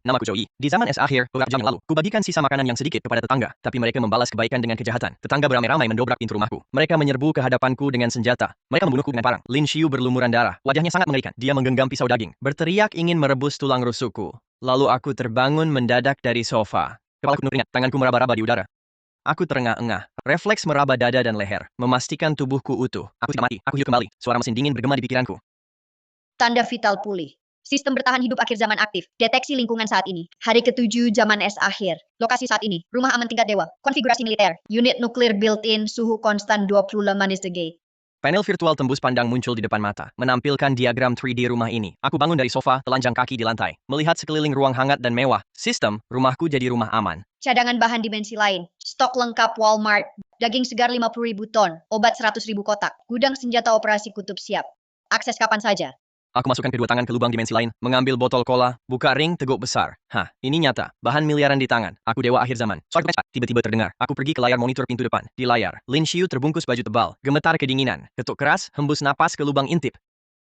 Namaku Joey. Di zaman es akhir, beberapa jam yang lalu, kubagikan sisa makanan yang sedikit kepada tetangga, tapi mereka membalas kebaikan dengan kejahatan. Tetangga beramai-ramai mendobrak pintu rumahku. Mereka menyerbu ke hadapanku dengan senjata. Mereka membunuhku dengan parang. Lin Xiu berlumuran darah. Wajahnya sangat mengerikan. Dia menggenggam pisau daging, berteriak ingin merebus tulang rusukku. Lalu aku terbangun mendadak dari sofa. Kepalaku penuh keringat, tanganku meraba-raba di udara. Aku terengah-engah. Refleks meraba dada dan leher, memastikan tubuhku utuh. Aku tidak mati. Aku hidup kembali. Suara mesin dingin bergema di pikiranku. Tanda vital pulih. Sistem bertahan hidup akhir zaman aktif. Deteksi lingkungan saat ini. Hari ke-7 zaman es akhir. Lokasi saat ini. Rumah aman tingkat dewa. Konfigurasi militer. Unit nuklir built-in. Suhu konstan 20 manis degate. Panel virtual tembus pandang muncul di depan mata, menampilkan diagram 3D rumah ini. Aku bangun dari sofa, telanjang kaki di lantai, melihat sekeliling ruang hangat dan mewah. Sistem, rumahku jadi rumah aman. Cadangan bahan dimensi lain. Stok lengkap Walmart. Daging segar 50.000 ton. Obat 100.000 kotak. Gudang senjata operasi kutub siap. Akses kapan saja. Aku masukkan kedua tangan ke lubang dimensi lain, mengambil botol cola, buka ring teguk besar. Hah, ini nyata. Bahan miliaran di tangan. Aku dewa akhir zaman. Suara tiba-tiba terdengar. Aku pergi ke layar monitor pintu depan. Di layar, Lin Xiu terbungkus baju tebal, gemetar kedinginan, ketuk keras, hembus napas ke lubang intip.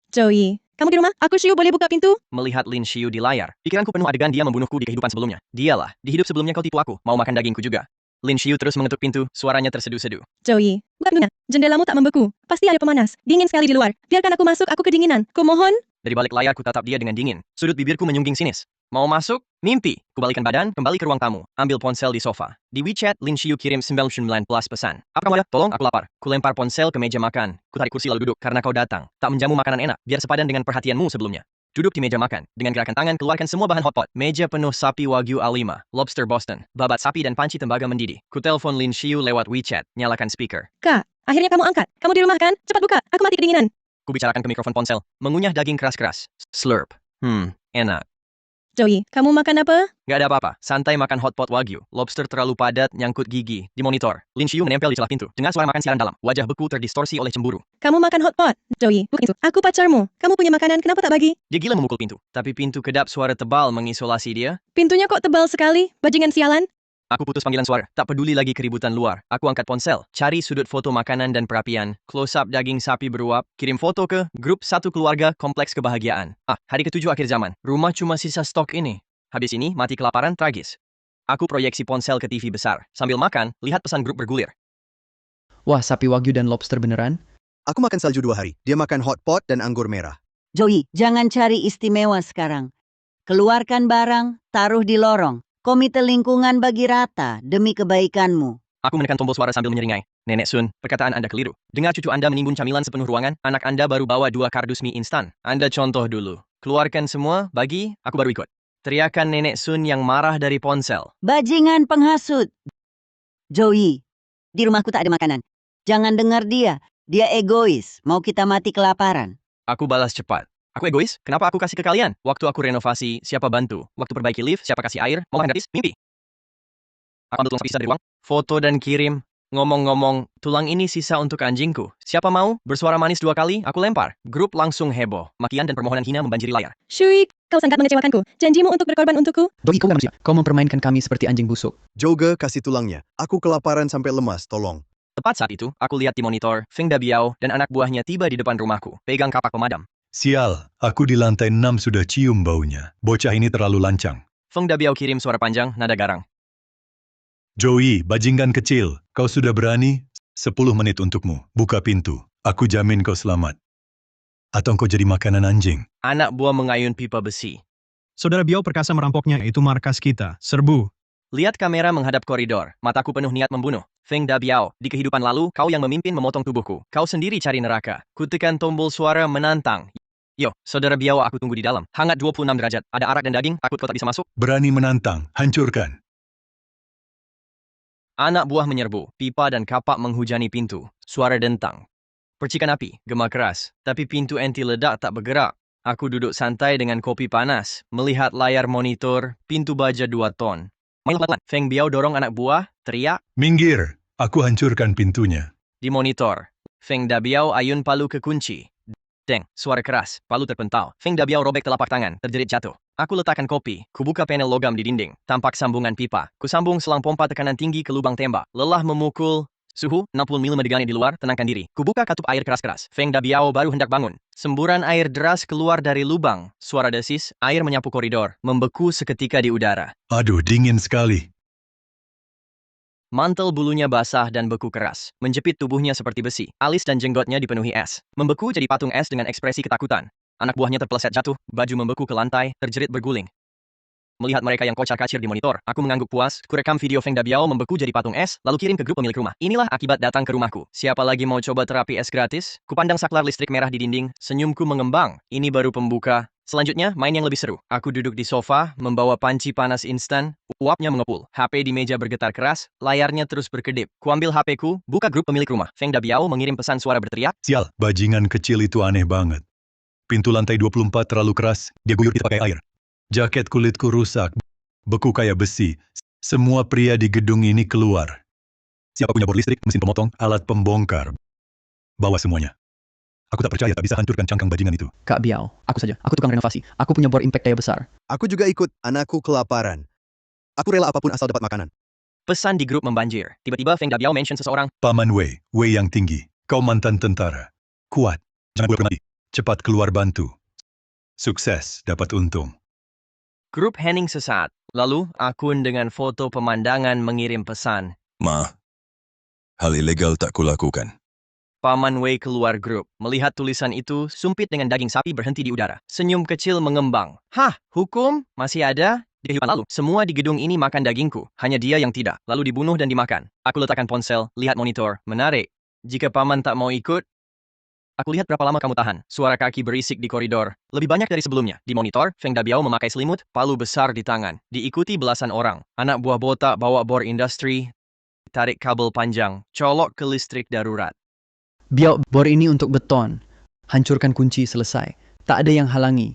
Joey, kamu di rumah? Aku Xiu, boleh buka pintu? Melihat Lin Xiu di layar, pikiranku penuh adegan dia membunuhku di kehidupan sebelumnya. Dialah, di hidup sebelumnya kau tipu aku, mau makan dagingku juga. Lin Xiu terus mengetuk pintu, suaranya terseduh-seduh. Joey, buka pintunya. Jendelamu tak membeku. Pasti ada pemanas. Dingin sekali di luar. Biarkan aku masuk, aku kedinginan. Kumohon. Dari balik layar ku tatap dia dengan dingin. Sudut bibirku menyungging sinis. Mau masuk? Mimpi. Kubalikan badan, kembali ke ruang tamu. Ambil ponsel di sofa. Di WeChat, Lin Xiu kirim 99 plus pesan. Apa kamu ada? Tolong, aku lapar. Ku lempar ponsel ke meja makan. Ku tarik kursi lalu duduk karena kau datang. Tak menjamu makanan enak, biar sepadan dengan perhatianmu sebelumnya. Duduk di meja makan. Dengan gerakan tangan, keluarkan semua bahan hotpot. Meja penuh sapi Wagyu A5, lobster Boston, babat sapi dan panci tembaga mendidih. Ku telepon Lin Xiu lewat WeChat. Nyalakan speaker. Kak, akhirnya kamu angkat. Kamu di rumah kan? Cepat buka, aku mati kedinginan. Ku bicarakan ke mikrofon ponsel. Mengunyah daging keras-keras. Slurp. Enak. Joey, kamu makan apa? Gak ada apa-apa. Santai makan hotpot Wagyu. Lobster terlalu padat, nyangkut gigi. Di monitor, Lin Xiu menempel di celah pintu. Dengar suara makan siaran dalam. Wajah beku terdistorsi oleh cemburu. Kamu makan hotpot. Joey, bukan itu. Aku pacarmu. Kamu punya makanan, kenapa tak bagi? Dia gila memukul pintu. Tapi pintu kedap suara tebal mengisolasi dia. Pintunya kok tebal sekali? Bajingan sialan. Aku putus panggilan suara. Tak peduli lagi keributan luar. Aku angkat ponsel. Cari sudut foto makanan dan perapian. Close up daging sapi beruap. Kirim foto ke grup satu keluarga kompleks kebahagiaan. Hari ke-7 akhir zaman. Rumah cuma sisa stok ini. Habis ini, mati kelaparan tragis. Aku proyeksi ponsel ke TV besar. Sambil makan, lihat pesan grup bergulir. Wah, sapi Wagyu dan lobster beneran? Aku makan salju 2 hari. Dia makan hotpot dan anggur merah. Joey, jangan cari istimewa sekarang. Keluarkan barang, taruh di lorong. Komite lingkungan bagi rata demi kebaikanmu. Aku menekan tombol suara sambil menyeringai. Nenek Sun, perkataan Anda keliru. Dengar cucu Anda menimbun camilan sepenuh ruangan, anak Anda baru bawa 2 kardus mie instan. Anda contoh dulu. Keluarkan semua, bagi, aku baru ikut. Teriakan Nenek Sun yang marah dari ponsel. Bajingan penghasut. Joey, di rumahku tak ada makanan. Jangan dengar dia. Dia egois, mau kita mati kelaparan. Aku balas cepat. Aku egois? Kenapa aku kasih ke kalian? Waktu aku renovasi, siapa bantu? Waktu perbaiki lift, siapa kasih air? Mau makan gratis? Mimpi. Aku ambil tulang sapi sisa dari ruang. Foto dan kirim. Ngomong-ngomong, tulang ini sisa untuk anjingku. Siapa mau? Bersuara manis 2 kali, aku lempar. Grup langsung heboh. Makian dan permohonan hina membanjiri layar. Shui, kau sangat mengecewakanku. Janjimu untuk berkorban untukku? Joey, kau manusia. Kau mempermainkan kami seperti anjing busuk. Joga kasih tulangnya. Aku kelaparan sampai lemas, tolong. Tepat saat itu, aku lihat di monitor, Feng Dabiao dan anak buahnya tiba di depan rumahku, pegang kapak pemadam. Sial, aku di lantai 6 sudah cium baunya. Bocah ini terlalu lancang. Feng Dabiao kirim suara panjang, nada garang. Joey, bajingan kecil, kau sudah berani? 10 menit untukmu. Buka pintu. Aku jamin kau selamat. Atau kau jadi makanan anjing. Anak buah mengayun pipa besi. Saudara Biao perkasa merampoknya, itu markas kita. Serbu. Lihat kamera menghadap koridor, mataku penuh niat membunuh. Feng Dabiao, di kehidupan lalu, kau yang memimpin memotong tubuhku. Kau sendiri cari neraka. Kutekan tombol suara menantang. Yo, saudara Biao, aku tunggu di dalam. Hangat 26 derajat. Ada arak dan daging, takut kau tak bisa masuk. Berani menantang, hancurkan. Anak buah menyerbu, pipa dan kapak menghujani pintu. Suara dentang. Percikan api, gema keras. Tapi pintu anti ledak tak bergerak. Aku duduk santai dengan kopi panas, melihat layar monitor, pintu baja 2 ton. Feng Biao dorong anak buah, teriak. Minggir, aku hancurkan pintunya. Di monitor, Feng Dabiao ayun palu ke kunci. Deng, suara keras, palu terpental. Feng Dabiao robek telapak tangan, terjerit jatuh. Aku letakkan kopi, kubuka panel logam di dinding. Tampak sambungan pipa. Kusambung selang pompa tekanan tinggi ke lubang tembak. Lelah memukul, Suhu 65 megane di luar, tenangkan diri. Kubuka katup air keras-keras. Feng Dabiao baru hendak bangun. Semburan air deras keluar dari lubang. Suara desis, air menyapu koridor, membeku seketika di udara. Aduh, dingin sekali. Mantel bulunya basah dan beku keras, menjepit tubuhnya seperti besi. Alis dan jenggotnya dipenuhi es. Membeku jadi patung es dengan ekspresi ketakutan. Anak buahnya terpeleset jatuh, baju membeku ke lantai, terjerit berguling. Melihat mereka yang kocar-kacir di monitor, aku mengangguk puas, kurekam video Feng Dabiao membeku jadi patung es, lalu kirim ke grup pemilik rumah. Inilah akibat datang ke rumahku. Siapa lagi mau coba terapi es gratis? Kupandang saklar listrik merah di dinding, senyumku mengembang. Ini baru pembuka. Selanjutnya, main yang lebih seru. Aku duduk di sofa, membawa panci panas instan, uapnya mengepul. HP di meja bergetar keras, layarnya terus berkedip. Kuambil HP-ku, buka grup pemilik rumah. Feng Dabiao mengirim pesan suara berteriak. Sial, bajingan kecil itu aneh banget. Pintu lantai 24 terlalu keras, dia guyur kita pakai air. Jaket kulitku rusak, beku kayak besi. Semua pria di gedung ini keluar. Siapa punya bor listrik, mesin pemotong, alat pembongkar? Bawa semuanya. Aku tak percaya tak bisa hancurkan cangkang bajingan itu. Kak Biao, aku saja. Aku tukang renovasi. Aku punya bor impact daya besar. Aku juga ikut, anakku kelaparan. Aku rela apapun asal dapat makanan. Pesan di grup membanjir. Tiba-tiba Feng Dabiao mention seseorang. Paman Wei yang tinggi. Kau mantan tentara. Kuat. Jangan pura-pura mati. Cepat keluar bantu. Sukses, dapat untung. Grup hening sesaat. Lalu, akun dengan foto pemandangan mengirim pesan. Ma, hal ilegal tak kulakukan. Paman Wei keluar grup. Melihat tulisan itu, sumpit dengan daging sapi berhenti di udara. Senyum kecil mengembang. Hah, hukum? Masih ada? Di kehidupan lalu, semua di gedung ini makan dagingku. Hanya dia yang tidak. Lalu dibunuh dan dimakan. Aku letakkan ponsel, lihat monitor. Menarik. Jika paman tak mau ikut, aku lihat berapa lama kamu tahan. Suara kaki berisik di koridor. Lebih banyak dari sebelumnya. Di monitor, Feng Dabiao memakai selimut, palu besar di tangan. Diikuti belasan orang. Anak buah botak bawa bor industri, tarik kabel panjang, colok ke listrik darurat. Biao, bor ini untuk beton. Hancurkan kunci, selesai. Tak ada yang halangi.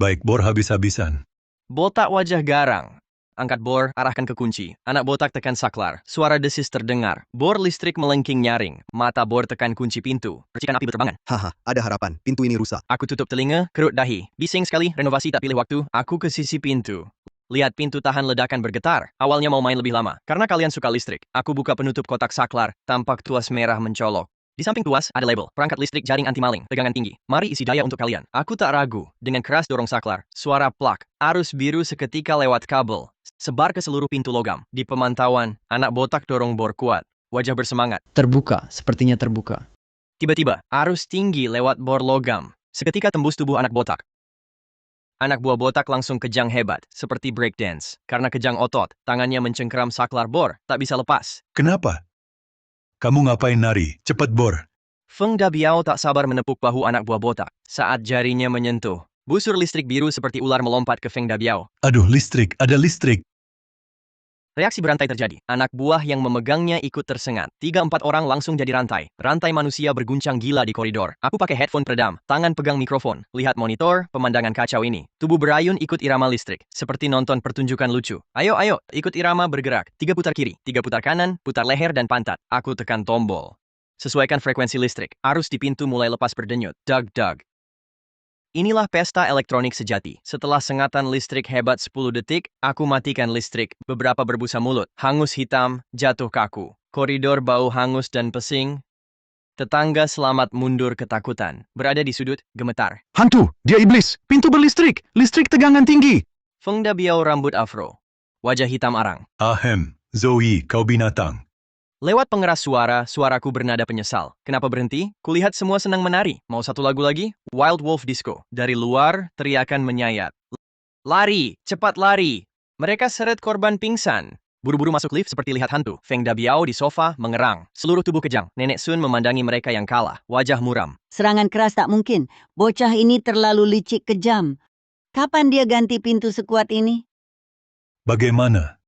Baik, bor habis-habisan. Botak wajah garang. Angkat bor, arahkan ke kunci. Anak botak tekan saklar. Suara desis terdengar. Bor listrik melengking nyaring. Mata bor tekan kunci pintu. Percikan api berterbangan. Haha, ada harapan. Pintu ini rusak. Aku tutup telinga, kerut dahi. Bising sekali, renovasi tak pilih waktu. Aku ke sisi pintu. Lihat pintu tahan ledakan bergetar. Awalnya mau main lebih lama. Karena kalian suka listrik. Aku buka penutup kotak saklar. Tampak tuas merah mencolok. Di samping tuas, ada label. Perangkat listrik jaring anti-maling. Tegangan tinggi. Mari isi daya untuk kalian. Aku tak ragu. Dengan keras dorong saklar. Suara plak. Arus biru seketika lewat kabel. Sebar ke seluruh pintu logam. Di pemantauan, anak botak dorong bor kuat. Wajah bersemangat. Terbuka, sepertinya terbuka. Tiba-tiba, arus tinggi lewat bor logam. Seketika tembus tubuh anak botak. Anak buah botak langsung kejang hebat, seperti breakdance. Karena kejang otot, tangannya mencengkeram saklar bor, tak bisa lepas. Kenapa? Kamu ngapain nari? Cepat bor. Feng Dabiao tak sabar menepuk bahu anak buah botak. Saat jarinya menyentuh, busur listrik biru seperti ular melompat ke Feng Dabiao. Aduh, listrik, ada listrik. Reaksi berantai terjadi. Anak buah yang memegangnya ikut tersengat. 3-4 orang langsung jadi rantai. Rantai manusia berguncang gila di koridor. Aku pakai headphone peredam, tangan pegang mikrofon. Lihat monitor, pemandangan kacau ini. Tubuh berayun ikut irama listrik. Seperti nonton pertunjukan lucu. Ayo, ikut irama bergerak. 3 putar kiri, 3 putar kanan, putar leher dan pantat. Aku tekan tombol. Sesuaikan frekuensi listrik. Arus di pintu mulai lepas berdenyut. Dug. Inilah pesta elektronik sejati. Setelah sengatan listrik hebat 10 detik, aku matikan listrik. Beberapa berbusa mulut, hangus hitam, jatuh kaku. Koridor bau hangus dan pesing. Tetangga selamat mundur ketakutan. Berada di sudut, gemetar. Hantu! Dia iblis! Pintu berlistrik! Listrik tegangan tinggi! Feng Dabiao rambut afro. Wajah hitam arang. Ahem, Zoe, kau binatang. Lewat pengeras suara, suaraku bernada penyesal. Kenapa berhenti? Kulihat semua senang menari. Mau satu lagu lagi? Wild Wolf Disco. Dari luar, teriakan menyayat. Lari! Cepat lari! Mereka seret korban pingsan. Buru-buru masuk lift seperti lihat hantu. Feng Dabiao di sofa, mengerang. Seluruh tubuh kejang. Nenek Sun memandangi mereka yang kalah. Wajah muram. Serangan keras tak mungkin. Bocah ini terlalu licik kejam. Kapan dia ganti pintu sekuat ini? Bagaimana?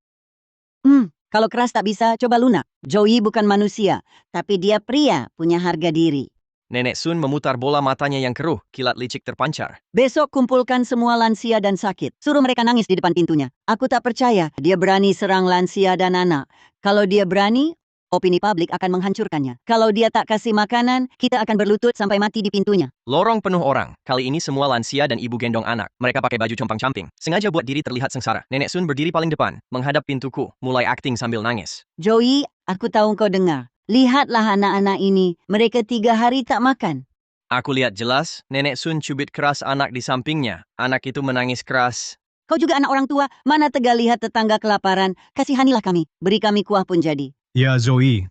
Kalau keras tak bisa, coba lunak. Joey bukan manusia, tapi dia pria, punya harga diri. Nenek Sun memutar bola matanya yang keruh, kilat licik terpancar. Besok kumpulkan semua lansia dan sakit. Suruh mereka nangis di depan pintunya. Aku tak percaya dia berani serang lansia dan anak. Kalau dia berani, opini publik akan menghancurkannya. Kalau dia tak kasih makanan, kita akan berlutut sampai mati di pintunya. Lorong penuh orang. Kali ini semua lansia dan ibu gendong anak. Mereka pakai baju compang-camping. Sengaja buat diri terlihat sengsara. Nenek Sun berdiri paling depan, menghadap pintuku, mulai akting sambil nangis. Joey, aku tahu kau dengar. Lihatlah anak-anak ini, mereka 3 hari tak makan. Aku lihat jelas, Nenek Sun cubit keras anak di sampingnya. Anak itu menangis keras. Kau juga anak orang tua, mana tega lihat tetangga kelaparan. Kasihanilah kami, beri kami kuah pun jadi. Ya Zoe,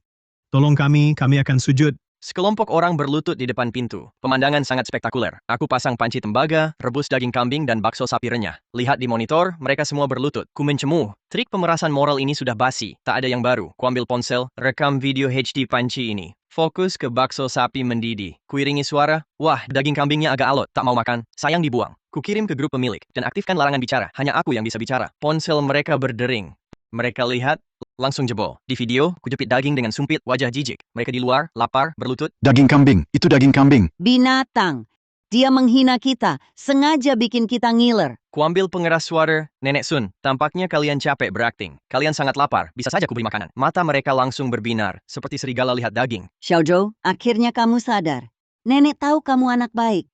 tolong kami akan sujud. Sekelompok orang berlutut di depan pintu. Pemandangan sangat spektakuler. Aku pasang panci tembaga, rebus daging kambing dan bakso sapi renyah. Lihat di monitor, mereka semua berlutut. Ku mencemu. Trik pemerasan moral ini sudah basi. Tak ada yang baru. Ku ambil ponsel, rekam video HD panci ini. Fokus ke bakso sapi mendidih. Kuiringi suara, wah daging kambingnya agak alot, tak mau makan, sayang dibuang. Kukirim ke grup pemilik, dan aktifkan larangan bicara. Hanya aku yang bisa bicara. Ponsel mereka berdering. Mereka lihat, langsung jebol. Di video, kujepit daging dengan sumpit, wajah jijik. Mereka di luar, lapar, berlutut. Daging kambing, itu daging kambing. Binatang. Dia menghina kita, sengaja bikin kita ngiler. Kuambil pengeras suara, Nenek Sun, tampaknya kalian capek berakting. Kalian sangat lapar, bisa saja kuberi makanan. Mata mereka langsung berbinar, seperti serigala lihat daging. Xiaozhou, akhirnya kamu sadar. Nenek tahu kamu anak baik.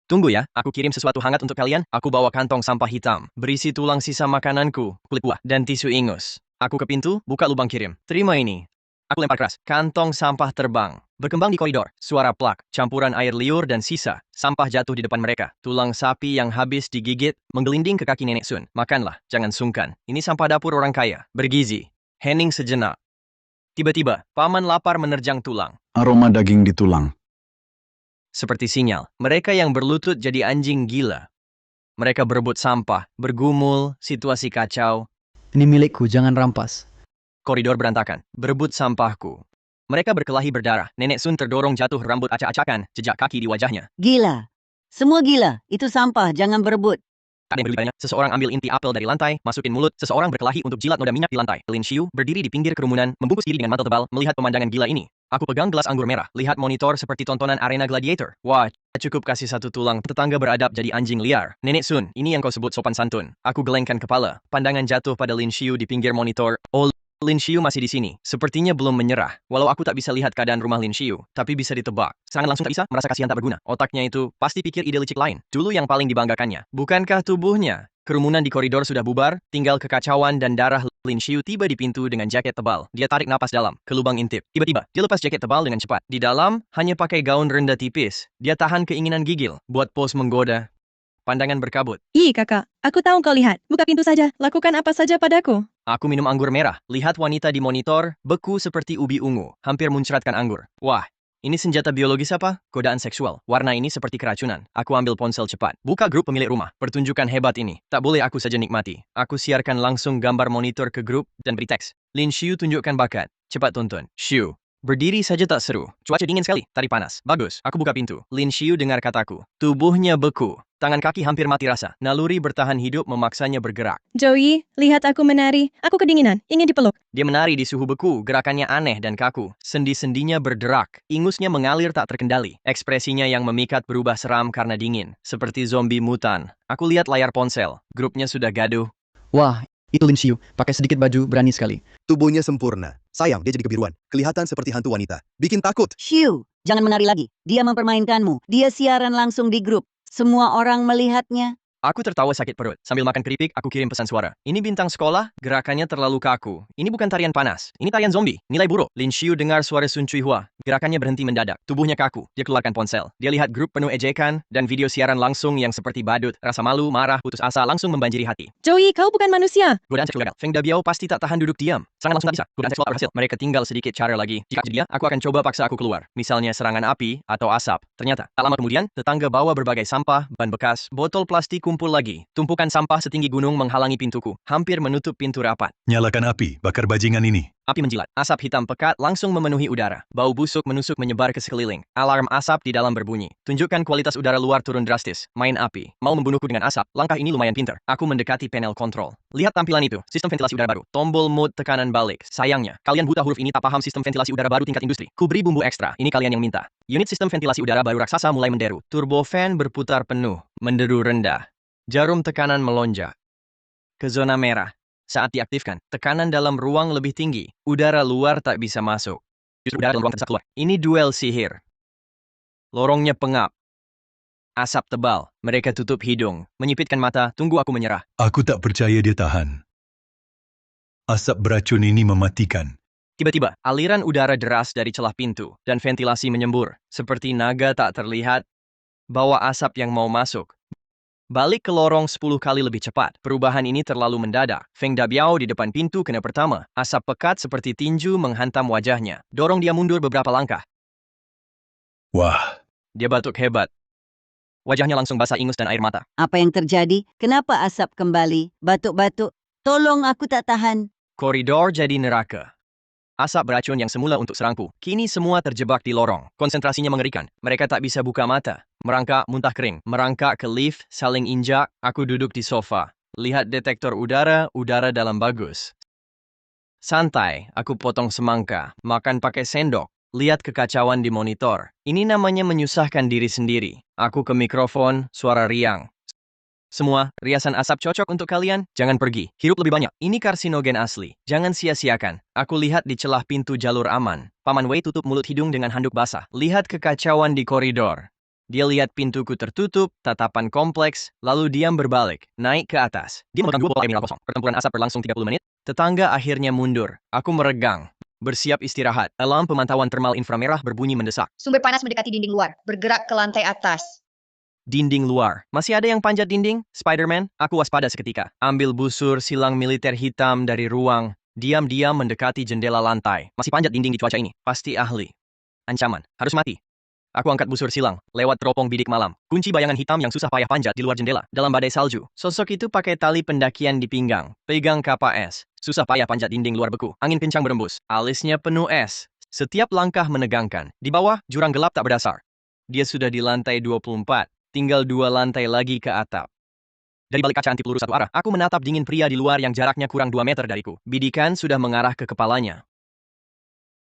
Tunggu ya, aku kirim sesuatu hangat untuk kalian. Aku bawa kantong sampah hitam, berisi tulang sisa makananku, kulit buah, dan tisu ingus. Aku ke pintu, buka lubang kirim. Terima ini. Aku lempar keras. Kantong sampah terbang. Berkembang di koridor. Suara plak, campuran air liur dan sisa. Sampah jatuh di depan mereka. Tulang sapi yang habis digigit menggelinding ke kaki Nenek Sun. Makanlah, jangan sungkan. Ini sampah dapur orang kaya. Bergizi. Hening sejenak. Tiba-tiba, paman lapar menerjang tulang. Aroma daging di tulang. Seperti sinyal, mereka yang berlutut jadi anjing gila. Mereka berebut sampah, bergumul, situasi kacau. Ini milikku, jangan rampas. Koridor berantakan, berebut sampahku. Mereka berkelahi berdarah. Nenek Sun terdorong jatuh, rambut acak-acakan, jejak kaki di wajahnya. Gila. Semua gila. Itu sampah, jangan berebut. Ada yang berlututnya. Seseorang ambil inti apel dari lantai, masukin mulut. Seseorang berkelahi untuk jilat noda minyak di lantai. Lin Xiu berdiri di pinggir kerumunan, membungkus diri dengan mantel tebal, melihat pemandangan gila ini. Aku pegang gelas anggur merah, lihat monitor seperti tontonan arena gladiator. Wah, cukup kasih satu tulang. Tetangga beradab jadi anjing liar. Nenek Sun, ini yang kau sebut sopan santun. Aku gelengkan kepala. Pandangan jatuh pada Lin Xiu di pinggir monitor. Oh, Lin Xiu masih di sini. Sepertinya belum menyerah. Walau aku tak bisa lihat keadaan rumah Lin Xiu, tapi bisa ditebak. Serangan langsung tak bisa, merasa kasihan tak berguna. Otaknya itu pasti pikir ide licik lain. Dulu yang paling dibanggakannya. Bukankah tubuhnya? Kerumunan di koridor sudah bubar, tinggal kekacauan dan darah. Lin Xiu tiba di pintu dengan jaket tebal. Dia tarik napas dalam, ke lubang intip. Tiba-tiba, dia lepas jaket tebal dengan cepat. Di dalam, hanya pakai gaun rendah tipis. Dia tahan keinginan gigil, buat pose menggoda. Pandangan berkabut. Ih kakak, aku tahu kau lihat. Buka pintu saja, lakukan apa saja padaku. Aku minum anggur merah. Lihat wanita di monitor, beku seperti ubi ungu. Hampir muncratkan anggur. Wah, ini senjata biologis apa? Godaan seksual. Warna ini seperti keracunan. Aku ambil ponsel cepat. Buka grup pemilik rumah. Pertunjukan hebat ini. Tak boleh aku saja nikmati. Aku siarkan langsung gambar monitor ke grup dan beri teks. Lin Xiu tunjukkan bakat. Cepat tonton. Xiu. Berdiri saja tak seru. Cuaca dingin sekali. Tadi panas. Bagus. Aku buka pintu. Lin Xiu dengar kataku. Tubuhnya beku. Tangan kaki hampir mati rasa. Naluri bertahan hidup memaksanya bergerak. Joey, lihat aku menari. Aku kedinginan, ingin dipeluk. Dia menari di suhu beku, gerakannya aneh dan kaku. Sendi-sendinya berderak, ingusnya mengalir tak terkendali. Ekspresinya yang memikat berubah seram karena dingin, seperti zombie mutan. Aku lihat layar ponsel, grupnya sudah gaduh. Wah, itu Lin Xiu. Pakai sedikit baju, berani sekali. Tubuhnya sempurna. Sayang, dia jadi kebiruan. Kelihatan seperti hantu wanita. Bikin takut. Xiu, jangan menari lagi. Dia mempermainkanmu. Dia siaran langsung di grup. Semua orang melihatnya. Aku tertawa sakit perut. Sambil makan keripik, aku kirim pesan suara. Ini bintang sekolah, gerakannya terlalu kaku. Ini bukan tarian panas. Ini tarian zombie. Nilai buruk. Lin Xiu dengar suara Sun Chuihua. Gerakannya berhenti mendadak. Tubuhnya kaku. Dia keluarkan ponsel. Dia lihat grup penuh ejekan dan video siaran langsung yang seperti badut. Rasa malu, marah, putus asa langsung membanjiri hati. Joey, kau bukan manusia. Godaan seksual gagal. Feng Dabiao pasti tak tahan duduk diam. Serangan langsung tak bisa. Godaan seksual tak berhasil. Mereka tinggal sedikit cara lagi. Jika jadi dia, aku akan coba paksa aku keluar. Misalnya serangan api atau asap. Ternyata, tak lama kemudian, tetangga bawa berbagai sampah, ban bekas, botol plastik kumpul lagi. Tumpukan sampah setinggi gunung menghalangi pintuku. Hampir menutup pintu rapat. Nyalakan api, bakar bajingan ini. Api menjilat. Asap hitam pekat langsung memenuhi udara. Bau busuk menusuk menyebar ke sekeliling. Alarm asap di dalam berbunyi. Tunjukkan kualitas udara luar turun drastis. Main api. Mau membunuhku dengan asap. Langkah ini lumayan pintar. Aku mendekati panel kontrol. Lihat tampilan itu. Sistem ventilasi udara baru. Tombol mode tekanan balik. Sayangnya, kalian buta huruf ini tak paham sistem ventilasi udara baru tingkat industri. Kuberi bumbu ekstra. Ini kalian yang minta. Unit sistem ventilasi udara baru raksasa mulai menderu. Turbo fan berputar penuh. Menderu rendah. Jarum tekanan melonjak ke zona merah. Saat diaktifkan, tekanan dalam ruang lebih tinggi. Udara luar tak bisa masuk. Justru udara dalam ruang terdesak keluar. Ini duel sihir. Lorongnya pengap. Asap tebal. Mereka tutup hidung. Menyipitkan mata. Tunggu aku menyerah. Aku tak percaya dia tahan. Asap beracun ini mematikan. Tiba-tiba, aliran udara deras dari celah pintu dan ventilasi menyembur. Seperti naga tak terlihat, bawa asap yang mau masuk. Balik ke lorong 10 kali lebih cepat. Perubahan ini terlalu mendadak. Feng Dabiao di depan pintu kena pertama. Asap pekat seperti tinju menghantam wajahnya. Dorong dia mundur beberapa langkah. Wah, Dia batuk hebat. Wajahnya langsung basah ingus dan air mata. Apa yang terjadi? Kenapa asap kembali? Batuk-batuk. Tolong, aku tak tahan. Koridor jadi neraka. Asap beracun yang semula untuk serangku, kini semua terjebak di lorong. Konsentrasinya mengerikan. Mereka tak bisa buka mata. Merangkak, muntah kering. Merangkak ke lift, saling injak. Aku duduk di sofa. Lihat detektor udara, udara dalam bagus. Santai, aku potong semangka. Makan pakai sendok. Lihat kekacauan di monitor. Ini namanya menyusahkan diri sendiri. Aku ke mikrofon, suara riang. Semua, riasan asap cocok untuk kalian, jangan pergi. Hirup lebih banyak, ini karsinogen asli. Jangan sia-siakan. Aku lihat di celah pintu jalur aman. Paman Wei tutup mulut hidung dengan handuk basah. Lihat kekacauan di koridor. Dia lihat pintuku tertutup, tatapan kompleks, lalu diam berbalik, naik ke atas. Dia memegang 2 bola air mineral kosong. Pertempuran asap berlangsung 30 menit. Tetangga akhirnya mundur. Aku meregang. Bersiap istirahat. Alarm pemantauan termal inframerah berbunyi mendesak. Sumber panas mendekati dinding luar, bergerak ke lantai atas. Dinding luar. Masih ada yang panjat dinding? Spider-Man? Aku waspada seketika. Ambil busur silang militer hitam dari ruang. Diam-diam mendekati jendela lantai. Masih panjat dinding di cuaca ini. Pasti ahli. Ancaman. Harus mati. Aku angkat busur silang. Lewat teropong bidik malam. Kunci bayangan hitam yang susah payah panjat di luar jendela. Dalam badai salju. Sosok itu pakai tali pendakian di pinggang. Pegang kapak es. Susah payah panjat dinding luar beku. Angin kencang berembus. Alisnya penuh es. Setiap langkah menegangkan. Di bawah, jurang gelap tak berdasar. Dia sudah di lantai 24. Tinggal 2 lantai lagi ke atap. Dari balik kaca anti peluru satu arah, aku menatap dingin pria di luar yang jaraknya kurang 2 meter dariku. Bidikan sudah mengarah ke kepalanya.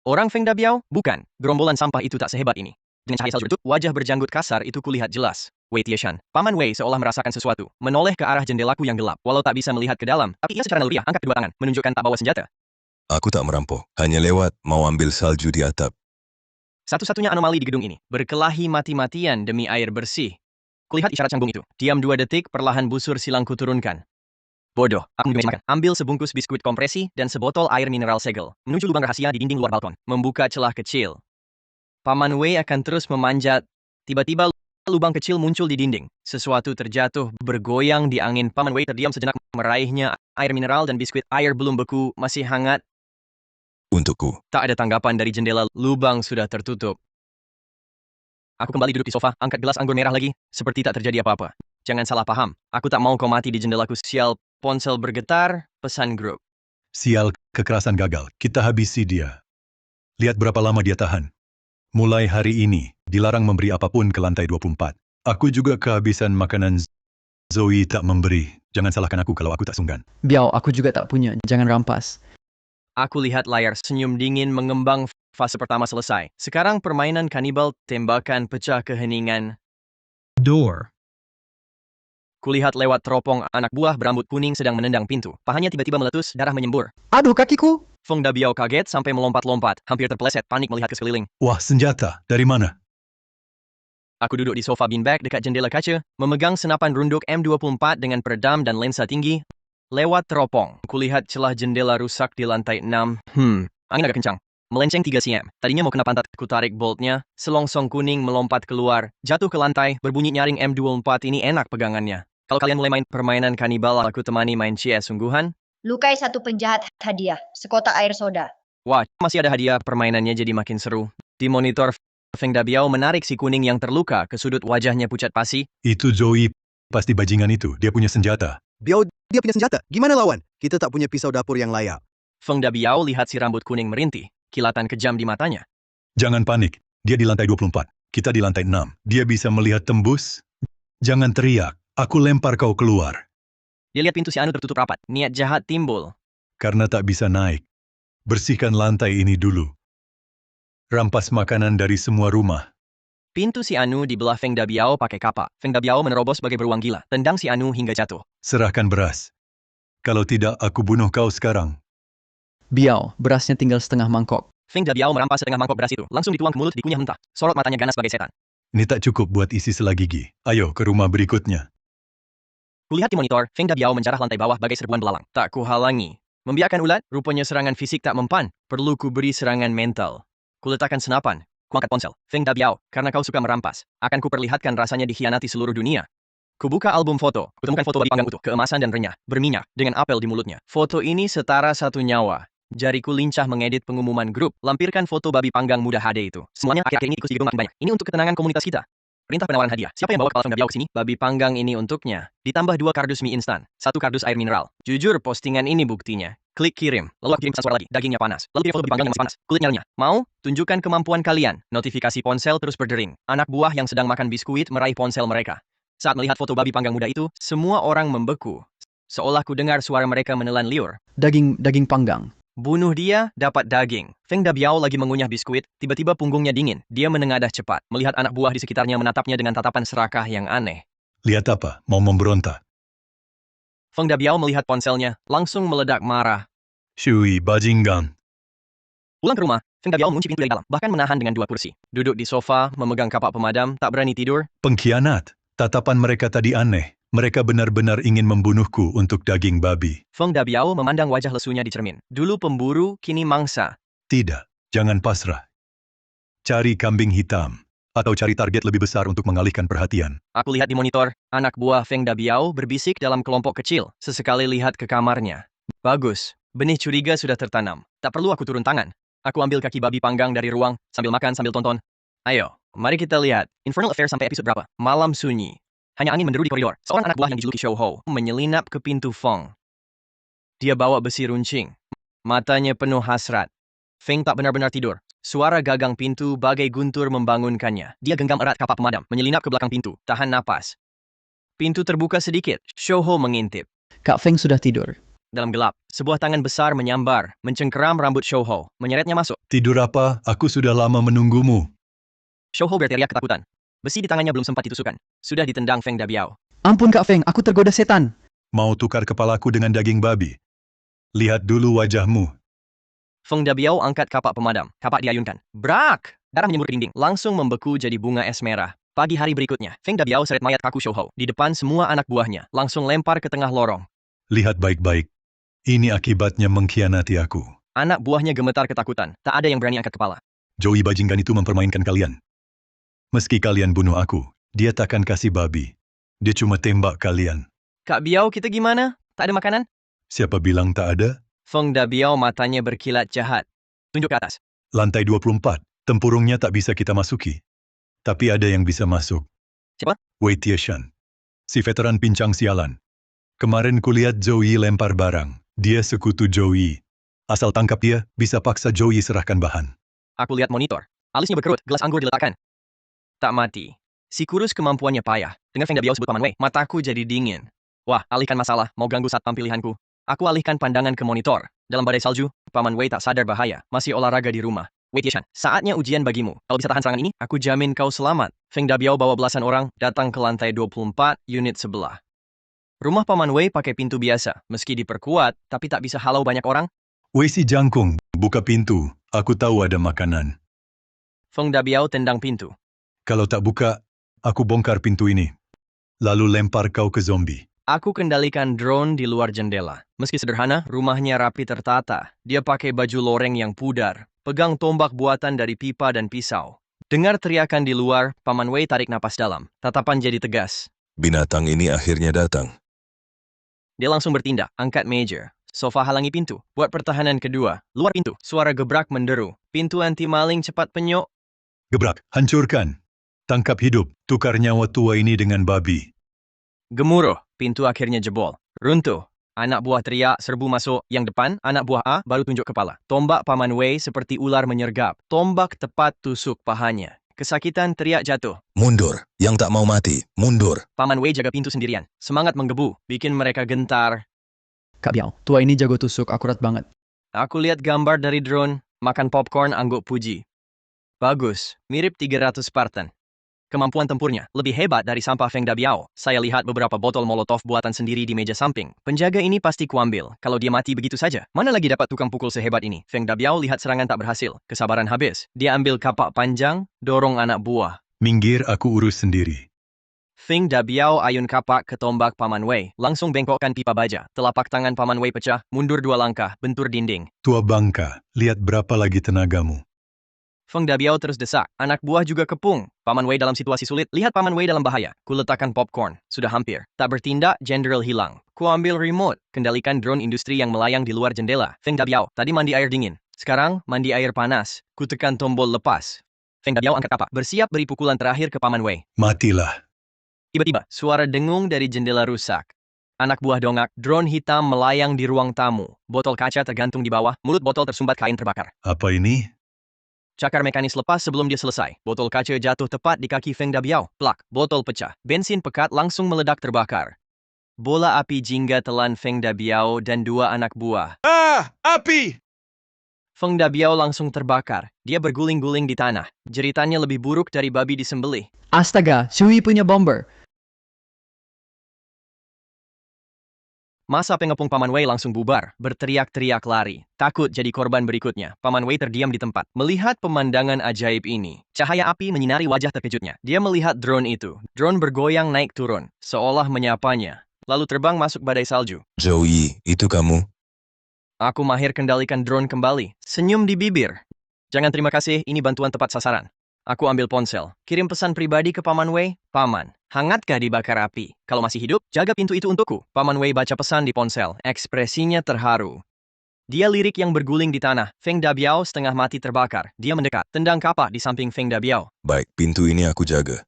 Orang Feng Dabiao? Bukan. Gerombolan sampah itu tak sehebat ini. Dengan cahaya salju redup, wajah berjanggut kasar itu kulihat jelas. Wei Tieshan. Paman Wei seolah merasakan sesuatu. Menoleh ke arah jendelaku yang gelap. Walau tak bisa melihat ke dalam, tapi ia secara naluriah angkat kedua tangan, menunjukkan tak bawa senjata. Aku tak merampok, hanya lewat mau ambil salju di atap. Satu-satunya anomali di gedung ini. Berkelahi mati-matian demi air bersih. Kulihat isyarat canggung itu. Diam 2 detik, perlahan busur silangku turunkan. Bodoh, aku meja makan. Ambil sebungkus biskuit kompresi dan sebotol air mineral segel. Menuju lubang rahasia di dinding luar balkon. Membuka celah kecil. Paman Wei akan terus memanjat. Tiba-tiba lubang kecil muncul di dinding. Sesuatu terjatuh, bergoyang di angin. Paman Wei terdiam sejenak, meraihnya. Air mineral dan biskuit air belum beku, masih hangat. Untukku. Tak ada tanggapan dari jendela, lubang sudah tertutup. Aku kembali duduk di sofa, angkat gelas anggur merah lagi, seperti tak terjadi apa-apa. Jangan salah paham, aku tak mau kau mati di jendelaku. Sial, ponsel bergetar, pesan grup. sial, kekerasan gagal. Kita habisi dia. Lihat berapa lama dia tahan. Mulai hari ini, dilarang memberi apapun ke lantai 24. Aku juga kehabisan makanan. Zoe tak memberi. Jangan salahkan aku kalau aku tak sungkan. Biao, aku juga tak punya. Jangan rampas. Aku lihat layar senyum dingin mengembang. Fase pertama selesai. Sekarang permainan kanibal, tembakan pecah keheningan. Door. Kulihat lewat teropong anak buah berambut kuning sedang menendang pintu. Pahanya tiba-tiba meletus, darah menyembur. Aduh, kakiku! Feng Dabiao kaget sampai melompat-lompat. Hampir terpeleset, panik melihat ke sekeliling. Wah, senjata. Dari mana? Aku duduk di sofa beanbag dekat jendela kaca, memegang senapan runduk M24 dengan peredam dan lensa tinggi. Lewat teropong, kulihat celah jendela rusak di lantai 6. Angin agak kencang. Melenceng 3 cm. Tadinya mau kena pantat, ku tarik boltnya. Selongsong kuning melompat keluar. Jatuh ke lantai, berbunyi nyaring M24 ini enak pegangannya. Kalau kalian mulai main permainan kanibal, aku temani main CS sungguhan. Lukai 1 penjahat hadiah, sekotak air soda. Wah, masih ada hadiah, permainannya jadi makin seru. Di monitor, Feng Dabiao menarik si kuning yang terluka ke sudut wajahnya pucat pasi. Itu Zoe. Pasti bajingan itu. Dia punya senjata. Biao, dia punya senjata. Gimana lawan? Kita tak punya pisau dapur yang layak. Feng Dabiao lihat si rambut kuning merintih. Kilatan kejam di matanya. Jangan panik. Dia di lantai 24. Kita di lantai 6. Dia bisa melihat tembus. Jangan teriak. Aku lempar kau keluar. Dia lihat pintu si Anu tertutup rapat. Niat jahat timbul. Karena tak bisa naik. Bersihkan lantai ini dulu. Rampas makanan dari semua rumah. Pintu si Anu dibelah Feng Dabiao pakai kapak. Feng Dabiao menerobos sebagai beruang gila. Tendang si Anu hingga jatuh. Serahkan beras. Kalau tidak, aku bunuh kau sekarang. Biao, berasnya tinggal setengah mangkok. Feng Dabiao merampas setengah mangkok beras itu. Langsung dituang ke mulut, dikunyah mentah. Sorot matanya ganas sebagai setan. Ini tak cukup buat isi selagi gigi. Ayo ke rumah berikutnya. Kulihat di monitor, Feng Dabiao menjarah lantai bawah bagai serbuan belalang. Tak kuhalangi. Membiarkan ulat, rupanya serangan fisik tak mempan. Perlu ku beri serangan mental. Ku letakkan senapan. Ku angkat ponsel. Feng Dabiao, karena kau suka merampas. Akan ku perlihatkan rasanya dikhianati seluruh dunia. Ku buka album foto. Kutemukan foto babi panggang utuh, keemasan dan renyah, berminyak, dengan apel di mulutnya. Foto ini setara satu nyawa. Jariku lincah mengedit pengumuman grup. Lampirkan foto babi panggang muda HD itu. Semuanya akhir-akhir ini tikus di gedung makin banyak. Ini untuk ketenangan komunitas kita. Perintah penawaran hadiah. Siapa yang bawa kepala Feng Dabiao ke sini? Babi panggang ini untuknya. Ditambah 2 kardus mie instan. 1 kardus air mineral. Jujur, postingan ini buktinya. Klik kirim. Lalu aku kirim pesan suara lagi. Dagingnya panas. Lalu kirim foto babi panggang yang masih panas. Kulitnya renyah. Mau? Tunjukkan kemampuan kalian. Notifikasi ponsel terus berdering. Anak buah yang sedang makan biskuit meraih ponsel mereka. Saat melihat foto babi panggang muda itu, semua orang membeku. Seolah ku dengar suara mereka menelan liur. Daging panggang. Bunuh dia, dapat daging. Feng Dabiao lagi mengunyah biskuit, tiba-tiba punggungnya dingin. Dia menengadah cepat, melihat anak buah di sekitarnya menatapnya dengan tatapan serakah yang aneh. Lihat apa? Mau memberontak? Feng Dabiao melihat ponselnya, langsung meledak marah. Shui bajingan. Pulang ke rumah, Feng Dabiao mengunci pintu dari dalam, bahkan menahan dengan 2 kursi. Duduk di sofa, memegang kapak pemadam, tak berani tidur. Pengkhianat. Tatapan mereka tadi aneh. Mereka benar-benar ingin membunuhku untuk daging babi. Feng Dabiao memandang wajah lesunya di cermin. Dulu pemburu, kini mangsa. Tidak, jangan pasrah. Cari kambing hitam. Atau cari target lebih besar untuk mengalihkan perhatian. Aku lihat di monitor, anak buah Feng Dabiao berbisik dalam kelompok kecil. Sesekali lihat ke kamarnya. Bagus, benih curiga sudah tertanam. Tak perlu aku turun tangan. Aku ambil kaki babi panggang dari ruang, sambil makan, sambil tonton. Ayo, mari kita lihat. Infernal Affair sampai episode berapa? Malam sunyi. Hanya angin menderu di koridor. Seorang anak buah yang dijuluki Shou Ho menyelinap ke pintu Feng. Dia bawa besi runcing. Matanya penuh hasrat. Feng tak benar-benar tidur. Suara gagang pintu bagai guntur membangunkannya. Dia genggam erat kapak pemadam, menyelinap ke belakang pintu, tahan napas. Pintu terbuka sedikit. Shou Ho mengintip. Kak Feng sudah tidur. Dalam gelap, sebuah tangan besar menyambar, mencengkeram rambut Shou Ho, menyeretnya masuk. Tidur apa? Aku sudah lama menunggumu. Shou Ho berteriak ketakutan. Besi di tangannya belum sempat ditusukkan. Sudah ditendang Feng Dabiao. Ampun Kak Feng, aku tergoda setan. Mau tukar kepalaku dengan daging babi? Lihat dulu wajahmu. Feng Dabiao angkat kapak pemadam. Kapak diayunkan. Brak! Darah menyembur ke dinding. Langsung membeku jadi bunga es merah. Pagi hari berikutnya, Feng Dabiao seret mayat kaku Shou Ho di depan semua anak buahnya. Langsung lempar ke tengah lorong. Lihat baik-baik. Ini akibatnya mengkhianati aku. Anak buahnya gemetar ketakutan. Tak ada yang berani angkat kepala. Joey bajingan itu mempermainkan kalian. Meski kalian bunuh aku, dia takkan kasih babi. Dia cuma tembak kalian. Kak Biao, kita gimana? Tak ada makanan? Siapa bilang tak ada? Feng Dabiao matanya berkilat jahat. Tunjuk ke atas. Lantai 24. Tempurungnya tak bisa kita masuki. Tapi ada yang bisa masuk. Siapa? Wei Tieshan. Si veteran pincang sialan. Kemarin kulihat Joey lempar barang. Dia sekutu Joey. Asal tangkap dia, bisa paksa Joey serahkan bahan. Aku lihat monitor. Alisnya berkerut, gelas anggur diletakkan. Tak mati. Si kurus kemampuannya payah. Dengar Feng Dabiao sebut Paman Wei, mataku jadi dingin. Wah, alihkan masalah, mau ganggu satpam pilihanku. Aku alihkan pandangan ke monitor. Dalam badai salju, Paman Wei tak sadar bahaya, masih olahraga di rumah. Wei Tieshan, saatnya ujian bagimu. Kalau bisa tahan serangan ini, aku jamin kau selamat. Feng Dabiao bawa belasan orang, datang ke lantai 24, unit sebelah. Rumah Paman Wei pakai pintu biasa, meski diperkuat, tapi tak bisa halau banyak orang. Wei si jangkung, buka pintu. Aku tahu ada makanan. Feng Dabiao tendang pintu. Kalau tak buka, aku bongkar pintu ini. Lalu lempar kau ke zombie. Aku kendalikan drone di luar jendela. Meski sederhana, rumahnya rapi tertata. Dia pakai baju loreng yang pudar, pegang tombak buatan dari pipa dan pisau. Dengar teriakan di luar, Paman Wei tarik napas dalam. Tatapan jadi tegas. Binatang ini akhirnya datang. Dia langsung bertindak, angkat meja. Sofa halangi pintu. Buat pertahanan kedua. Luar pintu, suara gebrak menderu. Pintu anti maling cepat penyok. Gebrak, hancurkan. Tangkap hidup, tukar nyawa tua ini dengan babi. Gemuruh, pintu akhirnya jebol. Runtuh. Anak buah teriak, serbu masuk. Yang depan, anak buah A baru tunjuk kepala. Tombak Paman Wei seperti ular menyergap. Tombak tepat tusuk pahanya. Kesakitan teriak jatuh. Mundur, yang tak mau mati, mundur. Paman Wei jaga pintu sendirian. Semangat menggebu, bikin mereka gentar. Kak Biao, tua ini jago tusuk, akurat banget. Aku lihat gambar dari drone, makan popcorn angguk puji. Bagus, mirip 300 Spartan. Kemampuan tempurnya lebih hebat dari sampah Feng Dabiao. Saya lihat beberapa botol molotov buatan sendiri di meja samping. Penjaga ini pasti kuambil. Kalau dia mati begitu saja, mana lagi dapat tukang pukul sehebat ini? Feng Dabiao lihat serangan tak berhasil. Kesabaran habis. Dia ambil kapak panjang, dorong anak buah. Minggir, aku urus sendiri. Feng Dabiao ayun kapak ke tombak Paman Wei, langsung bengkokkan pipa baja. Telapak tangan Paman Wei pecah, mundur 2 langkah, bentur dinding. Tua bangka, lihat berapa lagi tenagamu. Feng Dabiao terus desak. Anak buah juga kepung. Paman Wei dalam situasi sulit. Lihat Paman Wei dalam bahaya. Ku letakkan popcorn. Sudah hampir. Tak bertindak, Jenderal hilang. Ku ambil remote. Kendalikan drone industri yang melayang di luar jendela. Feng Dabiao, tadi mandi air dingin. Sekarang, mandi air panas. Ku tekan tombol lepas. Feng Dabiao angkat kapak. Bersiap beri pukulan terakhir ke Paman Wei. Matilah. Tiba-tiba, suara dengung dari jendela rusak. Anak buah dongak, drone hitam melayang di ruang tamu. Botol kaca tergantung di bawah, mulut botol tersumbat kain terbakar. Apa ini? Cakar mekanis lepas sebelum dia selesai. Botol kaca jatuh tepat di kaki Feng Dabiao. Plak, botol pecah. Bensin pekat langsung meledak terbakar. Bola api jingga telan Feng Dabiao dan 2 anak buah. Ah, api! Feng Dabiao langsung terbakar. Dia berguling-guling di tanah. Jeritannya lebih buruk dari babi disembelih. Astaga, Shui punya bomber. Masa pengepung Paman Wei langsung bubar, berteriak-teriak lari. Takut jadi korban berikutnya. Paman Wei terdiam di tempat. Melihat pemandangan ajaib ini, cahaya api menyinari wajah terkejutnya. Dia melihat drone itu. Drone bergoyang naik turun, seolah menyapanya. Lalu terbang masuk badai salju. Joey, itu kamu? Aku mahir kendalikan drone kembali. Senyum di bibir. Jangan terima kasih, ini bantuan tepat sasaran. Aku ambil ponsel. Kirim pesan pribadi ke Paman Wei. Paman, hangatkah dibakar api? Kalau masih hidup, jaga pintu itu untukku. Paman Wei baca pesan di ponsel. Ekspresinya terharu. Dia lirik yang berguling di tanah. Feng Dabiao setengah mati terbakar. Dia mendekat. Tendang kapak di samping Feng Dabiao. Baik, pintu ini aku jaga.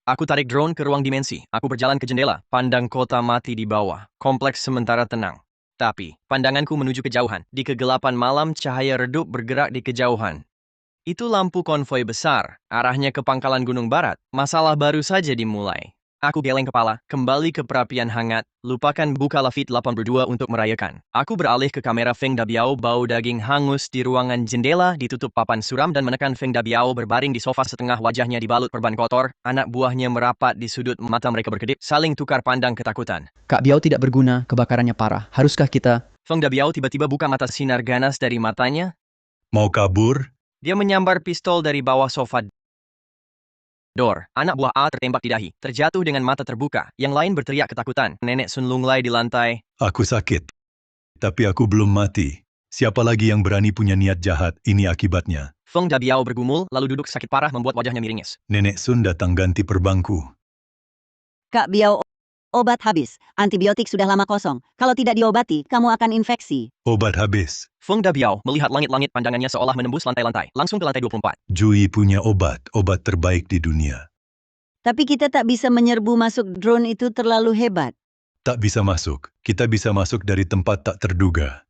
Aku tarik drone ke ruang dimensi. Aku berjalan ke jendela. Pandang kota mati di bawah. Kompleks sementara tenang. Tapi, pandanganku menuju kejauhan. Di kegelapan malam, cahaya redup bergerak di kejauhan. Itu lampu konvoi besar, arahnya ke pangkalan Gunung Barat. Masalah baru saja dimulai. Aku geleng kepala, kembali ke perapian hangat, lupakan buka Lafit 82 untuk merayakan. Aku beralih ke kamera Feng Dabiao, bau daging hangus di ruangan jendela, ditutup papan suram dan menekan Feng Dabiao berbaring di sofa setengah wajahnya dibalut perban kotor. Anak buahnya merapat di sudut mata mereka berkedip, saling tukar pandang ketakutan. Kak Biao tidak berguna, kebakarannya parah. Haruskah kita... Feng Dabiao tiba-tiba buka mata sinar ganas dari matanya. Mau kabur? Dia menyambar pistol dari bawah sofa. Anak buah A tertembak di dahi, terjatuh dengan mata terbuka. Yang lain berteriak ketakutan. Nenek Sun Lunglai di lantai. Aku sakit. Tapi aku belum mati. Siapa lagi yang berani punya niat jahat? Ini akibatnya. Feng Dabiao bergumul, lalu duduk sakit parah membuat wajahnya miringis. Nenek Sun datang ganti perbangku. Kak Biao, obat habis. Antibiotik sudah lama kosong. Kalau tidak diobati, kamu akan infeksi. Obat habis. Feng Dabiao melihat langit-langit, pandangannya seolah menembus lantai-lantai. Langsung ke lantai 24. Jui punya obat terbaik di dunia. Tapi kita tak bisa menyerbu masuk drone itu terlalu hebat. Tak bisa masuk. Kita bisa masuk dari tempat tak terduga.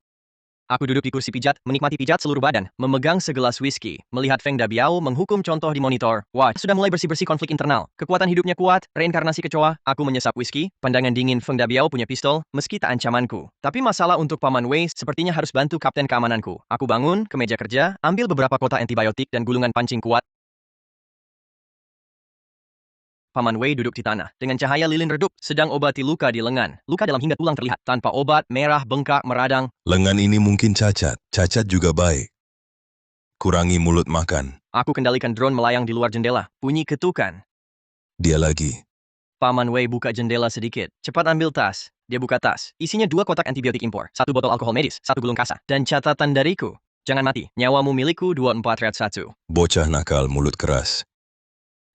Aku duduk di kursi pijat, menikmati pijat seluruh badan, memegang segelas whisky, melihat Feng Dabiao menghukum contoh di monitor. Wah, sudah mulai bersih-bersih konflik internal. Kekuatan hidupnya kuat, reinkarnasi kecoa. Aku menyesap whisky, pandangan dingin Feng Dabiao punya pistol, meski tak ancamanku. Tapi masalah untuk Paman Wei sepertinya harus bantu kapten keamananku. Aku bangun, ke meja kerja, ambil beberapa kotak antibiotik dan gulungan pancing kuat. Paman Wei duduk di tanah. Dengan cahaya lilin redup, sedang obati luka di lengan. Luka dalam hingga tulang terlihat. Tanpa obat, merah, bengkak, meradang. Lengan ini mungkin cacat. Cacat juga baik. Kurangi mulut makan. Aku kendalikan drone melayang di luar jendela. Bunyi ketukan. Dia lagi. Paman Wei buka jendela sedikit. Cepat ambil tas. Dia buka tas. Isinya 2 kotak antibiotik impor. 1 botol alkohol medis. 1 gulung kasa. Dan catatan dariku. Jangan mati. Nyawamu milikku 24-1. Bocah nakal mulut keras.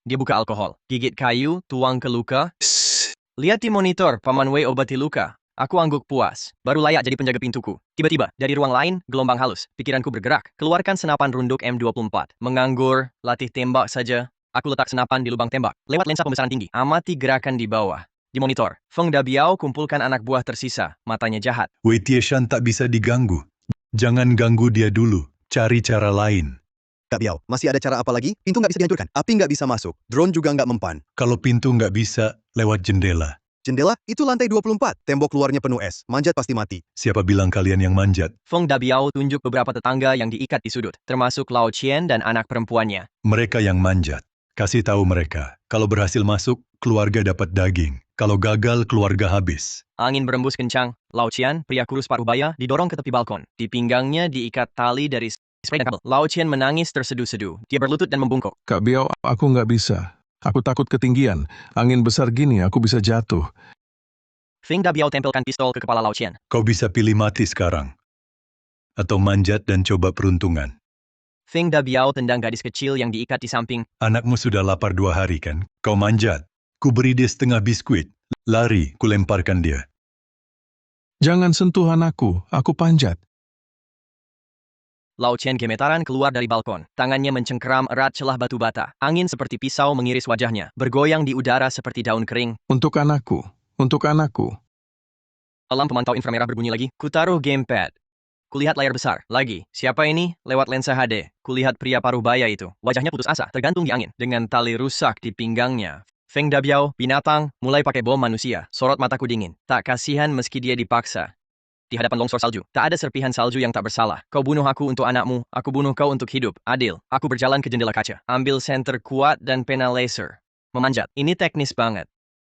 Dia buka alkohol, gigit kayu, tuang ke luka. Shh. Lihat di monitor, Paman Wei obati luka. Aku angguk puas. Baru layak jadi penjaga pintuku. Tiba-tiba, dari ruang lain, gelombang halus. Pikiranku bergerak. Keluarkan senapan runduk M24. Menganggur, latih tembak saja. Aku letak senapan di lubang tembak. Lewat lensa pembesaran tinggi. Amati gerakan di bawah. Di monitor, Feng Dabiao kumpulkan anak buah tersisa. Matanya jahat. Wei Tieshan tak bisa diganggu. Jangan ganggu dia dulu. Cari cara lain. Kak Biao, masih ada cara apa lagi? Pintu nggak bisa dihancurkan. Api nggak bisa masuk. Drone juga nggak mempan. Kalau pintu nggak bisa, lewat jendela. Jendela? Itu lantai 24. Tembok luarnya penuh es. Manjat pasti mati. Siapa bilang kalian yang manjat? Feng Dabiao tunjuk beberapa tetangga yang diikat di sudut, termasuk Lao Qian dan anak perempuannya. Mereka yang manjat. Kasih tahu mereka. Kalau berhasil masuk, keluarga dapat daging. Kalau gagal, keluarga habis. Angin berembus kencang. Lao Qian, pria kurus paruh baya, didorong ke tepi balkon. Di pinggangnya diikat tali dari spray dan kabel. Lao Chen menangis terseduh-seduh. Dia berlutut dan membungkuk. Kak Biao, aku nggak bisa. Aku takut ketinggian. Angin besar gini, aku bisa jatuh. Feng Dabiao tempelkan pistol ke kepala Lao Chen. Kau bisa pilih mati sekarang. Atau manjat dan coba peruntungan. Feng Dabiao tendang gadis kecil yang diikat di samping. Anakmu sudah lapar 2 hari kan? Kau manjat. Ku beri dia setengah biskuit. Lari, ku lemparkan dia. Jangan sentuh anakku, aku panjat. Lao Chen gemetaran keluar dari balkon. Tangannya mencengkeram erat celah batu bata. Angin seperti pisau mengiris wajahnya. Bergoyang di udara seperti daun kering. Untuk anakku, untuk anakku. Alarm pemantau inframerah berbunyi lagi. Kutaruh gamepad. Kulihat layar besar. Lagi. Siapa ini? Lewat lensa HD. Kulihat pria paruh baya itu. Wajahnya putus asa, tergantung di angin. Dengan tali rusak di pinggangnya. Feng Dabiao, binatang, mulai pakai bom manusia. Sorot mataku dingin. Tak kasihan meski dia dipaksa. Di hadapan longsor salju. Tak ada serpihan salju yang tak bersalah. Kau bunuh aku untuk anakmu. Aku bunuh kau untuk hidup. Adil. Aku berjalan ke jendela kaca. Ambil senter kuat dan pena laser. Memanjat. Ini teknis banget.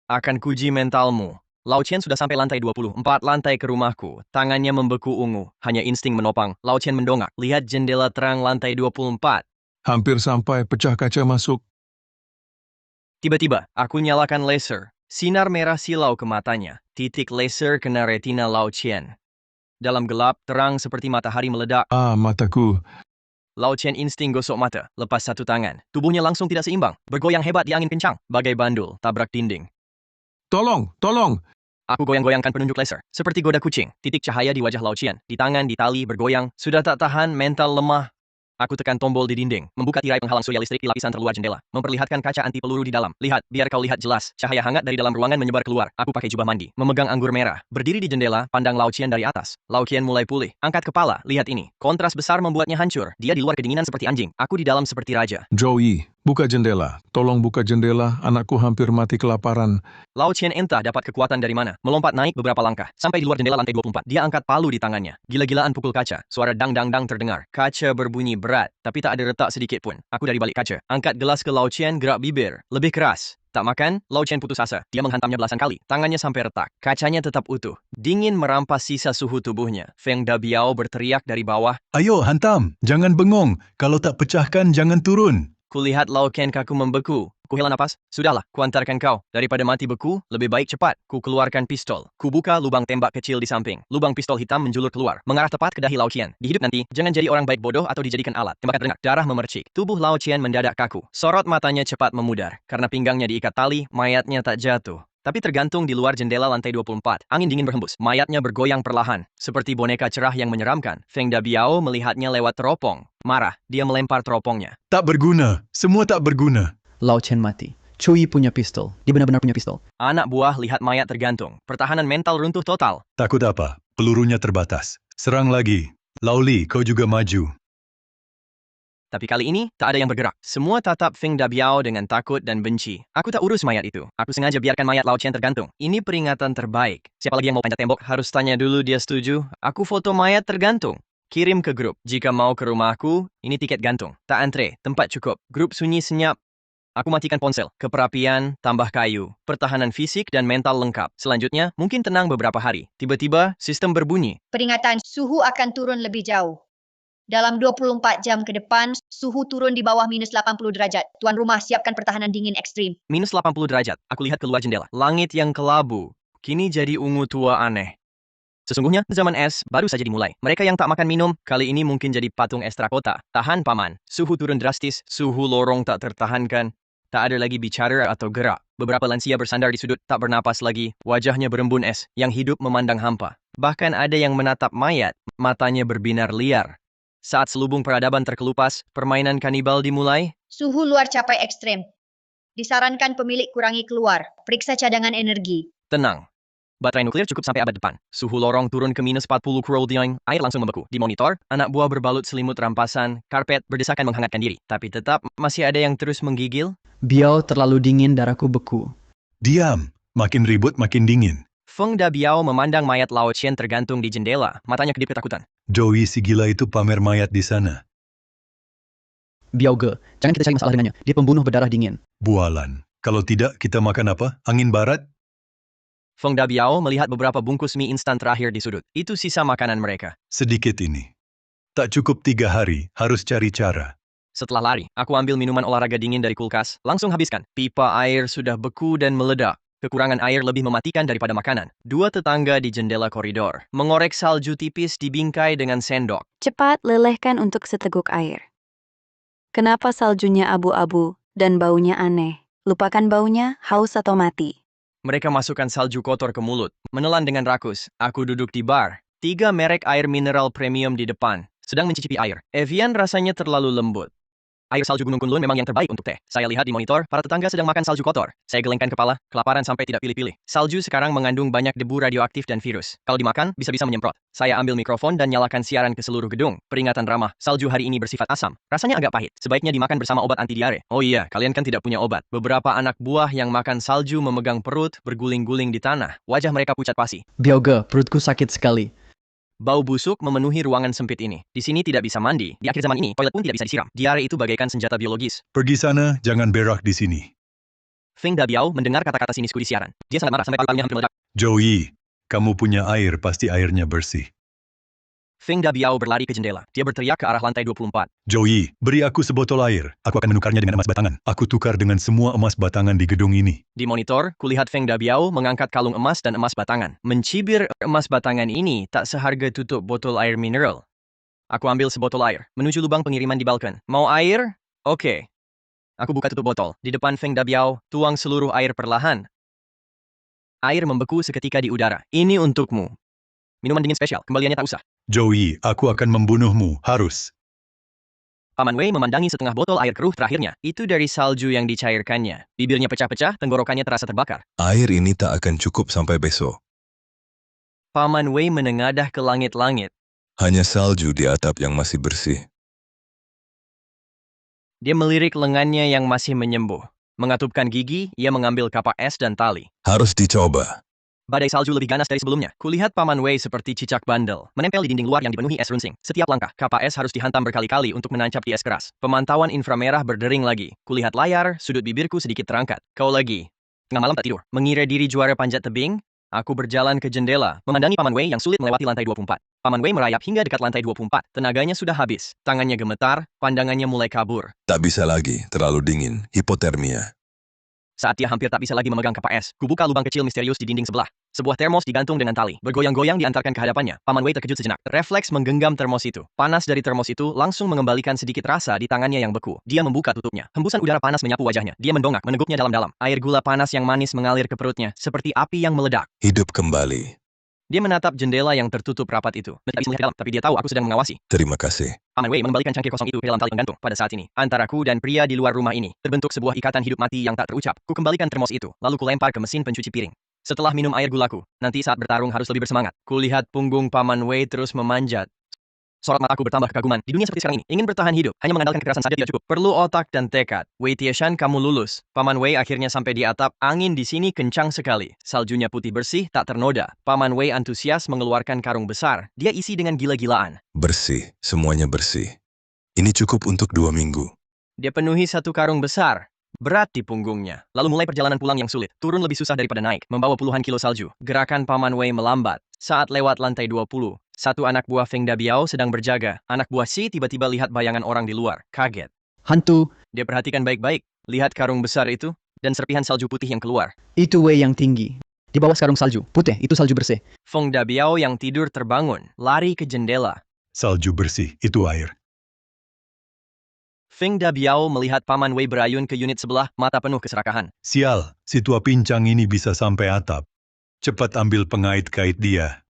Akan kuji mentalmu. Lao Chen sudah sampai lantai 24 lantai ke rumahku. Tangannya membeku ungu. Hanya insting menopang. Lao Chen mendongak. Lihat jendela terang lantai 24. Hampir sampai pecah kaca masuk. Tiba-tiba, aku nyalakan laser. Sinar merah silau ke matanya. Titik laser kena retina Lao Chen. Dalam gelap, terang seperti matahari meledak. Mataku. Lao Chen insting gosok mata. Lepas satu tangan. Tubuhnya langsung tidak seimbang. Bergoyang hebat di angin kencang. Bagai bandul, tabrak dinding. Tolong, tolong. Aku goyang-goyangkan penunjuk laser. Seperti goda kucing. Titik cahaya di wajah Lao Chen. Di tangan, di tali, bergoyang. Sudah tak tahan, mental lemah. Aku tekan tombol di dinding. Membuka tirai penghalang surya listrik di lapisan terluar jendela. Memperlihatkan kaca anti peluru di dalam. Lihat, biar kau lihat jelas. Cahaya hangat dari dalam ruangan menyebar keluar. Aku pakai jubah mandi. Memegang anggur merah. Berdiri di jendela, pandang Lao Chen dari atas. Lao Chen mulai pulih. Angkat kepala. Lihat ini. Kontras besar membuatnya hancur. Dia di luar kedinginan seperti anjing. Aku di dalam seperti raja. Joey, buka jendela. Tolong buka jendela. Anakku hampir mati kelaparan. Lao Chen entah dapat kekuatan dari mana. Melompat naik beberapa langkah. Sampai di luar jendela lantai 24. Dia angkat palu di tangannya. Gila-gilaan pukul kaca. Suara dang-dang-dang terdengar. Kaca berbunyi berat. Tapi tak ada retak sedikit pun. Aku dari balik kaca. Angkat gelas ke Lao Chen, gerak bibir. Lebih keras. Tak makan, Lao Chen putus asa. Dia menghantamnya belasan kali. Tangannya sampai retak. Kacanya tetap utuh. Dingin merampas sisa suhu tubuhnya. Feng Dabiao berteriak dari bawah. Ayo, hantam. Jangan bengong. Kalau tak pecahkan, jangan turun. Kulihat Lao Chen kaku membeku. Ku hela napas. Sudahlah, kuantarkan kau. Daripada mati beku, lebih baik cepat. Ku keluarkan pistol. Ku buka lubang tembak kecil di samping. Lubang pistol hitam menjulur keluar. Mengarah tepat ke dahi Lao Chen. Di hidup nanti, jangan jadi orang baik bodoh atau dijadikan alat. Tembakan terdengar. Darah memercik. Tubuh Lao Chen mendadak kaku. Sorot matanya cepat memudar. Karena pinggangnya diikat tali, mayatnya tak jatuh. Tapi tergantung di luar jendela lantai 24. Angin dingin berhembus. Mayatnya bergoyang perlahan. Seperti boneka cerah yang menyeramkan. Feng Dabiao melihatnya lewat teropong. Marah, dia melempar teropongnya. Tak berguna. Semua tak berguna. Lao Chen mati. Cui punya pistol. Dia benar-benar punya pistol. Anak buah lihat mayat tergantung. Pertahanan mental runtuh total. Takut apa? Pelurunya terbatas. Serang lagi. Lao Li, kau juga maju. Tapi kali ini, tak ada yang bergerak. Semua tatap Feng Dabiao dengan takut dan benci. Aku tak urus mayat itu. Aku sengaja biarkan mayat Lao Chen tergantung. Ini peringatan terbaik. Siapa lagi yang mau panjat tembok, harus tanya dulu dia setuju. Aku foto mayat tergantung. Kirim ke grup. Jika mau ke rumahku, ini tiket gantung. Tak antre, tempat cukup. Grup sunyi senyap. Aku matikan ponsel. Keperapian, tambah kayu. Pertahanan fisik dan mental lengkap. Selanjutnya, mungkin tenang beberapa hari. Tiba-tiba, sistem berbunyi. Peringatan suhu akan turun lebih jauh. Dalam 24 jam ke depan, suhu turun di bawah minus 80 derajat. Tuan rumah siapkan pertahanan dingin ekstrim. Minus 80 derajat. Aku lihat keluar jendela. Langit yang kelabu. Kini jadi ungu tua aneh. Sesungguhnya, zaman es baru saja dimulai. Mereka yang tak makan minum, kali ini mungkin jadi patung es terakota. Tahan, Paman. Suhu turun drastis, suhu lorong tak tertahankan. Tak ada lagi bicara atau gerak. Beberapa lansia bersandar di sudut, tak bernapas lagi. Wajahnya berembun es, yang hidup memandang hampa. Bahkan ada yang menatap mayat, matanya berbinar liar. Saat selubung peradaban terkelupas, permainan kanibal dimulai. Suhu luar capai ekstrem. Disarankan pemilik kurangi keluar. Periksa cadangan energi. Tenang. Baterai nuklir cukup sampai abad depan. Suhu lorong turun ke minus 40 Kelvin, air langsung membeku. Di monitor, anak buah berbalut selimut rampasan, karpet berdesakan menghangatkan diri. Tapi tetap, masih ada yang terus menggigil. Biao terlalu dingin, darahku beku. Diam. Makin ribut, makin dingin. Feng Dabiao memandang mayat Lao Chen tergantung di jendela. Matanya kedip ketakutan. Joey si gila itu pamer mayat di sana. Biao Ge, jangan kita cari masalah dengannya. Dia pembunuh berdarah dingin. Bualan. Kalau tidak, kita makan apa? Angin barat? Feng Dabiao melihat beberapa bungkus mie instan terakhir di sudut. Itu sisa makanan mereka. Sedikit ini. Tak cukup 3 hari, harus cari cara. Setelah lari, aku ambil minuman olahraga dingin dari kulkas, langsung habiskan. Pipa air sudah beku dan meledak. Kekurangan air lebih mematikan daripada makanan. Dua tetangga di jendela koridor mengorek salju tipis di bingkai dengan sendok. Cepat lelehkan untuk seteguk air. Kenapa saljunya abu-abu dan baunya aneh? Lupakan baunya, haus atau mati. Mereka masukkan salju kotor ke mulut, menelan dengan rakus. Aku duduk di bar. 3 merek air mineral premium di depan, sedang mencicipi air. Evian rasanya terlalu lembut. Air salju Gunung Kunlun memang yang terbaik untuk teh. Saya lihat di monitor, para tetangga sedang makan salju kotor. Saya gelengkan kepala, kelaparan sampai tidak pilih-pilih. Salju sekarang mengandung banyak debu radioaktif dan virus. Kalau dimakan, bisa-bisa menyemprot. Saya ambil mikrofon dan nyalakan siaran ke seluruh gedung. Peringatan ramah, salju hari ini bersifat asam. Rasanya agak pahit. Sebaiknya dimakan bersama obat anti diare. Oh iya, kalian kan tidak punya obat. Beberapa anak buah yang makan salju memegang perut, berguling-guling di tanah. Wajah mereka pucat pasi. Bioga, perutku sakit sekali. Bau busuk memenuhi ruangan sempit ini. Di sini tidak bisa mandi. Di akhir zaman ini, toilet pun tidak bisa disiram. Diare itu bagaikan senjata biologis. Pergi sana, jangan berak di sini. Feng Dabiao mendengar kata-kata sinisku di siaran. Dia sangat marah sampai paru-parunya hampir meledak. Joey, kamu punya air, pasti airnya bersih. Feng Dabiao berlari ke jendela. Dia berteriak ke arah lantai 24. Joey, beri aku sebotol air. Aku akan menukarnya dengan emas batangan. Aku tukar dengan semua emas batangan di gedung ini. Di monitor, kulihat Feng Dabiao mengangkat kalung emas dan emas batangan. Mencibir emas batangan ini tak seharga tutup botol air mineral. Aku ambil sebotol air, menuju lubang pengiriman di balkon. Mau air? Oke. Aku buka tutup botol. Di depan Feng Dabiao, tuang seluruh air perlahan. Air membeku seketika di udara. Ini untukmu. Minuman dingin spesial, kembaliannya tak usah. Joey, aku akan membunuhmu, harus. Paman Wei memandangi setengah botol air keruh terakhirnya. Itu dari salju yang dicairkannya. Bibirnya pecah-pecah, tenggorokannya terasa terbakar. Air ini tak akan cukup sampai besok. Paman Wei menengadah ke langit-langit. Hanya salju di atap yang masih bersih. Dia melirik lengannya yang masih menyembuh. Mengatupkan gigi, ia mengambil kapak es dan tali. Harus dicoba. Badai salju lebih ganas dari sebelumnya. Kulihat Paman Wei seperti cicak bandel, menempel di dinding luar yang dipenuhi es runsing. Setiap langkah, kapak es harus dihantam berkali-kali untuk menancap di es keras. Pemantauan inframerah berdering lagi. Kulihat layar, sudut bibirku sedikit terangkat. Kau lagi. Tengah malam tak tidur. Mengira diri juara panjat tebing, aku berjalan ke jendela, memandangi Paman Wei yang sulit melewati lantai 24. Paman Wei merayap hingga dekat lantai 24. Tenaganya sudah habis. Tangannya gemetar, pandangannya mulai kabur. Tak bisa lagi, terlalu dingin, hipotermia. Saat dia hampir tak bisa lagi memegang kapak es, kubuka lubang kecil misterius di dinding sebelah. Sebuah termos digantung dengan tali. Bergoyang-goyang diantarkan ke hadapannya. Paman Wei terkejut sejenak. Refleks menggenggam termos itu. Panas dari termos itu langsung mengembalikan sedikit rasa di tangannya yang beku. Dia membuka tutupnya. Hembusan udara panas menyapu wajahnya. Dia mendongak, meneguknya dalam-dalam. Air gula panas yang manis mengalir ke perutnya, seperti api yang meledak. Hidup kembali. Dia menatap jendela yang tertutup rapat itu. Dia tak bisa melihat dalam, tapi dia tahu aku sedang mengawasi. Terima kasih. Paman Wei mengembalikan cangkir kosong itu ke dalam tali penggantung. Pada saat ini, antaraku dan pria di luar rumah ini, terbentuk sebuah ikatan hidup mati yang tak terucap. Ku kembalikan termos itu, lalu ku lempar ke mesin pencuci piring. Setelah minum air gulaku, nanti saat bertarung harus lebih bersemangat. Kulihat punggung Paman Wei terus memanjat. Sorot mataku bertambah kekaguman. Di dunia seperti sekarang ini, ingin bertahan hidup, hanya mengandalkan kekerasan saja tidak cukup. Perlu otak dan tekad. Wei Tieshan, kamu lulus. Paman Wei akhirnya sampai di atap. Angin di sini kencang sekali. Saljunya putih bersih, tak ternoda. Paman Wei antusias mengeluarkan karung besar. Dia isi dengan gila-gilaan. Bersih, semuanya bersih. Ini cukup untuk 2 minggu. Dia penuhi satu karung besar. Berat di punggungnya. Lalu mulai perjalanan pulang yang sulit. Turun lebih susah daripada naik. Membawa puluhan kilo salju. Gerakan Paman Wei melambat. Saat lewat lantai 20, satu anak buah Feng Dabiao sedang berjaga. Anak buah Si tiba-tiba lihat bayangan orang di luar. Kaget. Hantu, Dia perhatikan baik-baik. Lihat karung besar itu dan serpihan salju putih yang keluar. itu Wei yang tinggi. Di bawah karung salju, putih, itu salju bersih. Feng Dabiao yang tidur terbangun. Lari ke jendela. Salju bersih, itu air. Feng Dabiao melihat Paman Wei berayun ke unit sebelah, mata penuh keserakahan. Sial, si tua pincang ini bisa sampai atap. Cepat ambil pengait-kait dia.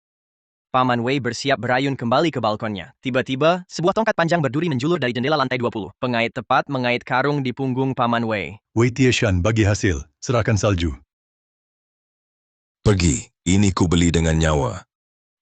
Paman Wei bersiap berayun kembali ke balkonnya. Tiba-tiba, sebuah tongkat panjang berduri menjulur dari jendela lantai 20. Pengait tepat mengait karung di punggung Paman Wei. Wei Tieshan, bagi hasil. Serahkan salju. Pergi, ini ku beli dengan nyawa.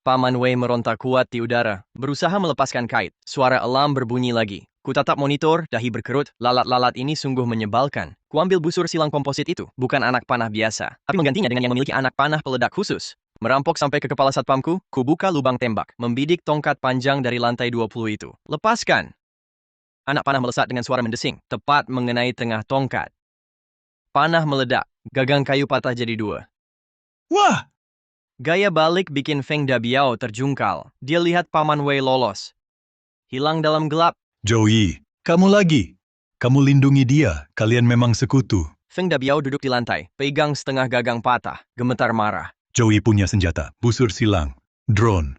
Paman Wei meronta kuat di udara, berusaha melepaskan kait. Suara elam berbunyi lagi. Ku tatap monitor, dahi berkerut, lalat-lalat ini sungguh menyebalkan. Ku ambil busur silang komposit itu, bukan anak panah biasa, tapi menggantinya dengan yang memiliki anak panah peledak khusus. Merampok sampai ke kepala satpamku, ku buka lubang tembak, membidik tongkat panjang dari lantai 20 itu. Lepaskan! Anak panah melesat dengan suara mendesing, tepat mengenai tengah tongkat. Panah meledak, gagang kayu patah jadi 2. Wah! Gaya balik bikin Feng Dabiao terjungkal. Dia lihat Paman Wei lolos. hilang dalam gelap. Joey, kamu lagi. Kamu lindungi dia, kalian memang sekutu. Feng Dabiao duduk di lantai, pegang setengah gagang patah, gemetar marah. Joey punya senjata, busur silang, drone.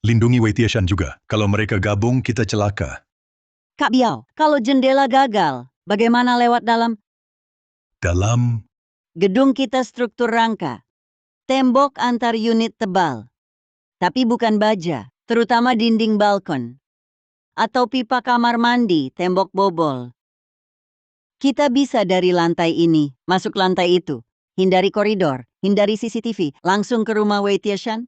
Lindungi Wei Tiashan juga, kalau mereka gabung kita celaka. Kak Biao, kalau jendela gagal, bagaimana lewat dalam? Dalam, Gedung kita struktur rangka. Tembok antar unit tebal. Tapi bukan baja, terutama dinding balkon. Atau pipa kamar mandi, tembok bobol. Kita bisa dari lantai ini, masuk lantai itu. Hindari koridor, hindari CCTV, langsung ke rumah Wei Tiashan.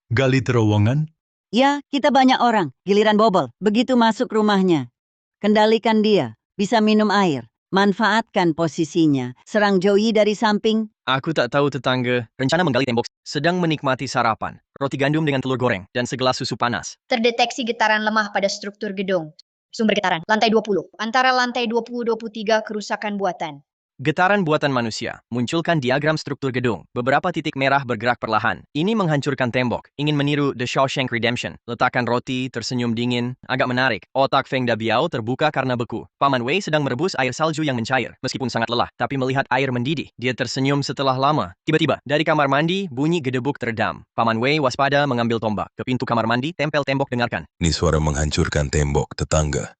gali terowongan, Ya, kita banyak orang, giliran bobol. Begitu masuk rumahnya. Kendalikan dia, bisa minum air. Manfaatkan posisinya. Serang Joey dari samping. Aku tak tahu tetangga, rencana menggali tembok, sedang menikmati sarapan, roti gandum dengan telur goreng, dan segelas susu panas. Terdeteksi getaran lemah pada struktur gedung. Sumber getaran, lantai 20. Antara lantai 20-23 kerusakan buatan. Getaran buatan manusia, munculkan diagram struktur gedung. Beberapa titik merah bergerak perlahan. Ini menghancurkan tembok. Ingin meniru The Shawshank Redemption. Letakkan roti, tersenyum dingin. Agak menarik. Otak Feng Dabiao terbuka karena beku. Paman Wei sedang merebus air salju yang mencair. Meskipun sangat lelah, tapi melihat air mendidih, dia tersenyum setelah lama. Tiba-tiba, dari kamar mandi, bunyi gedebuk teredam. Paman Wei waspada mengambil tombak. Ke pintu kamar mandi, tempel tembok dengarkan. Ini suara menghancurkan tembok tetangga.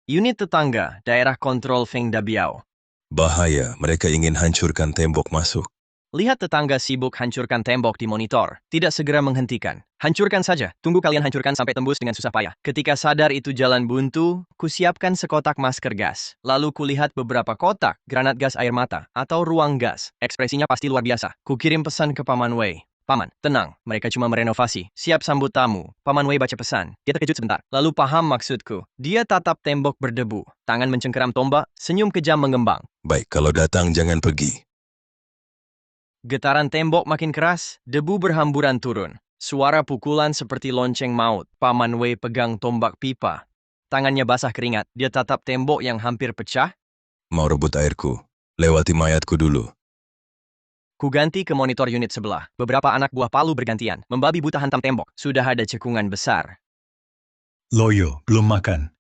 Unit tetangga, daerah kontrol Feng Dabiao. Bahaya, mereka ingin hancurkan tembok masuk. Lihat tetangga sibuk hancurkan tembok di monitor. Tidak segera menghentikan. Hancurkan saja. Tunggu kalian hancurkan sampai tembus dengan susah payah. Ketika sadar itu jalan buntu, kusiapkan sekotak masker gas. Lalu kulihat beberapa kotak, granat gas air mata, atau ruang gas. Ekspresinya pasti luar biasa. Kukirim pesan ke Paman Wei. Paman, tenang. Mereka cuma merenovasi. Siap sambut tamu. Paman Wei baca pesan. Dia terkejut sebentar. Lalu paham maksudku. Dia tatap tembok berdebu. Tangan mencengkeram tombak, senyum kejam mengembang. Baik, kalau datang jangan pergi. Getaran tembok makin keras, debu berhamburan turun. Suara pukulan seperti lonceng maut. Paman Wei pegang tombak pipa. Tangannya basah keringat. Dia tatap tembok yang hampir pecah. Mau rebut airku. Lewati mayatku dulu. Kuganti ke monitor unit sebelah. Beberapa anak buah palu bergantian. Membabi buta hantam tembok. Sudah ada cekungan besar. Loyo, belum makan.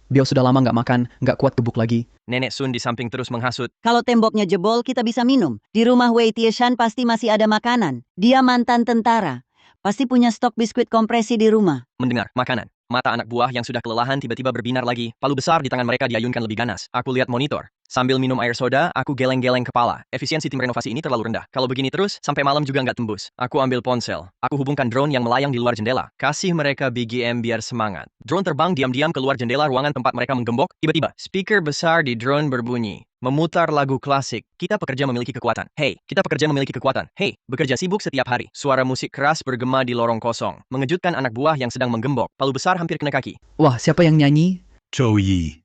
Biao sudah lama nggak makan, nggak kuat gebuk lagi. Nenek Sun di samping terus menghasut. Kalau temboknya jebol, kita bisa minum. Di rumah Wei Tiashan pasti masih ada makanan. Dia mantan tentara. Pasti punya stok biskuit kompresi di rumah. Mendengar makanan. Mata anak buah yang sudah kelelahan tiba-tiba berbinar lagi. Palu besar di tangan mereka diayunkan lebih ganas. Aku lihat monitor. Sambil minum air soda, aku geleng-geleng kepala. Efisiensi tim renovasi ini terlalu rendah. Kalau begini terus, sampai malam juga nggak tembus. Aku ambil ponsel. Aku hubungkan drone yang melayang di luar jendela. Kasih mereka BGM biar semangat. Drone terbang diam-diam keluar jendela ruangan tempat mereka menggembok. Tiba-tiba, speaker besar di drone berbunyi. Memutar lagu klasik. Kita pekerja memiliki kekuatan. Hey, kita pekerja memiliki kekuatan. Hey, bekerja sibuk setiap hari. Suara musik keras bergema di lorong kosong. Mengejutkan anak buah yang sedang menggembok. Palu besar hampir kena kaki. Wah, siapa yang nyanyi? Joey,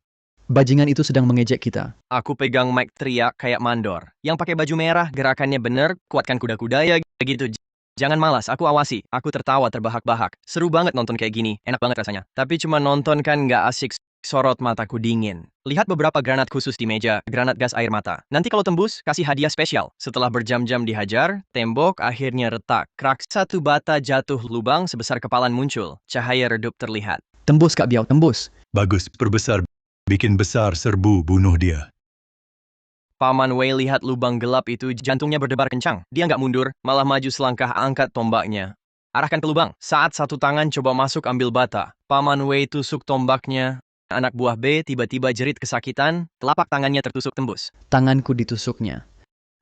Bajingan itu sedang mengejek kita. Aku pegang mic teriak kayak mandor. Yang pakai baju merah, gerakannya bener, kuatkan kuda-kuda ya gitu. Jangan malas, aku awasi. Aku tertawa terbahak-bahak. Seru banget nonton kayak gini, enak banget rasanya. Tapi cuma nonton kan nggak asik, sorot mataku dingin. Lihat beberapa granat khusus di meja, granat gas air mata. Nanti kalau tembus, kasih hadiah spesial. Setelah berjam-jam dihajar, tembok akhirnya retak. Krak, satu bata jatuh, lubang sebesar kepalan muncul. Cahaya redup terlihat. Tembus Kak Biao, tembus. bagus, perbesar. Bikin besar serbu bunuh dia. Paman Wei lihat lubang gelap itu, jantungnya berdebar kencang. Dia nggak mundur, malah maju selangkah angkat tombaknya. Arahkan ke lubang. Saat satu tangan coba masuk ambil bata. Paman Wei tusuk tombaknya. Anak buah B tiba-tiba jerit kesakitan, telapak tangannya tertusuk tembus. Tanganku ditusuknya.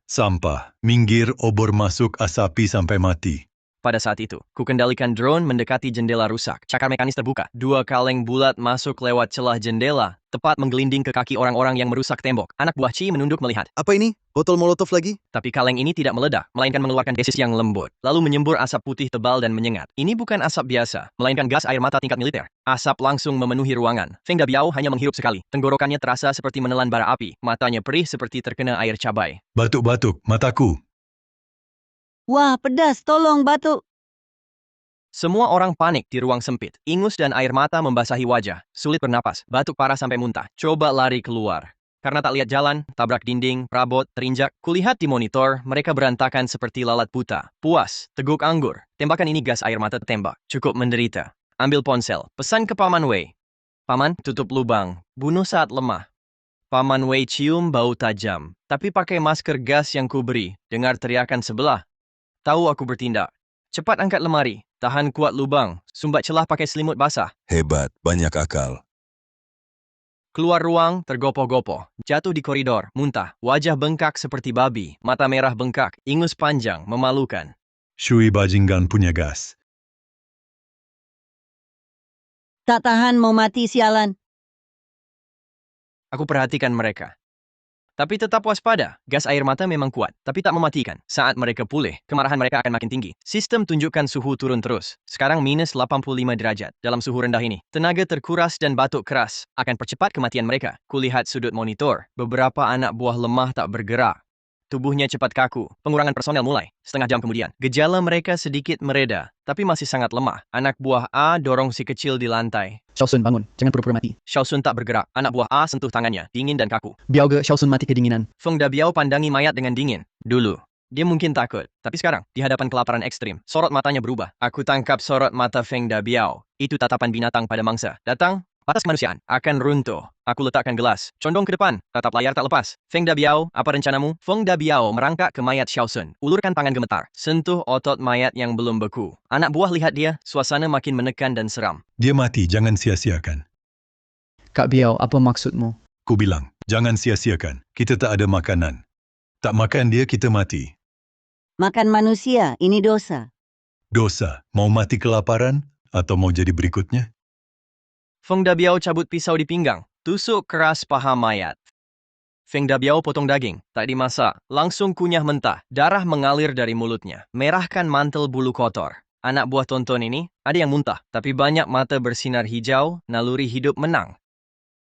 Sampah, minggir, obor masuk, asapi sampai mati. Pada saat itu, ku kendalikan drone mendekati jendela rusak. Cakar mekanis terbuka. 2 kaleng bulat masuk lewat celah jendela, tepat menggelinding ke kaki orang-orang yang merusak tembok. Anak buah Chi menunduk melihat. Apa ini? Botol molotov lagi? Tapi kaleng ini tidak meledak, melainkan mengeluarkan desis yang lembut. Lalu menyembur asap putih tebal dan menyengat. Ini bukan asap biasa, melainkan gas air mata tingkat militer. Asap langsung memenuhi ruangan. Feng Dabiao hanya menghirup sekali. Tenggorokannya terasa seperti menelan bara api. Matanya perih seperti terkena air cabai. Batuk-batuk, mataku. Wah, pedas, tolong batuk. Semua orang panik di ruang sempit. Ingus dan air mata membasahi wajah. Sulit bernapas. Batuk parah sampai muntah. Coba lari keluar. Karena tak lihat jalan, tabrak dinding, perabot, terinjak. Kulihat di monitor, mereka berantakan seperti lalat buta. Puas, teguk anggur. Tembakan ini gas air mata tembak. Cukup menderita. Ambil ponsel. Pesan ke Paman Wei. Paman, tutup lubang. Bunuh saat lemah. Paman Wei cium bau tajam, tapi pakai masker gas yang kuberi. Dengar teriakan sebelah. Tahu aku bertindak. Cepat angkat lemari. Tahan kuat lubang. Sumbat celah pakai selimut basah. Hebat, banyak akal. Keluar ruang, tergopoh-gopoh. Jatuh di koridor, muntah. Wajah bengkak seperti babi. Mata merah bengkak. Ingus panjang, memalukan. Shui Bajingan punya gas. Tak tahan mau mati sialan. Aku perhatikan mereka. Tapi tetap waspada. Gas air mata memang kuat, tapi tak mematikan. Saat mereka pulih, kemarahan mereka akan makin tinggi. Sistem tunjukkan suhu turun terus. Sekarang minus 85 derajat. Dalam suhu rendah ini, tenaga terkuras dan batuk keras akan percepat kematian mereka. Kulihat sudut monitor. Beberapa anak buah lemah tak bergerak. Tubuhnya cepat kaku. Pengurangan personel mulai. Setengah jam kemudian, gejala mereka sedikit mereda, tapi masih sangat lemah. Anak buah A dorong si kecil di lantai. Xiaosun bangun, jangan pura-pura mati. Xiaosun tak bergerak. Anak buah A sentuh tangannya, dingin dan kaku. Biao ge Xiaosun mati kedinginan. Feng Dabiao pandangi mayat dengan dingin. Dulu, dia mungkin takut. Tapi sekarang, di hadapan kelaparan ekstrim, sorot matanya berubah. Aku tangkap sorot mata Feng Dabiao. Itu tatapan binatang pada mangsa. Datang, batas kemanusiaan akan runtuh. Aku letakkan gelas. Condong ke depan. Tatap layar tak lepas. Feng Dabiao, apa rencanamu? Feng Dabiao merangkak ke mayat Xiaosun. Ulurkan tangan gemetar. Sentuh otot mayat yang belum beku. Anak buah lihat dia. Suasana makin menekan dan seram. Dia mati, jangan sia-siakan. Kak Biao, apa maksudmu? Ku bilang, jangan sia-siakan. Kita tak ada makanan. Tak makan dia, kita mati. Makan manusia, ini dosa. Dosa, mau mati kelaparan atau mau jadi berikutnya? Feng Dabiao cabut pisau di pinggang. Tusuk keras paha mayat. Feng Dabiao potong daging. Tak dimasak. Langsung kunyah mentah. Darah mengalir dari mulutnya. Merahkan mantel bulu kotor. Anak buah tonton ini, ada yang muntah. Tapi banyak mata bersinar hijau, naluri hidup menang.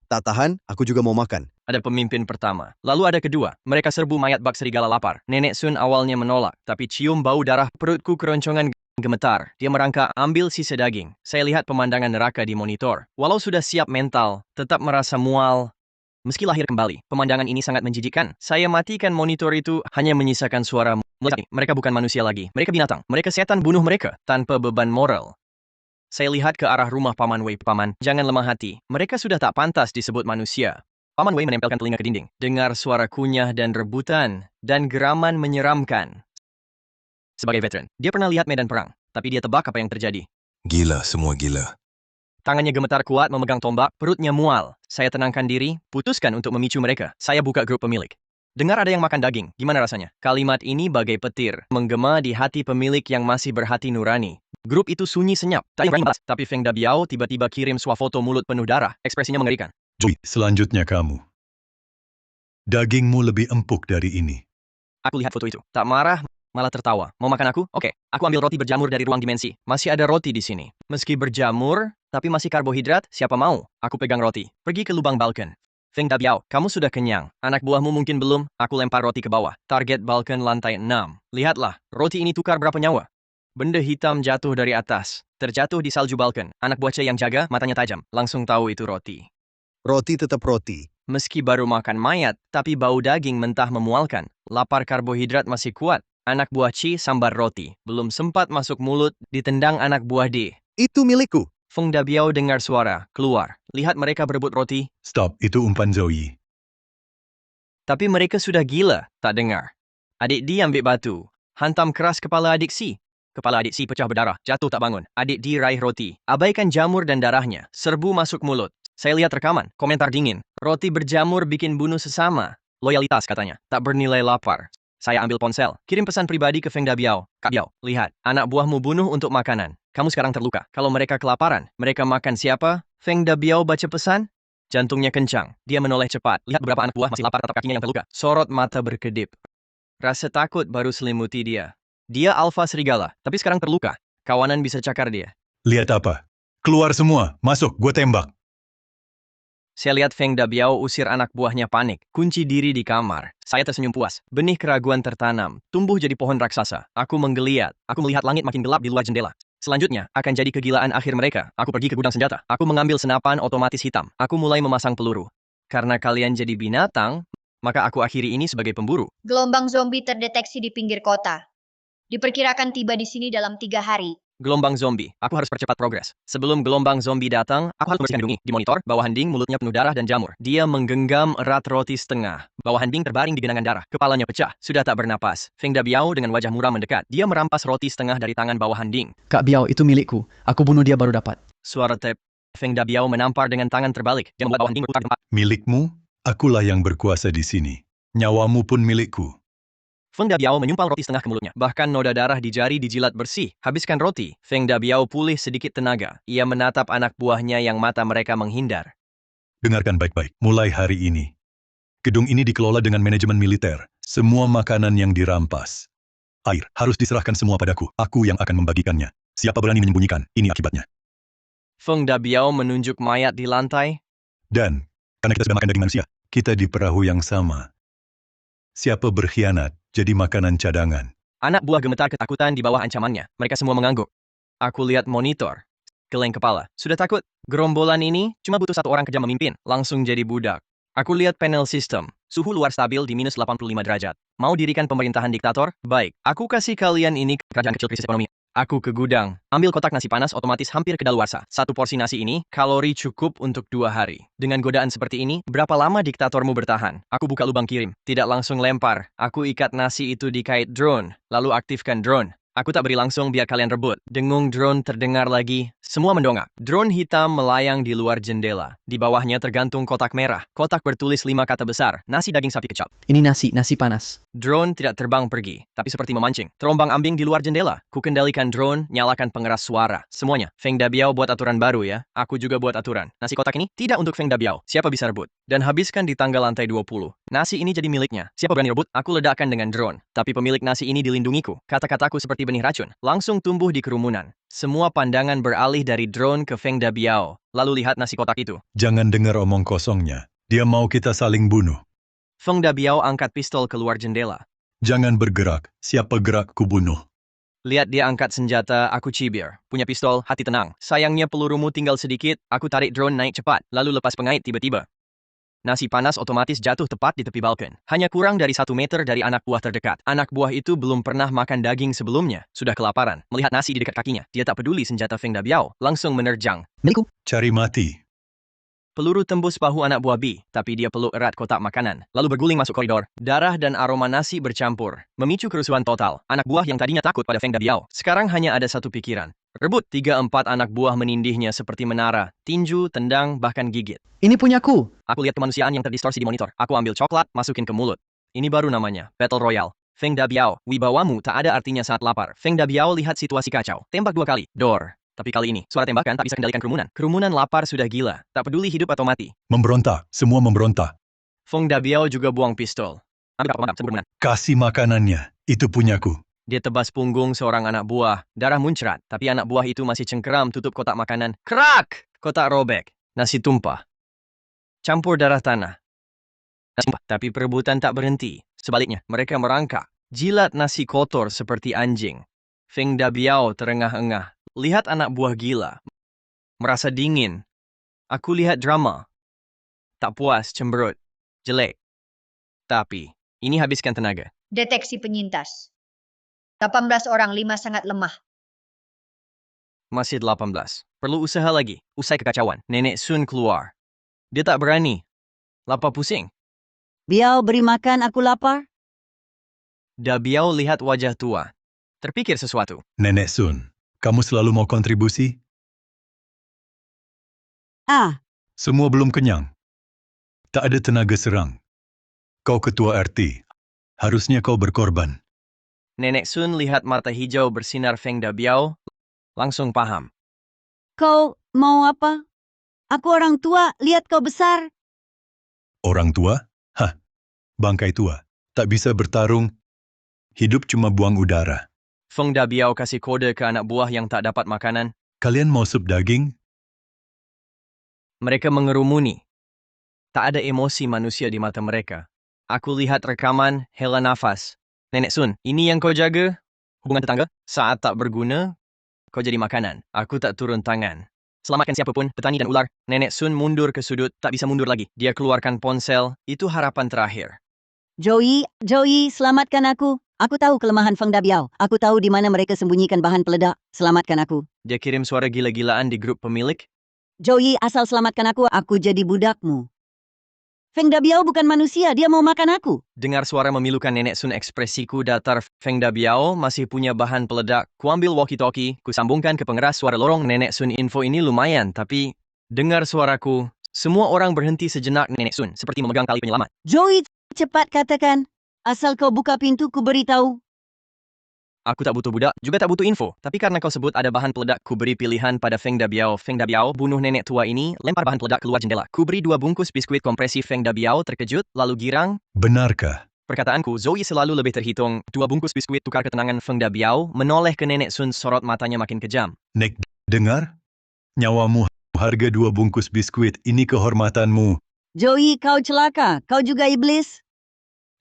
Tak tahan, aku juga mau makan. Ada pemimpin pertama. Lalu ada kedua. Mereka serbu mayat bak serigala lapar. Nenek Sun awalnya menolak. Tapi cium bau darah perutku keroncongan gemetar. Dia merangkak ambil sisa daging. Saya lihat pemandangan neraka di monitor. Walau sudah siap mental, tetap merasa mual. Meski lahir kembali, pemandangan ini sangat menjijikkan. Saya matikan monitor itu hanya menyisakan suara. Mereka bukan manusia lagi. Mereka binatang. Mereka setan, bunuh mereka. Tanpa beban moral. Saya lihat ke arah rumah Paman Wei. Paman, jangan lemah hati. Mereka sudah tak pantas disebut manusia. Paman Wei menempelkan telinga ke dinding. Dengar suara kunyah dan rebutan. Dan geraman menyeramkan. Sebagai veteran, dia pernah lihat medan perang. Tapi dia tebak apa yang terjadi. Gila, semua gila. Tangannya gemetar kuat memegang tombak, perutnya mual. Saya tenangkan diri, putuskan untuk memicu mereka. Saya buka grup pemilik. Dengar ada yang makan daging, gimana rasanya? Kalimat ini bagai petir, menggema di hati pemilik yang masih berhati nurani. Grup itu sunyi senyap, tak yang berani balas. Tapi Feng Dabiao tiba-tiba kirim swafoto mulut penuh darah, ekspresinya mengerikan. Joy, selanjutnya kamu. Dagingmu lebih empuk dari ini. Aku lihat foto itu, tak marah, malah tertawa. Mau makan aku? Oke, aku ambil roti berjamur dari ruang dimensi. Masih ada roti di sini. Meski berjamur, tapi masih karbohidrat, siapa mau? Aku pegang roti. Pergi ke lubang balkon. Feng Dabiao, kamu sudah kenyang. Anak buahmu mungkin belum. Aku lempar roti ke bawah. Target balkon lantai 6. Lihatlah, roti ini tukar berapa nyawa. Benda hitam jatuh dari atas. Terjatuh di salju balkon. Anak buah C yang jaga, matanya tajam. Langsung tahu itu roti. Roti tetap roti. Meski baru makan mayat, tapi bau daging mentah memualkan. Lapar karbohidrat masih kuat. Anak buah C sambar roti. Belum sempat masuk mulut, ditendang anak buah D. Itu milikku. Feng Dabiao dengar suara, keluar. Lihat mereka berebut roti. Stop, itu umpan Zoe. Tapi mereka sudah gila, tak dengar. Adik D ambil batu. Hantam keras kepala adik C. Kepala adik C pecah berdarah, jatuh tak bangun. Adik D raih roti. Abaikan jamur dan darahnya. Serbu masuk mulut. Saya lihat rekaman, komentar dingin. Roti berjamur bikin bunuh sesama. Loyalitas katanya, tak bernilai lapar. Saya ambil ponsel, kirim pesan pribadi ke Feng Dabiao. Kak Biao, lihat, anak buahmu bunuh untuk makanan. Kamu sekarang terluka. Kalau mereka kelaparan, mereka makan siapa? Feng Dabiao baca pesan. Jantungnya kencang. Dia menoleh cepat. Lihat beberapa anak buah masih lapar tetap kakinya yang terluka. Sorot mata berkedip. Rasa takut baru selimuti dia. Dia alfa serigala, tapi sekarang terluka. Kawanan bisa cakar dia. Lihat apa? Keluar semua, masuk, gue tembak. Saya lihat Feng Dabiao usir anak buahnya panik. Kunci diri di kamar. Saya tersenyum puas. Benih keraguan tertanam. Tumbuh jadi pohon raksasa. Aku menggeliat. Aku melihat langit makin gelap di luar jendela. Selanjutnya, akan jadi kegilaan akhir mereka. Aku pergi ke gudang senjata. Aku mengambil senapan otomatis hitam. Aku mulai memasang peluru. Karena kalian jadi binatang, maka aku akhiri ini sebagai pemburu. Gelombang zombie terdeteksi di pinggir kota. Diperkirakan tiba di sini dalam 3 hari. Gelombang zombie. Aku harus percepat progres. Sebelum gelombang zombie datang, aku harus membersihkan hidung ini. Di monitor, bawahan Ding mulutnya penuh darah dan jamur. Dia menggenggam erat roti setengah. Bawahan Ding terbaring di genangan darah. Kepalanya pecah. Sudah tak bernapas. Feng Dabiao dengan wajah muram mendekat. Dia merampas roti setengah dari tangan bawahan Ding. Kak Biao, itu milikku. Aku bunuh dia baru dapat. Suara tep. Feng Dabiao menampar dengan tangan terbalik. Dia membuat bawahan Ding berputar di tempat. Milikmu? Akulah yang berkuasa di sini. Nyawamu pun milikku. Feng Dabiao menyumpal roti setengah ke mulutnya. Bahkan noda darah di jari dijilat bersih. Habiskan roti. Feng Dabiao pulih sedikit tenaga. Ia menatap anak buahnya yang mata mereka menghindar. Dengarkan baik-baik. Mulai hari ini, gedung ini dikelola dengan manajemen militer. Semua makanan yang dirampas, air, harus diserahkan semua padaku. Aku yang akan membagikannya. Siapa berani menyembunyikan, ini akibatnya. Feng Dabiao menunjuk mayat di lantai. Dan, karena kita sudah makan daging manusia, kita di perahu yang sama. Siapa berkhianat, jadi makanan cadangan. Anak buah gemetar ketakutan di bawah ancamannya. Mereka semua mengangguk. Aku lihat monitor. Geleng kepala. Sudah takut? Gerombolan ini cuma butuh satu orang kejam memimpin. Langsung jadi budak. Aku lihat panel sistem. Suhu luar stabil di minus 85 derajat. Mau dirikan pemerintahan diktator? Baik. Aku kasih kalian ini kerajaan kecil krisis ekonomi. Aku ke gudang. Ambil kotak nasi panas otomatis hampir kedaluarsa. Satu porsi nasi ini, kalori cukup untuk 2 hari. Dengan godaan seperti ini, berapa lama diktatormu bertahan? Aku buka lubang kirim. Tidak langsung lempar. Aku ikat nasi itu di kait drone. Lalu aktifkan drone. Aku tak beri langsung biar kalian rebut. Dengung drone terdengar lagi. Semua mendongak. Drone hitam melayang di luar jendela. Di bawahnya tergantung kotak merah. Kotak bertulis 5 kata besar. Nasi daging sapi kecap. Ini nasi panas. Drone tidak terbang pergi, tapi seperti memancing. Terombang ambing di luar jendela. Ku kendalikan drone, nyalakan pengeras suara. Semuanya. Feng Dabiao buat aturan baru ya. Aku juga buat aturan. Nasi kotak ini tidak untuk Feng Dabiao. Siapa bisa rebut? Dan habiskan di tangga lantai 20. Nasi ini jadi miliknya. Siapa berani rebut? Aku ledakkan dengan drone. Tapi pemilik nasi ini dilindungiku. Kata-kataku seperti benih racun. Langsung tumbuh di kerumunan. Semua pandangan beralih dari drone ke Feng Dabiao. Lalu lihat nasi kotak itu. Jangan dengar omong kosongnya. Dia mau kita saling bunuh. Feng Dabiao angkat pistol keluar jendela. Jangan bergerak. Siapa gerak, ku bunuh. Lihat dia angkat senjata, aku cibir. Punya pistol, hati tenang. Sayangnya pelurumu tinggal sedikit, aku tarik drone naik cepat, lalu lepas pengait tiba-tiba. Nasi panas otomatis jatuh tepat di tepi balkon. Hanya kurang dari 1 meter dari anak buah terdekat. Anak buah itu belum pernah makan daging sebelumnya. Sudah kelaparan. Melihat nasi di dekat kakinya, dia tak peduli senjata Feng Dabiao. Langsung menerjang. Milikku. Cari mati. Peluru tembus bahu anak buah B, tapi dia peluk erat kotak makanan. Lalu berguling masuk koridor. Darah dan aroma nasi bercampur. Memicu kerusuhan total. Anak buah yang tadinya takut pada Feng Dabiao, sekarang hanya ada satu pikiran. Rebut. 3-4 anak buah menindihnya seperti menara. Tinju, tendang, bahkan gigit. Ini punyaku. Aku lihat kemanusiaan yang terdistorsi di monitor. Aku ambil coklat, masukin ke mulut. Ini baru namanya, Battle Royale. Feng Dabiao, wibawamu tak ada artinya saat lapar. Feng Dabiao lihat situasi kacau. Tembak 2 kali. Dor. Tapi kali ini, suara tembakan tak bisa kendalikan kerumunan. Kerumunan lapar sudah gila. Tak peduli hidup atau mati. Memberontak. Semua memberontak. Feng Dabiao juga buang pistol. Ambil apa sebelum menang. Kasih makanannya. Itu punyaku. Dia tebas punggung seorang anak buah. Darah muncrat. Tapi anak buah itu masih cengkeram tutup kotak makanan. Krak! Kotak robek. Nasi tumpah. Campur darah tanah. Nasi tumpah. Tapi perebutan tak berhenti. Sebaliknya, mereka merangkak. Jilat nasi kotor seperti anjing. Feng Dabiao terengah-engah. Lihat anak buah gila. Merasa dingin. Aku lihat drama. Tak puas, cemberut. Jelek. Tapi, ini habiskan tenaga. Deteksi penyintas. 18 orang, 5 sangat lemah. Masih 18. Perlu usaha lagi. Usai kekacauan, Nenek Sun keluar. Dia tak berani. Lapar pusing. Biao beri makan, aku lapar. Dabiao lihat wajah tua. Terpikir sesuatu. Nenek Sun, kamu selalu mau kontribusi? Semua belum kenyang. Tak ada tenaga serang. Kau ketua RT. Harusnya kau berkorban. Nenek Sun lihat mata hijau bersinar Feng Dabiao. Langsung paham. Kau mau apa? Aku orang tua, lihat kau besar. Orang tua? Hah, bangkai tua. Tak bisa bertarung. Hidup cuma buang udara. Feng Dabiao kasih kode ke anak buah yang tak dapat makanan. Kalian mau sup daging? Mereka mengerumuni. Tak ada emosi manusia di mata mereka. Aku lihat rekaman, hela nafas. Nenek Sun, ini yang kau jaga? Hubungan tetangga? Saat tak berguna, kau jadi makanan. Aku tak turun tangan. Selamatkan siapapun, petani dan ular. Nenek Sun mundur ke sudut, tak bisa mundur lagi. Dia keluarkan ponsel, itu harapan terakhir. Joey, selamatkan aku. Aku tahu kelemahan Feng Dabiao. Aku tahu di mana mereka sembunyikan bahan peledak. Selamatkan aku. Dia kirim suara gila-gilaan di grup pemilik. Joey, asal selamatkan aku jadi budakmu. Feng Dabiao bukan manusia, dia mau makan aku. Dengar suara memilukan Nenek Sun, ekspresiku datar. Feng Dabiao masih punya bahan peledak. Kuambil walkie-talkie, kusambungkan ke pengeras suara lorong Nenek Sun. Info ini lumayan, tapi dengar suaraku. Semua orang berhenti sejenak. Nenek Sun seperti memegang tali penyelamat. Joey, cepat katakan. Asal kau buka pintu, ku beritahu. Aku tak butuh budak, juga tak butuh info. Tapi karena kau sebut ada bahan peledak, ku beri pilihan pada Feng Dabiao. Feng Dabiao, bunuh nenek tua ini, lempar bahan peledak keluar jendela. Ku beri 2 bungkus biskuit kompresi. Feng Dabiao terkejut, lalu girang. Benarkah? Perkataanku, Zoe selalu lebih terhitung. 2 bungkus biskuit tukar ketenangan. Feng Dabiao menoleh ke Nenek Sun, sorot matanya makin kejam. Nek, dengar? Nyawamu harga 2 bungkus biskuit, ini kehormatanmu. Joey, kau celaka. Kau juga iblis.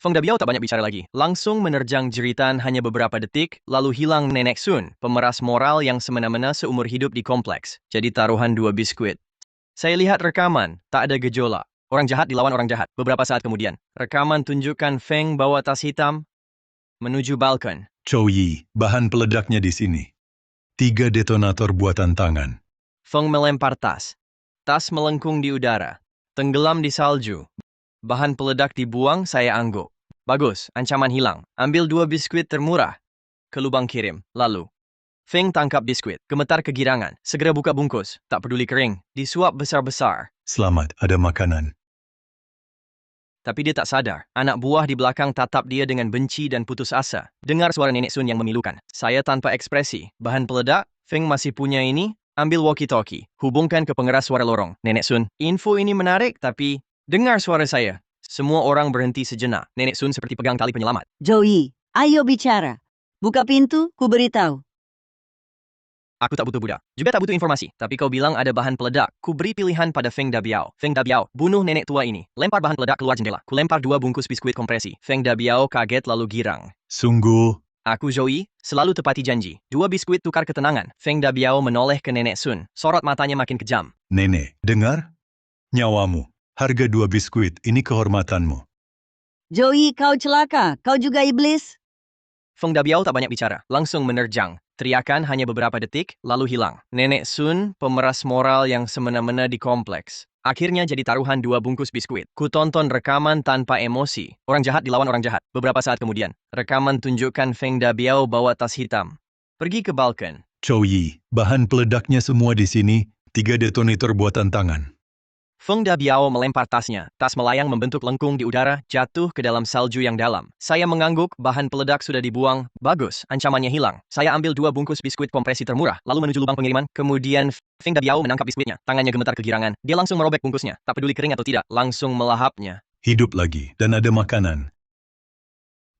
Feng Dabiao tak banyak bicara lagi. Langsung menerjang jeritan hanya beberapa detik, lalu hilang. Nenek Sun, pemeras moral yang semena-mena seumur hidup di kompleks. Jadi taruhan 2 biskuit. Saya lihat rekaman, tak ada gejolak. Orang jahat dilawan orang jahat. Beberapa saat kemudian, rekaman tunjukkan Feng bawa tas hitam menuju balkon. Chouyi, bahan peledaknya di sini. 3 detonator buatan tangan. Feng melempar tas. Tas melengkung di udara. Tenggelam di salju. Bahan peledak dibuang, saya angguk. Bagus, ancaman hilang. Ambil 2 biskuit termurah. Ke lubang kirim. Lalu, Feng tangkap biskuit. Gemetar kegirangan. Segera buka bungkus. Tak peduli kering. Disuap besar-besar. Selamat, ada makanan. Tapi dia tak sadar. Anak buah di belakang tatap dia dengan benci dan putus asa. Dengar suara Nenek Sun yang memilukan. Saya tanpa ekspresi. Bahan peledak? Feng masih punya ini? Ambil walkie-talkie. Hubungkan ke pengeras suara lorong. Nenek Sun, info ini menarik, tapi dengar suara saya. Semua orang berhenti sejenak. Nenek Sun seperti pegang tali penyelamat. Joey, ayo bicara. Buka pintu, ku beritahu. Aku tak butuh budak. Juga tak butuh informasi. Tapi kau bilang ada bahan peledak. Ku beri pilihan pada Feng Dabiao. Feng Dabiao, bunuh nenek tua ini. Lempar bahan peledak keluar jendela. Ku lempar 2 bungkus biskuit kompresi. Feng Dabiao kaget lalu girang. Sungguh. Aku Zoe, selalu tepati janji. 2 biskuit tukar ketenangan. Feng Dabiao menoleh ke Nenek Sun. Sorot matanya makin kejam. Nenek, dengar? Nyawamu. Harga 2 biskuit, ini kehormatanmu. Joey, kau celaka. Kau juga iblis. Feng Dabiao tak banyak bicara. Langsung menerjang. Teriakan hanya beberapa detik, lalu hilang. Nenek Sun, pemeras moral yang semena-mena di kompleks. Akhirnya jadi taruhan 2 bungkus biskuit. Ku tonton rekaman tanpa emosi. Orang jahat dilawan orang jahat. Beberapa saat kemudian, rekaman tunjukkan Feng Dabiao bawa tas hitam. Pergi ke balkon. Chouyi, bahan peledaknya semua di sini, 3 detonator buatan tangan. Feng Dabiao melempar tasnya. Tas melayang membentuk lengkung di udara, jatuh ke dalam salju yang dalam. Saya mengangguk, bahan peledak sudah dibuang. Bagus, ancamannya hilang. Saya ambil 2 bungkus biskuit kompresi termurah, lalu menuju lubang pengiriman. Kemudian, Feng Dabiao menangkap biskuitnya. Tangannya gemetar kegirangan. Dia langsung merobek bungkusnya. Tak peduli kering atau tidak, langsung melahapnya. Hidup lagi, dan ada makanan.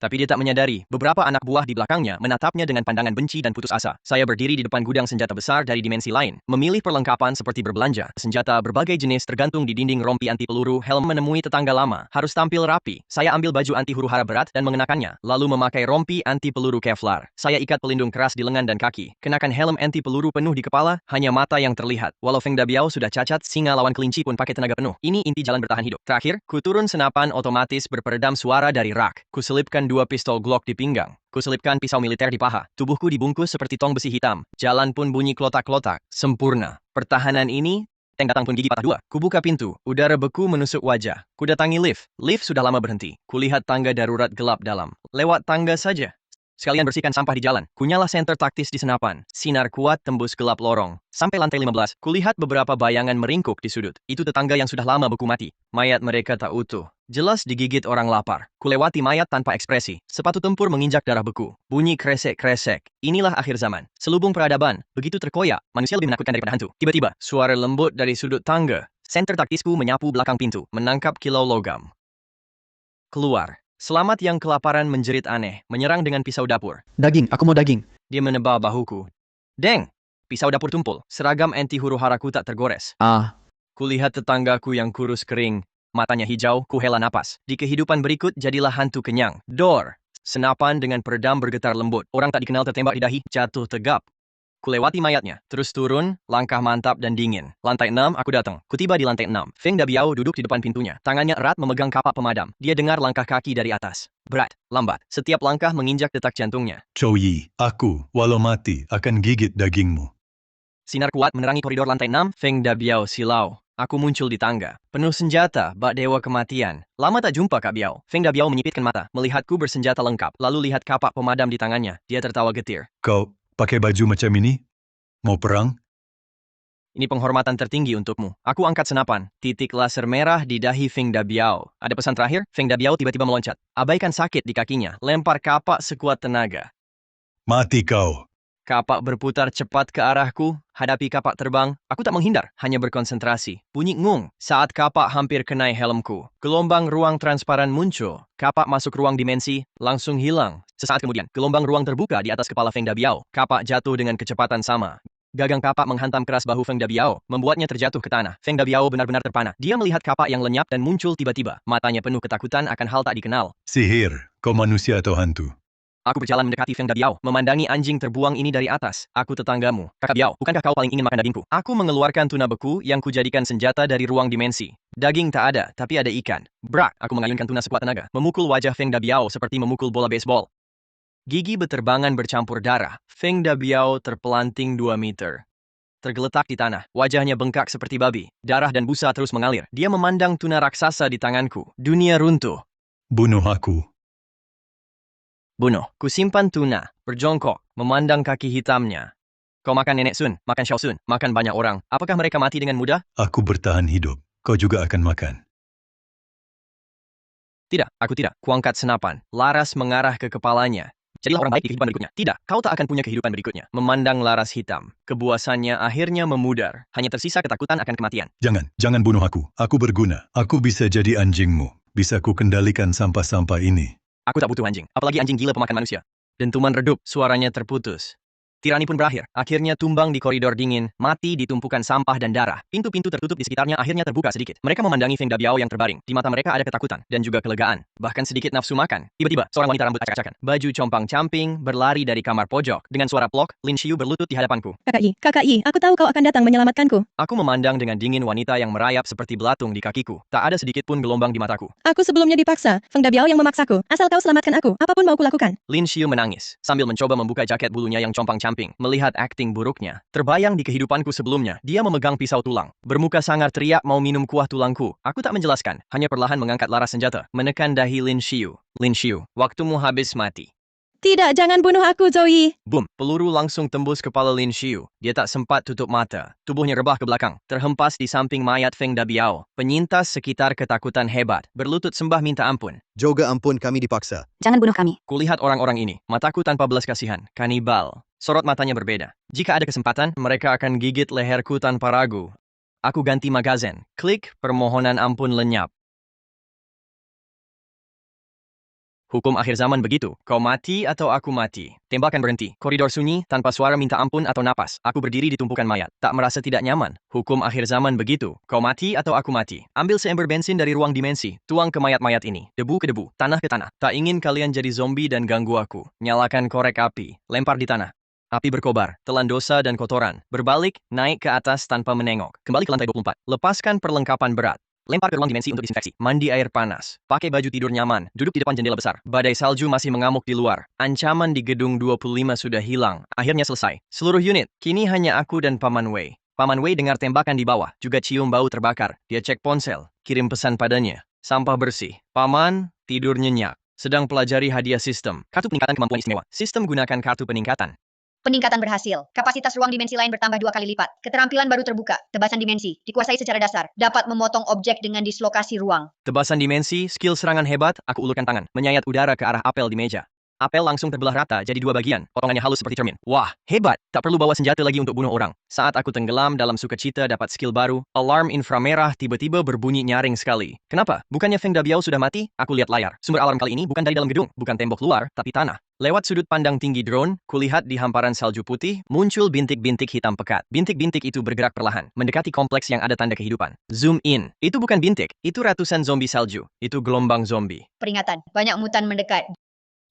Tapi dia tak menyadari, beberapa anak buah di belakangnya menatapnya dengan pandangan benci dan putus asa. Saya berdiri di depan gudang senjata besar dari dimensi lain, memilih perlengkapan seperti berbelanja. Senjata berbagai jenis tergantung di dinding, rompi anti peluru, helm menemui tetangga lama. Harus tampil rapi. Saya ambil baju anti huru-hara berat dan mengenakannya, lalu memakai rompi anti peluru Kevlar. Saya ikat pelindung keras di lengan dan kaki. Kenakan helm anti peluru penuh di kepala, hanya mata yang terlihat. Walau Feng Dabiao sudah cacat, singa lawan kelinci pun pakai tenaga penuh. Ini inti jalan bertahan hidup. Terakhir, ku turun senapan otomatis berperedam suara dari rak. Ku selipkan 2 pistol Glock di pinggang. Kuselipkan pisau militer di paha. Tubuhku dibungkus seperti tong besi hitam. Jalan pun bunyi klotak-klotak. Sempurna. Pertahanan ini, tank datang pun gigi patah 2. Kubuka pintu. Udara beku menusuk wajah. Kudatangi lift. Lift sudah lama berhenti. Kulihat tangga darurat gelap dalam. Lewat tangga saja. Sekalian bersihkan sampah di jalan. Kunyala senter taktis di senapan. Sinar kuat tembus gelap lorong. Sampai lantai 15, kulihat beberapa bayangan meringkuk di sudut. Itu tetangga yang sudah lama beku mati. Mayat mereka tak utuh. Jelas digigit orang lapar. Kulewati mayat tanpa ekspresi. Sepatu tempur menginjak darah beku. Bunyi kresek-kresek. Inilah akhir zaman. Selubung peradaban. Begitu terkoyak, manusia lebih menakutkan daripada hantu. Tiba-tiba, suara lembut dari sudut tangga. Senter taktisku menyapu belakang pintu. Menangkap kilau logam. Keluar. Selamat yang kelaparan menjerit aneh. Menyerang dengan pisau dapur. Daging, aku mau daging. Dia menebal bahuku. Deng! Pisau dapur tumpul. Seragam anti huru-haraku tak tergores. Kulihat tetanggaku yang kurus kering. Matanya hijau, ku hela napas. Di kehidupan berikut jadilah hantu kenyang. Dor. Senapan dengan peredam bergetar lembut. Orang tak dikenal tertembak di dahi, jatuh tegap. Kulewati mayatnya, terus turun, langkah mantap dan dingin. Lantai 6, aku datang. Kutiba di lantai 6. Feng Dabiao duduk di depan pintunya. Tangannya erat memegang kapak pemadam. Dia dengar langkah kaki dari atas. Berat, lambat. Setiap langkah menginjak detak jantungnya. Chow Yi, aku, walau mati, akan gigit dagingmu. Sinar kuat menerangi koridor lantai 6. Feng Dabiao silau. Aku muncul di tangga. Penuh senjata, bak dewa kematian. Lama tak jumpa Kak Biao. Feng Dabiao menyipitkan mata, melihatku bersenjata lengkap. Lalu lihat kapak pemadam di tangannya. Dia tertawa getir. Kau pakai baju macam ini? Mau perang? Ini penghormatan tertinggi untukmu. Aku angkat senapan. Titik laser merah di dahi Feng Dabiao. Ada pesan terakhir? Feng Dabiao tiba-tiba meloncat. Abaikan sakit di kakinya. Lempar kapak sekuat tenaga. Mati kau. Kapak berputar cepat ke arahku. Hadapi kapak terbang. Aku tak menghindar, hanya berkonsentrasi. Bunyi ngung saat kapak hampir kenai helmku. Gelombang ruang transparan muncul. Kapak masuk ruang dimensi, langsung hilang. Sesaat kemudian, gelombang ruang terbuka di atas kepala Feng Dabiao. Kapak jatuh dengan kecepatan sama. Gagang kapak menghantam keras bahu Feng Dabiao, membuatnya terjatuh ke tanah. Feng Dabiao benar-benar terpana. Dia melihat kapak yang lenyap dan muncul tiba-tiba. Matanya penuh ketakutan akan hal tak dikenal. Sihir, kau manusia atau hantu? Aku berjalan mendekati Feng Dabiao, memandangi anjing terbuang ini dari atas. Aku tetanggamu. Kakak Biao, bukankah kau paling ingin makan dagingku? Aku mengeluarkan tuna beku yang kujadikan senjata dari ruang dimensi. Daging tak ada, tapi ada ikan. Brak, aku mengayunkan tuna sekuat tenaga, memukul wajah Feng Dabiao seperti memukul bola baseball. Gigi beterbangan bercampur darah. Feng Dabiao terpelanting 2 meter. Tergeletak di tanah, wajahnya bengkak seperti babi. Darah dan busa terus mengalir. Dia memandang tuna raksasa di tanganku. Dunia runtuh. Bunuh aku. Bunuh. Kusimpan tuna, berjongkok, memandang kaki hitamnya. Kau makan Nenek Sun, makan Xiao Sun, makan banyak orang. Apakah mereka mati dengan mudah? Aku bertahan hidup. Kau juga akan makan. Tidak, aku tidak. Kuangkat senapan. Laras mengarah ke kepalanya. Jadilah orang baik di kehidupan berikutnya. Tidak, kau tak akan punya kehidupan berikutnya. Memandang laras hitam. Kebuasannya akhirnya memudar. Hanya tersisa ketakutan akan kematian. Jangan bunuh aku. Aku berguna. Aku bisa jadi anjingmu. Bisa ku kendalikan sampah-sampah ini. Aku tak butuh anjing, apalagi anjing gila pemakan manusia. Dentuman redup, suaranya terputus. Tirani pun berakhir. Akhirnya tumbang di koridor dingin, mati di tumpukan sampah dan darah. Pintu-pintu tertutup di sekitarnya akhirnya terbuka sedikit. Mereka memandangi Feng Dabiao yang terbaring. Di mata mereka ada ketakutan dan juga kelegaan. Bahkan sedikit nafsu makan. Tiba-tiba, seorang wanita rambut acak-acakan, baju compang-camping, berlari dari kamar pojok. Dengan suara plok, Lin Xiu berlutut di hadapanku. Kakak Yi, aku tahu kau akan datang menyelamatkanku. Aku memandang dengan dingin wanita yang merayap seperti belatung di kakiku. Tak ada sedikit pun gelombang di mataku. Aku sebelumnya dipaksa. Feng Dabiao yang memaksaku. Asal kau selamatkan aku, apapun mau kulakukan. Lin Xiu menangis, sambil mencoba membuka jaket bulunya yang compang-camping. Melihat akting buruknya, terbayang di kehidupanku sebelumnya. Dia memegang pisau tulang. Bermuka sangar teriak mau minum kuah tulangku. Aku tak menjelaskan, hanya perlahan mengangkat laras senjata. Menekan dahi Lin Xiu. Lin Xiu, waktumu habis mati. Tidak, jangan bunuh aku, Zoe. Boom, peluru langsung tembus kepala Lin Xiu. Dia tak sempat tutup mata. Tubuhnya rebah ke belakang, terhempas di samping mayat Feng Dabiao. Penyintas sekitar ketakutan hebat, berlutut sembah minta ampun. Juga ampun kami dipaksa. Jangan bunuh kami. Kulihat orang-orang ini, mataku tanpa belas kasihan, kanibal. Sorot matanya berbeda. Jika ada kesempatan, mereka akan gigit leherku tanpa ragu. Aku ganti magazen. Klik, permohonan ampun lenyap. Hukum akhir zaman begitu. Kau mati atau aku mati. Tembakan berhenti. Koridor sunyi, tanpa suara minta ampun atau napas. Aku berdiri di tumpukan mayat. Tak merasa tidak nyaman. Hukum akhir zaman begitu. Kau mati atau aku mati. Ambil seember bensin dari ruang dimensi. Tuang ke mayat-mayat ini. Debu ke debu. Tanah ke tanah. Tak ingin kalian jadi zombie dan ganggu aku. Nyalakan korek api. Lempar di tanah. Api berkobar, telan dosa dan kotoran. Berbalik, naik ke atas tanpa menengok. Kembali ke lantai 24. Lepaskan perlengkapan berat. Lempar ke ruang dimensi untuk disinfeksi. Mandi air panas. Pakai baju tidur nyaman. Duduk di depan jendela besar. Badai salju masih mengamuk di luar. Ancaman di gedung 25 sudah hilang. Akhirnya selesai. Seluruh unit, kini hanya aku dan Paman Wei. Paman Wei dengar tembakan di bawah. Juga cium bau terbakar. Dia cek ponsel. Kirim pesan padanya. Sampah bersih. Paman, tidur nyenyak. Sedang pelajari hadiah sistem. Kartu peningkatan kemampuan istimewa. Sistem gunakan kartu peningkatan. Peningkatan berhasil. Kapasitas ruang dimensi lain bertambah 2 kali lipat. Keterampilan baru terbuka. Tebasan dimensi. Dikuasai secara dasar. Dapat memotong objek dengan dislokasi ruang. Tebasan dimensi, skill serangan hebat, aku ulurkan tangan. Menyayat udara ke arah apel di meja. Apel langsung terbelah rata jadi 2 bagian. Potongannya halus seperti cermin. Wah, hebat. Tak perlu bawa senjata lagi untuk bunuh orang. Saat aku tenggelam dalam sukacita dapat skill baru, alarm inframerah tiba-tiba berbunyi nyaring sekali. Kenapa? Bukannya Feng Dabiao sudah mati? Aku lihat layar. Sumber alarm kali ini bukan dari dalam gedung, bukan tembok luar, tapi tanah. Lewat sudut pandang tinggi drone, kulihat di hamparan salju putih, muncul bintik-bintik hitam pekat. Bintik-bintik itu bergerak perlahan, mendekati kompleks yang ada tanda kehidupan. Zoom in. Itu bukan bintik, itu ratusan zombie salju. Itu gelombang zombie. Peringatan, banyak mutan mendekat.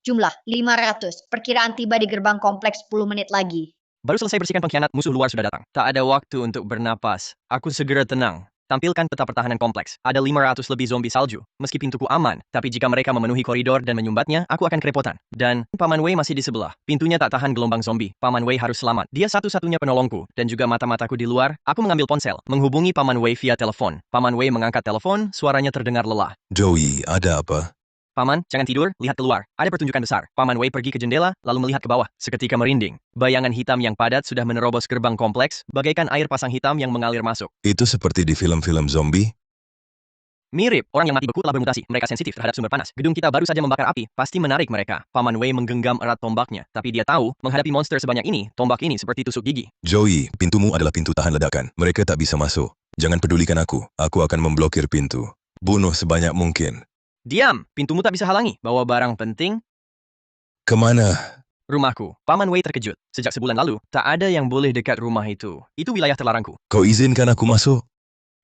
Jumlah 500. Perkiraan tiba di gerbang kompleks 10 menit lagi. Baru selesai bersihkan pengkhianat, musuh luar sudah datang. Tak ada waktu untuk bernapas. Aku segera tenang. Tampilkan peta pertahanan kompleks. Ada 500 lebih zombie salju. Meski pintuku aman, tapi jika mereka memenuhi koridor dan menyumbatnya, aku akan kerepotan. Dan Paman Wei masih di sebelah. Pintunya tak tahan gelombang zombie. Paman Wei harus selamat. Dia satu-satunya penolongku. Dan juga mata-mataku di luar. Aku mengambil ponsel, menghubungi Paman Wei via telepon. Paman Wei mengangkat telepon, suaranya terdengar lelah. Joey, ada apa? Paman, jangan tidur, lihat keluar. Ada pertunjukan besar. Paman Wei pergi ke jendela, lalu melihat ke bawah. Seketika merinding. Bayangan hitam yang padat sudah menerobos gerbang kompleks, bagaikan air pasang hitam yang mengalir masuk. Itu seperti di film-film zombie? Mirip, orang yang mati beku telah bermutasi. Mereka sensitif terhadap sumber panas. Gedung kita baru saja membakar api, pasti menarik mereka. Paman Wei menggenggam erat tombaknya. Tapi dia tahu, menghadapi monster sebanyak ini, tombak ini seperti tusuk gigi. Joey, pintumu adalah pintu tahan ledakan. Mereka tak bisa masuk. Jangan pedulikan aku. Aku akan memblokir pintu. Bunuh sebanyak mungkin. Diam, pintumu tak bisa halangi. Bawa barang penting. Kemana? Rumahku. Paman Wei terkejut. Sejak sebulan lalu, tak ada yang boleh dekat rumah itu. Itu wilayah terlarangku. Kau izinkan aku masuk?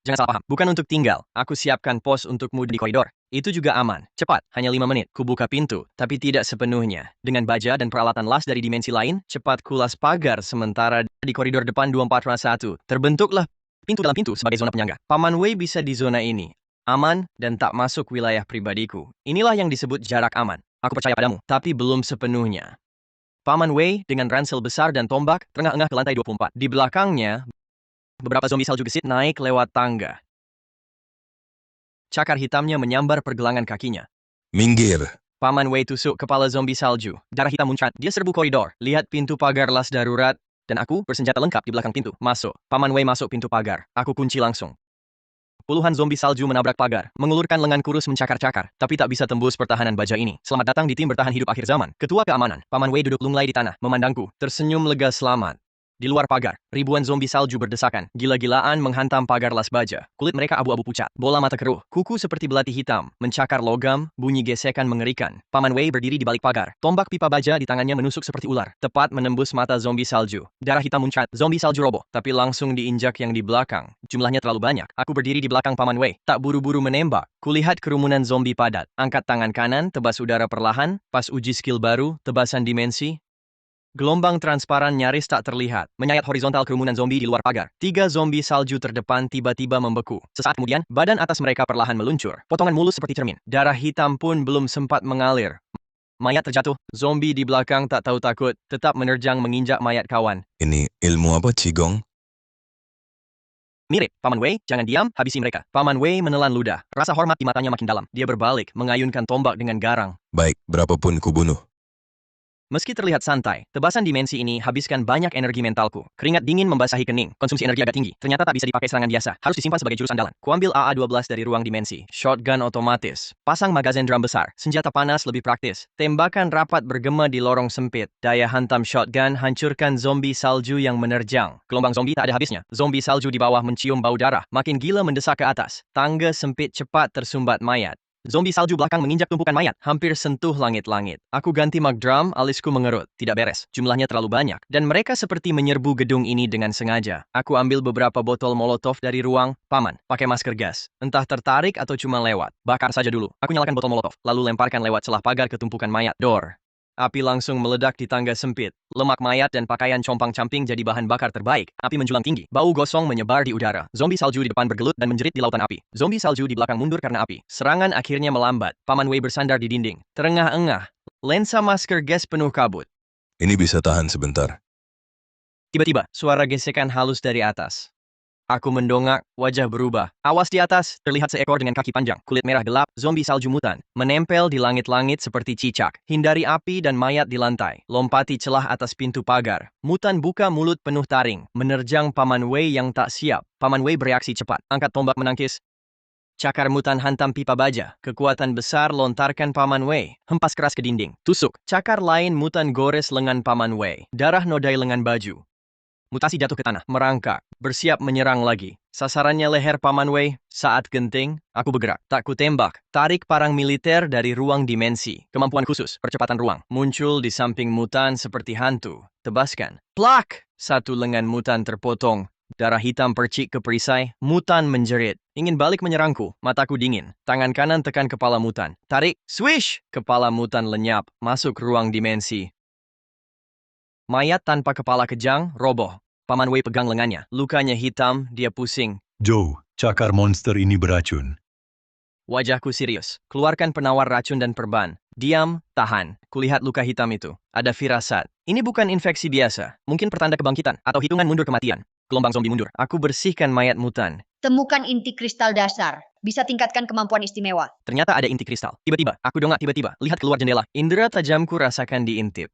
Jangan salah paham, bukan untuk tinggal. Aku siapkan pos untukmu di koridor. Itu juga aman. Cepat, hanya 5 menit. Kubuka pintu, tapi tidak sepenuhnya. Dengan baja dan peralatan las dari dimensi lain, cepat kulas pagar sementara di koridor depan 2401. Terbentuklah pintu dalam pintu sebagai zona penyangga. Paman Wei bisa di zona ini. Aman dan tak masuk wilayah pribadiku. Inilah yang disebut jarak aman. Aku percaya padamu, tapi belum sepenuhnya. Paman Wei dengan ransel besar dan tombak terengah-engah ke lantai 24. Di belakangnya, beberapa zombie salju gesit naik lewat tangga. Cakar hitamnya menyambar pergelangan kakinya. Minggir. Paman Wei tusuk kepala zombie salju. Darah hitam muncrat. Dia serbu koridor. Lihat pintu pagar las darurat. Dan aku bersenjata lengkap di belakang pintu. Masuk. Paman Wei masuk pintu pagar. Aku kunci langsung. Puluhan zombie salju menabrak pagar, mengulurkan lengan kurus mencakar-cakar, tapi tak bisa tembus pertahanan baja ini. Selamat datang di tim bertahan hidup akhir zaman. Ketua keamanan, Paman Wei duduk lunglai di tanah, memandangku, tersenyum lega selamat. Di luar pagar, ribuan zombie salju berdesakan, gila-gilaan menghantam pagar las baja. Kulit mereka abu-abu pucat, bola mata keruh, kuku seperti belati hitam, mencakar logam, bunyi gesekan mengerikan. Paman Wei berdiri di balik pagar, tombak pipa baja di tangannya menusuk seperti ular, tepat menembus mata zombie salju. Darah hitam muncrat, zombie salju roboh, tapi langsung diinjak yang di belakang. Jumlahnya terlalu banyak. Aku berdiri di belakang Paman Wei, tak buru-buru menembak. Kulihat kerumunan zombie padat. Angkat tangan kanan, tebas udara perlahan, pas uji skill baru, tebasan dimensi. Gelombang transparan nyaris tak terlihat, menyayat horizontal kerumunan zombie di luar pagar. 3 zombie salju terdepan tiba-tiba membeku. Sesaat kemudian, badan atas mereka perlahan meluncur. Potongan mulus seperti cermin. Darah hitam pun belum sempat mengalir. Mayat terjatuh. Zombie di belakang tak tahu takut, tetap menerjang menginjak mayat kawan. Ini ilmu apa, Qigong? Mirip, Paman Wei, jangan diam, habisi mereka. Paman Wei menelan ludah. Rasa hormat di matanya makin dalam. Dia berbalik, mengayunkan tombak dengan garang. Baik, berapapun kubunuh. Meski terlihat santai, tebasan dimensi ini habiskan banyak energi mentalku. Keringat dingin membasahi kening, konsumsi energi agak tinggi. Ternyata tak bisa dipakai serangan biasa, harus disimpan sebagai jurus andalan. Kuambil AA-12 dari ruang dimensi. Shotgun otomatis. Pasang magazen drum besar. Senjata panas lebih praktis. Tembakan rapat bergema di lorong sempit. Daya hantam shotgun hancurkan zombie salju yang menerjang. Gelombang zombie tak ada habisnya. Zombie salju di bawah mencium bau darah. Makin gila mendesak ke atas. Tangga sempit cepat tersumbat mayat. Zombie salju belakang menginjak tumpukan mayat, hampir sentuh langit-langit. Aku ganti mag drum, alisku mengerut. Tidak beres, jumlahnya terlalu banyak. Dan mereka seperti menyerbu gedung ini dengan sengaja. Aku ambil beberapa botol molotov dari ruang. Paman, pakai masker gas. Entah tertarik atau cuma lewat. Bakar saja dulu. Aku nyalakan botol molotov, lalu lemparkan lewat celah pagar ke tumpukan mayat. Dor. Api langsung meledak di tangga sempit. Lemak mayat dan pakaian compang-camping jadi bahan bakar terbaik. Api menjulang tinggi. Bau gosong menyebar di udara. Zombie salju di depan bergelut dan menjerit di lautan api. Zombie salju di belakang mundur karena api. Serangan akhirnya melambat. Paman Wei bersandar di dinding. Terengah-engah. Lensa masker gas penuh kabut. Ini bisa tahan sebentar. Tiba-tiba, suara gesekan halus dari atas. Aku mendongak, wajah berubah. Awas di atas, terlihat seekor dengan kaki panjang, kulit merah gelap, zombie salju mutan. Menempel di langit-langit seperti cicak. Hindari api dan mayat di lantai. Lompati celah atas pintu pagar. Mutan buka mulut penuh taring, menerjang Paman Wei yang tak siap. Paman Wei bereaksi cepat, angkat tombak menangkis. Cakar mutan hantam pipa baja. Kekuatan besar lontarkan Paman Wei. Hempas keras ke dinding. Tusuk. Cakar lain mutan gores lengan Paman Wei. Darah nodai lengan baju. Mutasi jatuh ke tanah, merangkak, bersiap menyerang lagi. Sasarannya leher Paman Wei. Saat genting, aku bergerak. Tak kutembak. Tarik parang militer dari ruang dimensi. Kemampuan khusus, percepatan ruang. Muncul di samping mutan seperti hantu. Tebaskan. Plak! Satu lengan mutan terpotong. Darah hitam percik ke perisai. Mutan menjerit. Ingin balik menyerangku. Mataku dingin. Tangan kanan tekan kepala mutan. Tarik. Swish! Kepala mutan lenyap. Masuk ruang dimensi. Mayat tanpa kepala kejang, roboh. Paman Wei pegang lengannya. Lukanya hitam, dia pusing. Joe, cakar monster ini beracun. Wajahku serius. Keluarkan penawar racun dan perban. Diam, tahan. Kulihat luka hitam itu. Ada firasat. Ini bukan infeksi biasa. Mungkin pertanda kebangkitan atau hitungan mundur kematian. Gelombang zombie mundur. Aku bersihkan mayat mutan. Temukan inti kristal dasar. Bisa tingkatkan kemampuan istimewa. Ternyata ada inti kristal. Tiba-tiba, aku dongak tiba-tiba. Lihat keluar jendela. Indera tajamku rasakan diintip.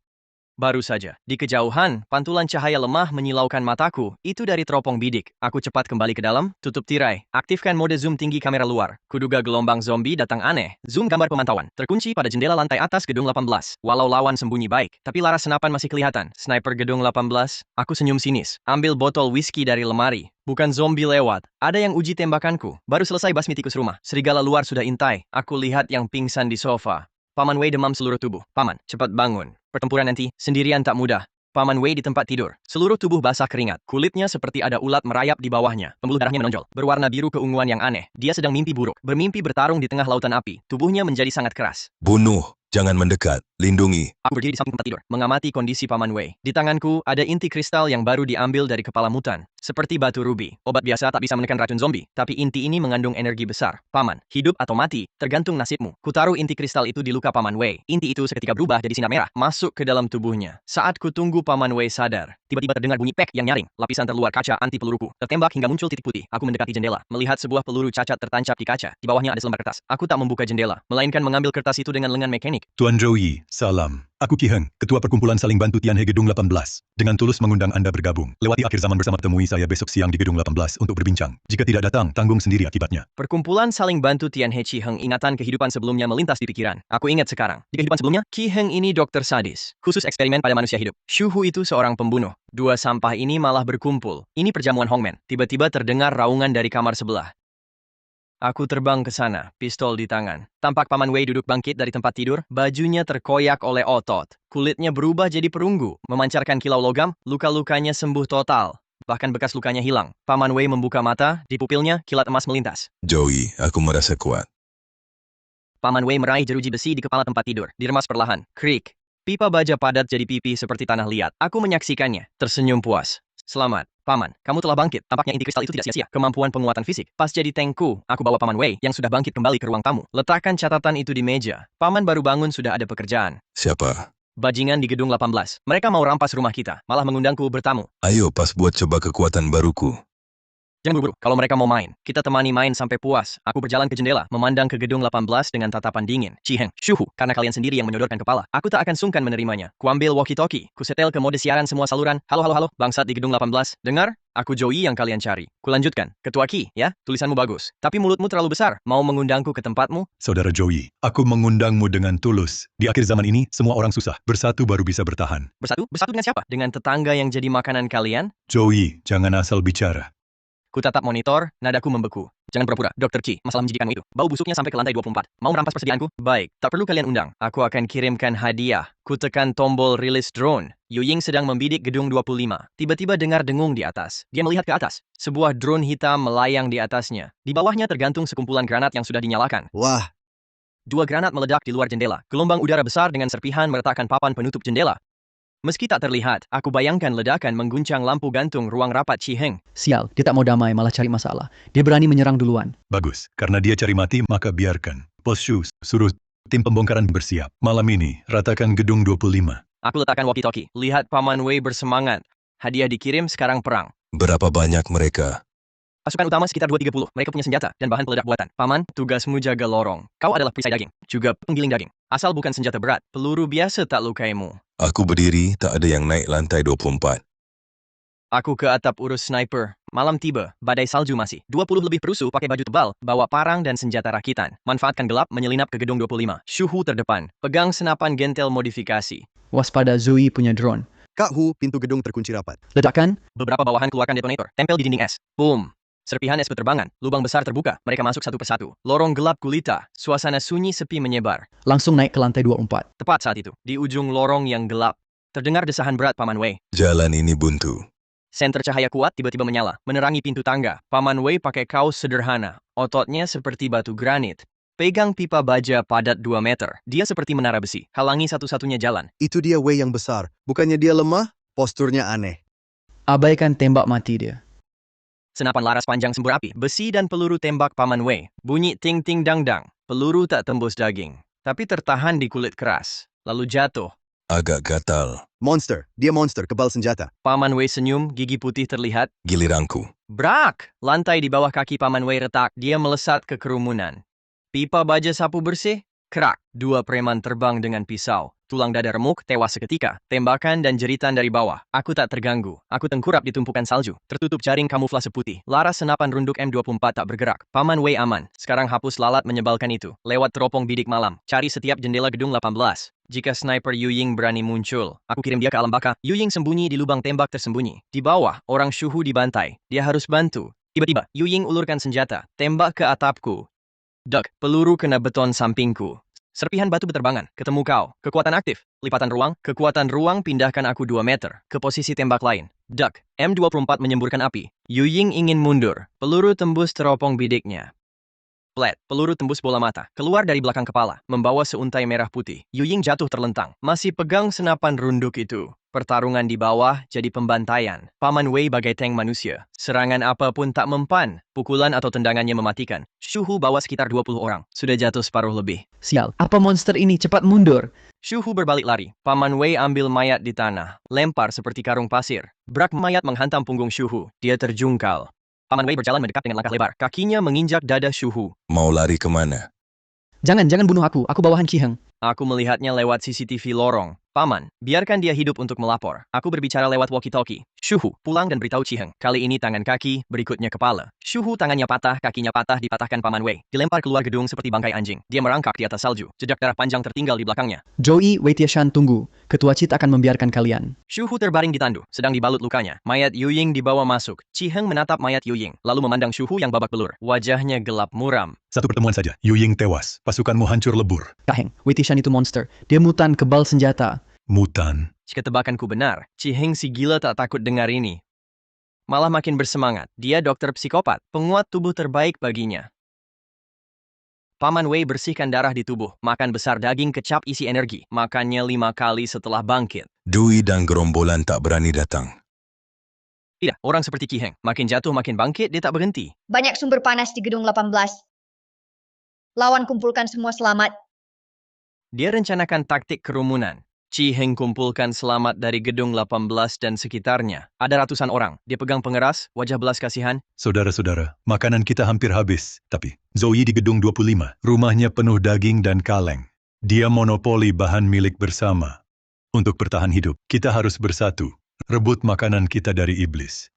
Baru saja, di kejauhan, pantulan cahaya lemah menyilaukan mataku. Itu dari teropong bidik. Aku cepat kembali ke dalam, tutup tirai, aktifkan mode zoom tinggi kamera luar. Kuduga gelombang zombie datang aneh. Zoom gambar pemantauan. Terkunci pada jendela lantai atas gedung 18. Walau lawan sembunyi baik, tapi laras senapan masih kelihatan. Sniper gedung 18. Aku senyum sinis. Ambil botol whisky dari lemari. Bukan zombie lewat. Ada yang uji tembakanku. Baru selesai basmi tikus rumah. Serigala luar sudah intai. Aku lihat yang pingsan di sofa. Paman Wei demam seluruh tubuh. Paman, cepat bangun. Pertempuran nanti, sendirian tak mudah. Paman Wei di tempat tidur. Seluruh tubuh basah keringat. Kulitnya seperti ada ulat merayap di bawahnya. Pembuluh darahnya menonjol. Berwarna biru keunguan yang aneh. Dia sedang mimpi buruk. Bermimpi bertarung di tengah lautan api. Tubuhnya menjadi sangat keras. Bunuh, jangan mendekat, lindungi. Aku berdiri di samping tempat tidur, mengamati kondisi Paman Wei. Di tanganku, ada inti kristal yang baru diambil dari kepala mutan. Seperti batu rubi. Obat biasa tak bisa menekan racun zombie, tapi inti ini mengandung energi besar. Paman, hidup atau mati, tergantung nasibmu. Kutaruh inti kristal itu di luka Paman Wei. Inti itu seketika berubah jadi sinar merah, masuk ke dalam tubuhnya. Saat kutunggu Paman Wei sadar, tiba-tiba terdengar bunyi pek yang nyaring. Lapisan terluar kaca anti peluruku. Tertembak hingga muncul titik putih. Aku mendekati jendela, melihat sebuah peluru cacat tertancap di kaca. Di bawahnya ada selembar kertas. Aku tak membuka jendela, melainkan mengambil kertas itu dengan lengan mekanik. Tuan Joey, salam. Aku Ki Heng, Ketua Perkumpulan Saling Bantu Tianhe Gedung 18. Dengan tulus mengundang Anda bergabung. Lewati akhir zaman bersama, temui saya besok siang di Gedung 18 untuk berbincang. Jika tidak datang, tanggung sendiri akibatnya. Perkumpulan Saling Bantu Tianhe Ki Heng. Ingatan kehidupan sebelumnya melintas di pikiran. Aku ingat sekarang. Di kehidupan sebelumnya, Ki Heng ini dokter sadis. Khusus eksperimen pada manusia hidup. Shu Hu itu seorang pembunuh. Dua sampah ini malah berkumpul. Ini perjamuan Hongmen. Tiba-tiba terdengar raungan dari kamar sebelah. Aku terbang ke sana, pistol di tangan. Tampak Paman Wei duduk bangkit dari tempat tidur, bajunya terkoyak oleh otot. Kulitnya berubah jadi perunggu, memancarkan kilau logam, luka-lukanya sembuh total. Bahkan bekas lukanya hilang. Paman Wei membuka mata, di pupilnya kilat emas melintas. Joey, aku merasa kuat. Paman Wei meraih jeruji besi di kepala tempat tidur, diremas perlahan. Krik. Pipa baja padat jadi pipi seperti tanah liat. Aku menyaksikannya, tersenyum puas. Selamat, Paman. Kamu telah bangkit. Tampaknya inti kristal itu tidak sia-sia. Kemampuan penguatan fisik. Pas jadi tankku, aku bawa Paman Wei yang sudah bangkit kembali ke ruang tamu. Letakkan catatan itu di meja. Paman baru bangun sudah ada pekerjaan. Siapa? Bajingan di gedung 18. Mereka mau rampas rumah kita. Malah mengundangku bertamu. Ayo pas buat coba kekuatan baruku. Jangan buru-buru. Kalau mereka mau main, kita temani main sampai puas. Aku berjalan ke jendela, memandang ke gedung 18 dengan tatapan dingin. Ki Heng, Shu Hu, karena kalian sendiri yang menyodorkan kepala. Aku tak akan sungkan menerimanya. Kuambil walkie-talkie, kusetel ke mode siaran semua saluran. Halo, halo, halo, bangsat di gedung 18. Dengar? Aku Joey yang kalian cari. Kulanjutkan. Ketua Ki, ya, tulisanmu bagus. Tapi mulutmu terlalu besar. Mau mengundangku ke tempatmu? Saudara Joey, aku mengundangmu dengan tulus. Di akhir zaman ini, semua orang susah. Bersatu baru bisa bertahan. Bersatu? Bersatu dengan siapa? Dengan tetangga yang jadi makanan kalian? Joey, jangan asal bicara. Ku tatap monitor, nadaku membeku. Jangan pura-pura, Dr. Chi, masalah menjijikanmu itu. Bau busuknya sampai ke lantai 24. Mau merampas persediaanku? Baik, tak perlu kalian undang. Aku akan kirimkan hadiah. Ku tekan tombol rilis drone. Yu Ying sedang membidik gedung 25. Tiba-tiba dengar dengung di atas. Dia melihat ke atas. Sebuah drone hitam melayang di atasnya. Di bawahnya tergantung sekumpulan granat yang sudah dinyalakan. Wah, 2 granat meledak di luar jendela. Gelombang udara besar dengan serpihan meletakkan papan penutup jendela. Meski tak terlihat, aku bayangkan ledakan mengguncang lampu gantung ruang rapat Ki Heng. Sial, dia tak mau damai, malah cari masalah. Dia berani menyerang duluan. Bagus, karena dia cari mati, maka biarkan. Bos Shu, suruh tim pembongkaran bersiap. Malam ini, ratakan gedung 25. Aku letakkan walkie-talkie. Lihat Paman Wei bersemangat. Hadiah dikirim, sekarang perang. Berapa banyak mereka? Pasukan utama sekitar 230. Mereka punya senjata dan bahan peledak buatan. Paman, tugasmu jaga lorong. Kau adalah perisai daging, juga penggiling daging. Asal bukan senjata berat, peluru biasa tak lukaimu. Aku berdiri, tak ada yang naik lantai 24. Aku ke atap urus sniper. Malam tiba, badai salju masih. 20 lebih perusuh pakai baju tebal, bawa parang dan senjata rakitan. Manfaatkan gelap menyelinap ke gedung 25. Shu Hu terdepan, pegang senapan gentel modifikasi. Waspada, Zoe punya drone. Kak Hu, pintu gedung terkunci rapat. Ledakan? Beberapa bawahan keluarkan detonator, tempel di dinding es. Boom. Serpihan es berterbangan, lubang besar terbuka, mereka masuk satu persatu. Lorong gelap gulita, suasana sunyi sepi menyebar. Langsung naik ke lantai 24. Tepat saat itu, di ujung lorong yang gelap, terdengar desahan berat Paman Wei. Jalan ini buntu. Senter cahaya kuat tiba-tiba menyala, menerangi pintu tangga. Paman Wei pakai kaos sederhana, ototnya seperti batu granit. Pegang pipa baja padat 2 meter. Dia seperti menara besi, halangi satu-satunya jalan. Itu dia Wei yang besar. Bukannya dia lemah? Posturnya aneh. Abaikan tembak mati dia. Senapan laras panjang sembur api, besi dan peluru tembak Paman Wei. Bunyi ting-ting-dang-dang. Peluru tak tembus daging, tapi tertahan di kulit keras. Lalu jatuh. Agak gatal. Monster. Dia monster, kebal senjata. Paman Wei senyum, gigi putih terlihat. Giliranku. Brak! Lantai di bawah kaki Paman Wei retak. Dia melesat ke kerumunan. Pipa baja sapu bersih. Krak! 2 preman terbang dengan pisau. Tulang dada remuk, tewas seketika. Tembakan dan jeritan dari bawah. Aku tak terganggu. Aku tengkurap di tumpukan salju. Tertutup jaring kamuflase putih. Laras senapan runduk M24 tak bergerak. Paman Wei aman. Sekarang hapus lalat menyebalkan itu. Lewat teropong bidik malam. Cari setiap jendela gedung 18. Jika sniper Yu Ying berani muncul, aku kirim dia ke alam baka. Yu Ying sembunyi di lubang tembak tersembunyi. Di bawah, orang Shuhu dibantai. Dia harus bantu. Tiba-tiba, Yu Ying ulurkan senjata. Tembak ke atapku. Duk, peluru kena beton sampingku. Serpihan batu berterbangan, ketemu kau. Kekuatan aktif, lipatan ruang, kekuatan ruang pindahkan aku 2 meter, ke posisi tembak lain. Duk, M24 menyemburkan api. Yu Ying ingin mundur, peluru tembus teropong bidiknya. Flat, peluru tembus bola mata, keluar dari belakang kepala, membawa seuntai merah putih. Yu Ying jatuh terlentang, masih pegang senapan runduk itu. Pertarungan di bawah jadi pembantaian. Paman Wei bagai tank manusia. Serangan apapun tak mempan. Pukulan atau tendangannya mematikan. Shuhu bawa sekitar 20 orang. Sudah jatuh separuh lebih. Sial, apa monster ini? Cepat mundur. Shuhu berbalik lari. Paman Wei ambil mayat di tanah. Lempar seperti karung pasir. Brak mayat menghantam punggung Shuhu. Dia terjungkal. Paman Wei berjalan mendekat dengan langkah lebar. Kakinya menginjak dada Shuhu. Mau lari kemana? Jangan bunuh aku. Aku bawahan Ciheng. Aku melihatnya lewat CCTV lorong. Paman, biarkan dia hidup untuk melapor. Aku berbicara lewat walkie-talkie. Shuhu, pulang dan beritahu Ciheng. Kali ini tangan kaki, berikutnya kepala. Shuhu tangannya patah, kakinya patah dipatahkan Paman Wei. Dilempar keluar gedung seperti bangkai anjing. Dia merangkak di atas salju. Jejak darah panjang tertinggal di belakangnya. Joey, Wei Tiashan, tunggu. Ketua Cit akan membiarkan kalian. Shuhu terbaring di tandu, sedang dibalut lukanya. Mayat Yu Ying dibawa masuk. Ciheng menatap mayat Yu Ying, lalu memandang Shuhu yang babak belur. Wajahnya gelap muram. Satu pertemuan saja. Yu Ying tewas. Pasukanmu hancur lebur. Kaheng, Wei Tiashan itu monster. Dia mutan kebal senjata. Mutan. Jika tebakanku benar, Ciheng si gila tak takut dengar ini. Malah makin bersemangat. Dia dokter psikopat, penguat tubuh terbaik baginya. Paman Wei bersihkan darah di tubuh, makan besar daging kecap isi energi, makannya 5 kali setelah bangkit. Dui dan gerombolan tak berani datang. Tidak, orang seperti Ciheng, makin jatuh makin bangkit, dia tak berhenti. Banyak sumber panas di gedung 18. Lawan kumpulkan semua selamat. Dia rencanakan taktik kerumunan. Ciheng kumpulkan selamat dari gedung 18 dan sekitarnya. Ada ratusan orang. Dia pegang pengeras, wajah belas kasihan. Saudara-saudara, makanan kita hampir habis. Tapi, Zoe di gedung 25. Rumahnya penuh daging dan kaleng. Dia monopoli bahan milik bersama. Untuk bertahan hidup, kita harus bersatu. Rebut makanan kita dari iblis.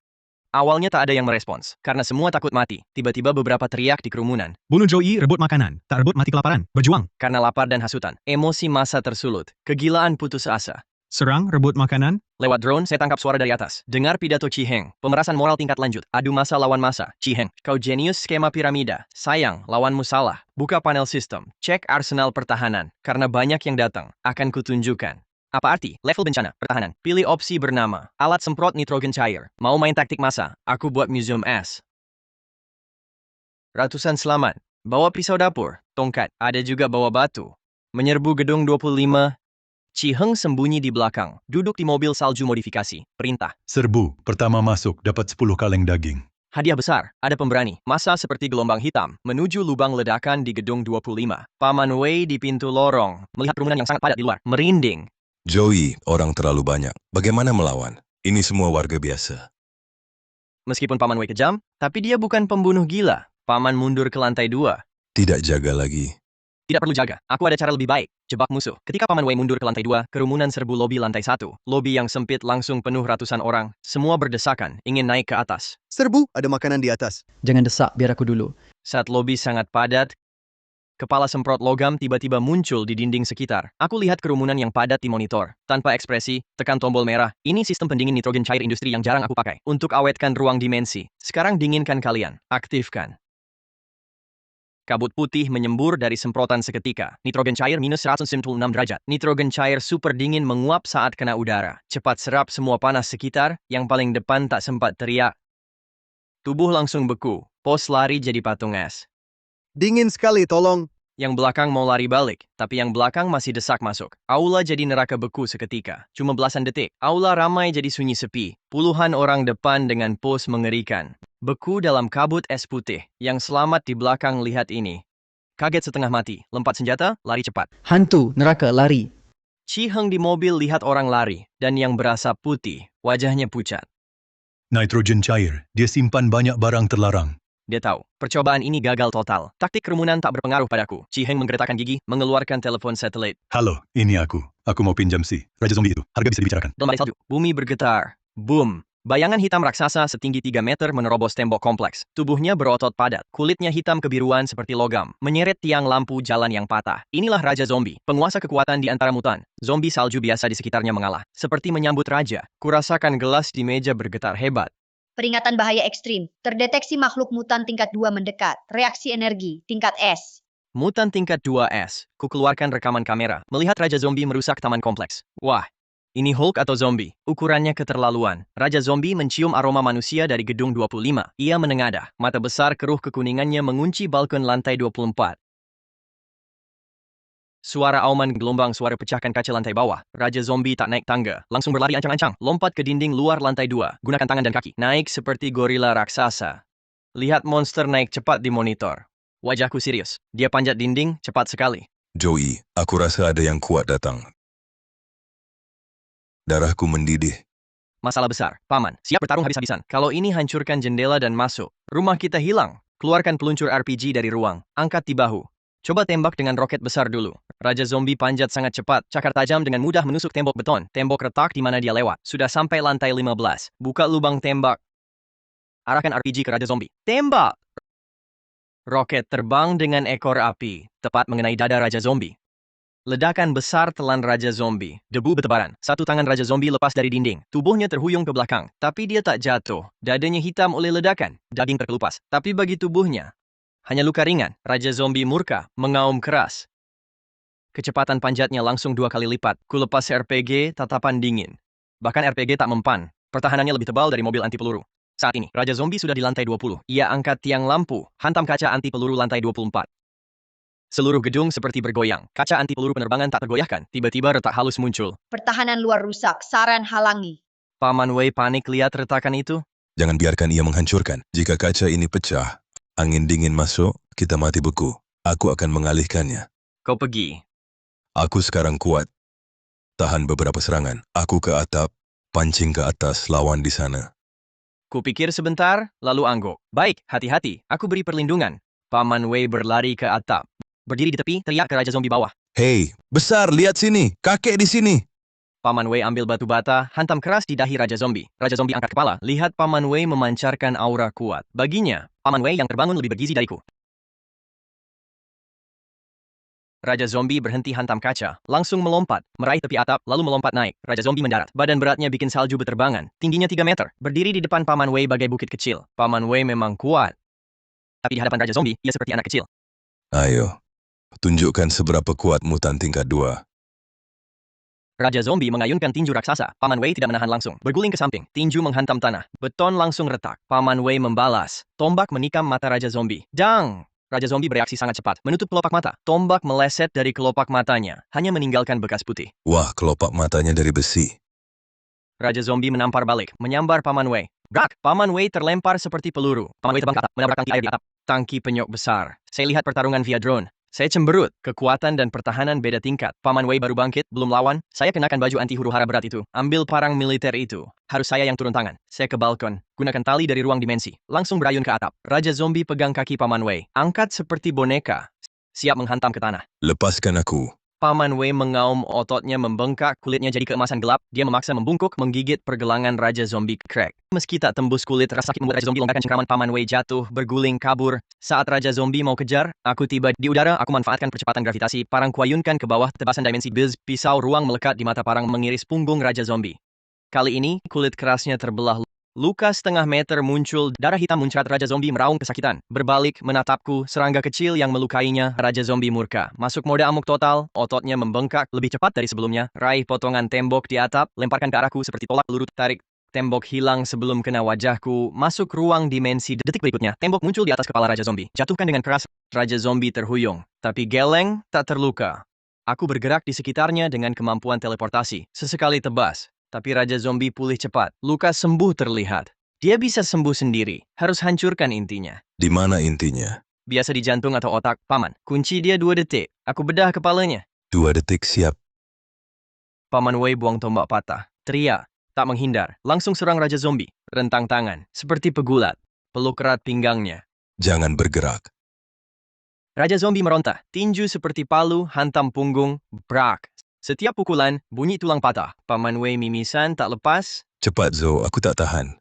Awalnya tak ada yang merespons, karena semua takut mati. Tiba-tiba beberapa teriak di kerumunan. Bunuh Joey, rebut makanan. Tak rebut mati kelaparan. Berjuang. Karena lapar dan hasutan, emosi massa tersulut. Kegilaan putus asa. Serang, rebut makanan. Lewat drone, saya tangkap suara dari atas. Dengar pidato Ciheng. Pemerasan moral tingkat lanjut. Adu massa lawan massa. Ciheng, kau jenius skema piramida. Sayang, lawanmu salah. Buka panel sistem. Cek arsenal pertahanan. Karena banyak yang datang. Akan kutunjukkan. Apa arti? Level bencana, pertahanan. Pilih opsi bernama. Alat semprot nitrogen cair. Mau main taktik massa? Aku buat museum es. Ratusan selamat. Bawa pisau dapur. Tongkat. Ada juga bawa batu. Menyerbu gedung 25. Ciheng sembunyi di belakang. Duduk di mobil salju modifikasi. Perintah. Serbu, pertama masuk, dapat 10 kaleng daging. Hadiah besar. Ada pemberani. Massa seperti gelombang hitam. Menuju lubang ledakan di gedung 25. Paman Wei di pintu lorong. Melihat kerumunan yang sangat padat di luar. Merinding. Joey, orang terlalu banyak. Bagaimana melawan? Ini semua warga biasa. Meskipun Paman Wei kejam, tapi dia bukan pembunuh gila. Paman mundur ke lantai 2. Tidak jaga lagi. Tidak perlu jaga. Aku ada cara lebih baik. Jebak musuh. Ketika Paman Wei mundur ke lantai 2, kerumunan serbu lobi lantai 1. Lobi yang sempit langsung penuh ratusan orang. Semua berdesakan, ingin naik ke atas. Serbu, ada makanan di atas. Jangan desak, biar aku dulu. Saat lobi sangat padat, kepala semprot logam tiba-tiba muncul di dinding sekitar. Aku lihat kerumunan yang padat di monitor. Tanpa ekspresi, tekan tombol merah. Ini sistem pendingin nitrogen cair industri yang jarang aku pakai. Untuk awetkan ruang dimensi. Sekarang dinginkan kalian. Aktifkan. Kabut putih menyembur dari semprotan seketika. Nitrogen cair minus 196 derajat. Nitrogen cair super dingin menguap saat kena udara. Cepat serap semua panas sekitar. Yang paling depan tak sempat teriak. Tubuh langsung beku. Pos lari jadi patung es. Dingin sekali, tolong. Yang belakang mau lari balik, tapi yang belakang masih desak masuk. Aula jadi neraka beku seketika. Cuma belasan detik. Aula ramai jadi sunyi sepi. Puluhan orang depan dengan pos mengerikan. Beku dalam kabut es putih. Yang selamat di belakang lihat ini. Kaget setengah mati. Lompat senjata, lari cepat. Hantu, neraka, lari. Chi Heng di mobil lihat orang lari. Dan yang berasap putih. Wajahnya pucat. Nitrogen cair. Dia simpan banyak barang terlarang. Dia tahu, percobaan ini gagal total. Taktik kerumunan tak berpengaruh padaku. Chi Heng menggeretakkan gigi, mengeluarkan telepon satelit. Halo, ini aku. Aku mau pinjam si Raja Zombie itu. Harga bisa dibicarakan. Dalam badai salju, bumi bergetar. Boom. Bayangan hitam raksasa setinggi 3 meter menerobos tembok kompleks. Tubuhnya berotot padat. Kulitnya hitam kebiruan seperti logam. Menyeret tiang lampu jalan yang patah. Inilah Raja Zombie, penguasa kekuatan di antara mutan. Zombie salju biasa di sekitarnya mengalah. Seperti menyambut raja. Kurasakan gelas di meja bergetar hebat. Peringatan bahaya ekstrim. Terdeteksi makhluk mutan tingkat 2 mendekat. Reaksi energi, tingkat S. Mutan tingkat 2S. Ku keluarkan rekaman kamera. Melihat Raja Zombie merusak taman kompleks. Wah, ini Hulk atau zombie? Ukurannya keterlaluan. Raja Zombie mencium aroma manusia dari gedung 25. Ia menengadah. Mata besar keruh kekuningannya mengunci balkon lantai 24. Suara auman gelombang, suara pecahkan kaca lantai bawah. Raja Zombie tak naik tangga. Langsung berlari ancang-ancang. Lompat ke dinding luar lantai 2. Gunakan tangan dan kaki. Naik seperti gorila raksasa. Lihat monster naik cepat di monitor. Wajahku serius. Dia panjat dinding cepat sekali. Joey, aku rasa ada yang kuat datang. Darahku mendidih. Masalah besar. Paman, siap bertarung habis-habisan. Kalau ini hancurkan jendela dan masuk. Rumah kita hilang. Keluarkan peluncur RPG dari ruang. Angkat di bahu. Coba tembak dengan roket besar dulu. Raja Zombie panjat sangat cepat. Cakar tajam dengan mudah menusuk tembok beton. Tembok retak di mana dia lewat. Sudah sampai lantai 15. Buka lubang tembak. Arahkan RPG ke Raja Zombie. Tembak! Roket terbang dengan ekor api. Tepat mengenai dada Raja Zombie. Ledakan besar telan Raja Zombie. Debu bertebaran. Satu tangan Raja Zombie lepas dari dinding. Tubuhnya terhuyung ke belakang. Tapi dia tak jatuh. Dadanya hitam oleh ledakan. Daging terkelupas. Tapi bagi tubuhnya, hanya luka ringan. Raja Zombie murka, mengaum keras. Kecepatan panjatnya langsung 2 kali lipat. Ku lepas RPG, tatapan dingin. Bahkan RPG tak mempan. Pertahanannya lebih tebal dari mobil anti peluru. Saat ini, Raja Zombie sudah di lantai 20. Ia angkat tiang lampu, hantam kaca anti peluru lantai 24. Seluruh gedung seperti bergoyang. Kaca anti peluru penerbangan tak tergoyahkan. Tiba-tiba retak halus muncul. Pertahanan luar rusak. Saran halangi. Paman Wei panik lihat retakan itu. Jangan biarkan ia menghancurkan. Jika kaca ini pecah, angin dingin masuk, kita mati beku. Aku akan mengalihkannya. Kau pergi. Aku sekarang kuat. Tahan beberapa serangan. Aku ke atap, pancing ke atas, lawan di sana. Kupikir sebentar, lalu angguk. Baik, hati-hati. Aku beri perlindungan. Paman Wei berlari ke atap. Berdiri di tepi, teriak ke Raja Zombie bawah. Hei, besar, lihat sini. Kakek di sini. Paman Wei ambil batu bata, hantam keras di dahi Raja Zombie. Raja Zombie angkat kepala. Lihat Paman Wei memancarkan aura kuat. Baginya, Paman Wei yang terbangun lebih bergizi dariku. Raja Zombie berhenti hantam kaca, langsung melompat, meraih tepi atap, lalu melompat naik. Raja Zombie mendarat. Badan beratnya bikin salju berterbangan. Tingginya 3 meter. Berdiri di depan Paman Wei bagai bukit kecil. Paman Wei memang kuat. Tapi di hadapan Raja Zombie, ia seperti anak kecil. Ayo, tunjukkan seberapa kuat mutan tingkat 2. Raja Zombie mengayunkan tinju raksasa. Paman Wei tidak menahan langsung. Berguling ke samping. Tinju menghantam tanah. Beton langsung retak. Paman Wei membalas. Tombak menikam mata Raja Zombie. Dang! Raja Zombie bereaksi sangat cepat. Menutup kelopak mata. Tombak meleset dari kelopak matanya. Hanya meninggalkan bekas putih. Wah, kelopak matanya dari besi. Raja Zombie menampar balik. Menyambar Paman Wei. Brak! Paman Wei terlempar seperti peluru. Paman Wei terbang ke atap. Menabrak tangki air di atap. Tangki penyok besar. Saya lihat pertarungan via drone. Saya cemberut. Kekuatan dan pertahanan beda tingkat. Paman Wei baru bangkit, belum lawan. Saya kenakan baju anti huru-hara berat itu. Ambil parang militer itu. Harus saya yang turun tangan. Saya ke balkon. Gunakan tali dari ruang dimensi. Langsung berayun ke atap. Raja Zombie pegang kaki Paman Wei. Angkat seperti boneka. Siap menghantam ke tanah. Lepaskan aku. Paman Wei mengaum, ototnya membengkak, kulitnya jadi keemasan gelap. Dia memaksa membungkuk, menggigit pergelangan Raja Zombie crack. Meski tak tembus kulit, rasa sakit membuat Raja Zombie longgarkan cengkraman. Paman Wei jatuh, berguling, kabur. Saat Raja Zombie mau kejar, aku tiba di udara. Aku manfaatkan percepatan gravitasi. Parang kuayunkan ke bawah, tebasan dimensi biz. Pisau ruang melekat di mata parang mengiris punggung Raja Zombie. Kali ini, kulit kerasnya terbelah. Luka setengah meter muncul, darah hitam muncrat. Raja Zombie meraung kesakitan. Berbalik, menatapku, serangga kecil yang melukainya. Raja Zombie murka. Masuk mode amuk total, ototnya membengkak lebih cepat dari sebelumnya. Raih potongan tembok di atap, lemparkan ke arahku seperti tolak peluru. Tarik. Tembok hilang sebelum kena wajahku, masuk ruang dimensi. Detik berikutnya, tembok muncul di atas kepala Raja Zombie. Jatuhkan dengan keras, Raja Zombie terhuyung. Tapi Geleng tak terluka. Aku bergerak di sekitarnya dengan kemampuan teleportasi. Sesekali tebas, tapi Raja Zombie pulih cepat. Luka sembuh terlihat. Dia bisa sembuh sendiri. Harus hancurkan intinya. Di mana intinya? Biasa di jantung atau otak, Paman. Kunci dia 2 detik. Aku bedah kepalanya. 2 detik siap. Paman Wei buang tombak patah. Teriak. Tak menghindar. Langsung serang Raja Zombie. Rentang tangan. Seperti pegulat. Peluk erat pinggangnya. Jangan bergerak. Raja Zombie meronta. Tinju seperti palu, hantam punggung. Brak. Setiap pukulan, bunyi tulang patah. Paman Wei mimisan tak lepas. Cepat Zo, aku tak tahan.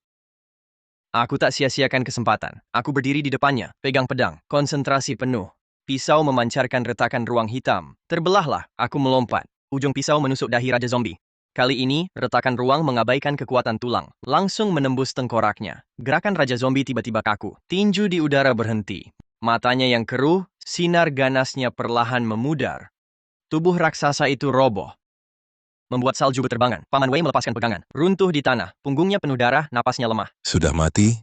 Aku tak sia-siakan kesempatan. Aku berdiri di depannya. Pegang pedang. Konsentrasi penuh. Pisau memancarkan retakan ruang hitam. Terbelahlah. Aku melompat. Ujung pisau menusuk dahi Raja Zombie. Kali ini, retakan ruang mengabaikan kekuatan tulang. Langsung menembus tengkoraknya. Gerakan Raja Zombie tiba-tiba kaku. Tinju di udara berhenti. Matanya yang keruh, sinar ganasnya perlahan memudar. Tubuh raksasa itu roboh. Membuat salju berterbangan. Paman Wei melepaskan pegangan. Runtuh di tanah. Punggungnya penuh darah, napasnya lemah. Sudah mati?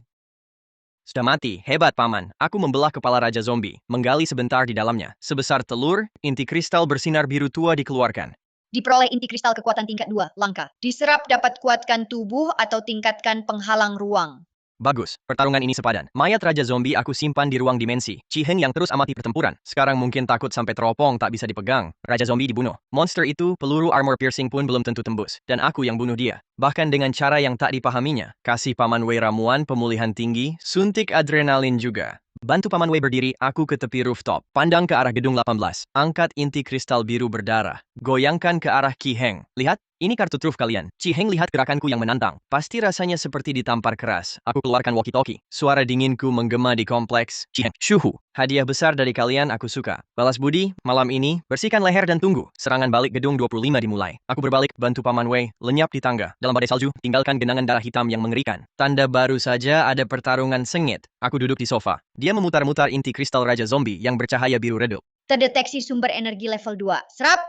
Sudah mati. Hebat, Paman. Aku membelah kepala Raja Zombie. Menggali sebentar di dalamnya. Sebesar telur, inti kristal bersinar biru tua dikeluarkan. Diperoleh inti kristal kekuatan tingkat 2, langka. Diserap dapat kuatkan tubuh atau tingkatkan penghalang ruang. Bagus, pertarungan ini sepadan. Mayat Raja Zombie aku simpan di ruang dimensi. Chi Heng yang terus amati pertempuran. Sekarang mungkin takut sampai teropong tak bisa dipegang. Raja Zombie dibunuh. Monster itu, peluru armor piercing pun belum tentu tembus. Dan aku yang bunuh dia. Bahkan dengan cara yang tak dipahaminya. Kasih Paman Wei ramuan pemulihan tinggi, suntik adrenalin juga. Bantu Paman Wei berdiri, aku ke tepi rooftop. Pandang ke arah gedung 18. Angkat inti kristal biru berdarah. Goyangkan ke arah Qi Heng. Lihat, ini kartu truf kalian. Qi Heng lihat gerakanku yang menantang. Pasti rasanya seperti ditampar keras. Aku keluarkan walkie-talkie. Suara dinginku menggema di kompleks. Qi Heng, Shuhu. Hadiah besar dari kalian aku suka. Balas budi, malam ini, bersihkan leher dan tunggu. Serangan balik gedung 25 dimulai. Aku berbalik, bantu Paman Wei, lenyap di tangga. Dalam badai salju, tinggalkan genangan darah hitam yang mengerikan. Tanda baru saja ada pertarungan sengit. Aku duduk di sofa. Dia memutar-mutar inti kristal Raja Zombie yang bercahaya biru redup. Terdeteksi sumber energi level 2. Serap!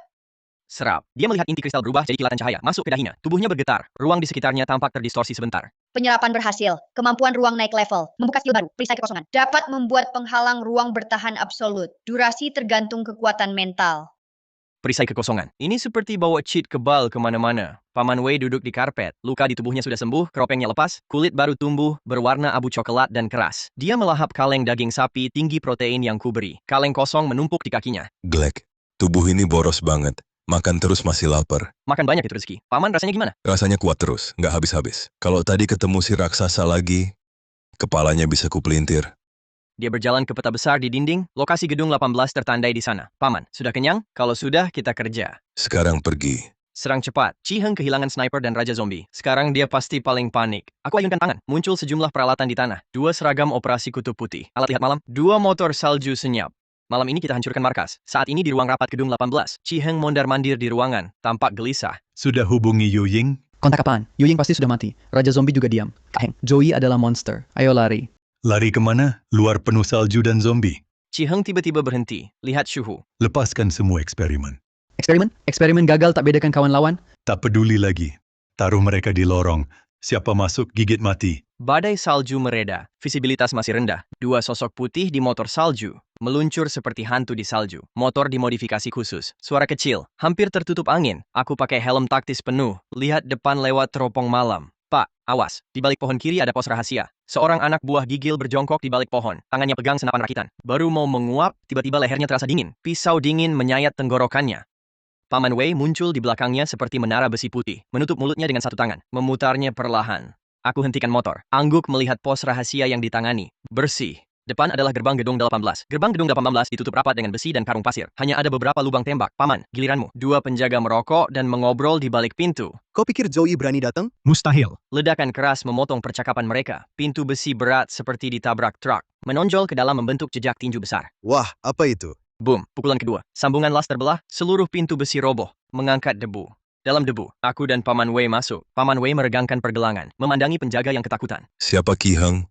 Serap. Dia melihat inti kristal berubah jadi kilatan cahaya. Masuk ke dahinya. Tubuhnya bergetar. Ruang di sekitarnya tampak terdistorsi sebentar. Penyerapan berhasil. Kemampuan ruang naik level. Membuka skill baru. Perisai kekosongan. Dapat membuat penghalang ruang bertahan absolut. Durasi tergantung kekuatan mental. Perisai kekosongan. Ini seperti bawa cheat kebal kemana-mana. Paman Wei duduk di karpet. Luka di tubuhnya sudah sembuh, keropengnya lepas, kulit baru tumbuh, berwarna abu coklat dan keras. Dia melahap kaleng daging sapi tinggi protein yang kuberi. Kaleng kosong menumpuk di kakinya. Glek, tubuh ini boros banget. Makan terus masih lapar. Makan banyak itu rezeki. Paman rasanya gimana? Rasanya kuat terus, nggak habis-habis. Kalau tadi ketemu si raksasa lagi, kepalanya bisa kupelintir. Dia berjalan ke peta besar di dinding, lokasi gedung 18 tertandai di sana. Paman, sudah kenyang? Kalau sudah, kita kerja. Sekarang pergi. Serang cepat. Qi Heng kehilangan sniper dan Raja Zombie. Sekarang dia pasti paling panik. Aku ayunkan tangan. Muncul sejumlah peralatan di tanah. 2 seragam operasi kutub putih. Alat lihat malam. 2 motor salju senyap. Malam ini kita hancurkan markas. Saat ini di ruang rapat gedung 18. Qi Heng mondar-mandir di ruangan. Tampak gelisah. Sudah hubungi Yu Ying? Kontak apaan? Yu Ying pasti sudah mati. Raja Zombie juga diam. Kak Heng, Joey adalah monster. Ayo lari. Lari kemana? Luar penuh salju dan zombie. Qi Heng tiba-tiba berhenti. Lihat Shuhu. Lepaskan semua eksperimen. Eksperimen? Eksperimen gagal tak bedakan kawan lawan? Tak peduli lagi. Taruh mereka di lorong. Siapa masuk, gigit mati. Badai salju mereda. Visibilitas masih rendah. 2 sosok putih di motor salju. Meluncur seperti hantu di salju. Motor dimodifikasi khusus. Suara kecil. Hampir tertutup angin. Aku pakai helm taktis penuh. Lihat depan lewat teropong malam. Pak, awas. Di balik pohon kiri ada pos rahasia. Seorang anak buah gigil berjongkok di balik pohon. Tangannya pegang senapan rakitan. Baru mau menguap, tiba-tiba lehernya terasa dingin. Pisau dingin menyayat tenggorokannya. Paman Wei muncul di belakangnya seperti menara besi putih. Menutup mulutnya dengan satu tangan. Memutarnya perlahan. Aku hentikan motor. Angguk melihat pos rahasia yang ditangani. Bersih. Depan adalah gerbang gedung 18. Gerbang gedung 18 ditutup rapat dengan besi dan karung pasir. Hanya ada beberapa lubang tembak. Paman, giliranmu. 2 penjaga merokok dan mengobrol di balik pintu. Kau pikir Joey berani datang? Mustahil. Ledakan keras memotong percakapan mereka. Pintu besi berat seperti ditabrak truk. Menonjol ke dalam membentuk jejak tinju besar. Wah, apa itu? Boom, pukulan kedua. Sambungan las terbelah, seluruh pintu besi roboh. Mengangkat debu. Dalam debu, aku dan Paman Wei masuk. Paman Wei meregangkan pergelangan. Memandangi penjaga yang ketakutan. Siapa Qi Heng?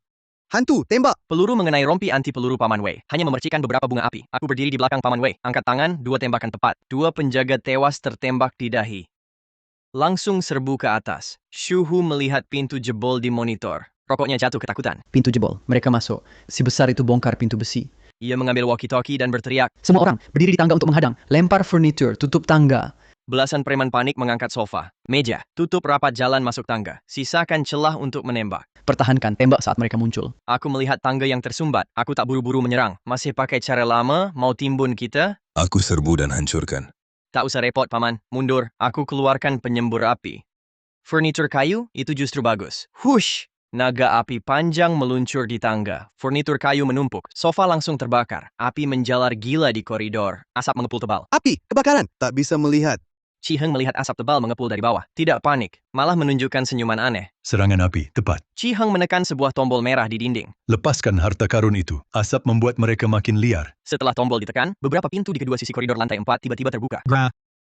Hantu, tembak! Peluru mengenai rompi anti-peluru Paman Wei. Hanya memercikan beberapa bunga api. Aku berdiri di belakang Paman Wei. Angkat tangan, 2 tembakan tepat. 2 penjaga tewas tertembak di dahi. Langsung serbu ke atas. Shuhu melihat pintu jebol di monitor. Rokoknya jatuh ketakutan. Pintu jebol. Mereka masuk. Si besar itu bongkar pintu besi. Ia mengambil walkie-talkie dan berteriak. Semua orang berdiri di tangga untuk menghadang. Lempar furniture, tutup tangga. Belasan preman panik mengangkat sofa, meja, tutup rapat jalan masuk tangga. Sisakan celah untuk menembak. Pertahankan, tembak saat mereka muncul. Aku melihat tangga yang tersumbat. Aku tak buru-buru menyerang. Masih pakai cara lama, mau timbun kita? Aku serbu dan hancurkan. Tak usah repot, Paman. Mundur. Aku keluarkan penyembur api. Furnitur kayu, itu justru bagus. Hush! Naga api panjang meluncur di tangga. Furnitur kayu menumpuk. Sofa langsung terbakar. Api menjalar gila di koridor. Asap mengepul tebal. Api! Kebakaran! Tak bisa melihat. Chi Heng melihat asap tebal mengepul dari bawah. Tidak panik, malah menunjukkan senyuman aneh. Serangan api, tepat. Chi Heng menekan sebuah tombol merah di dinding. Lepaskan harta karun itu. Asap membuat mereka makin liar. Setelah tombol ditekan, beberapa pintu di kedua sisi koridor lantai 4 tiba-tiba terbuka.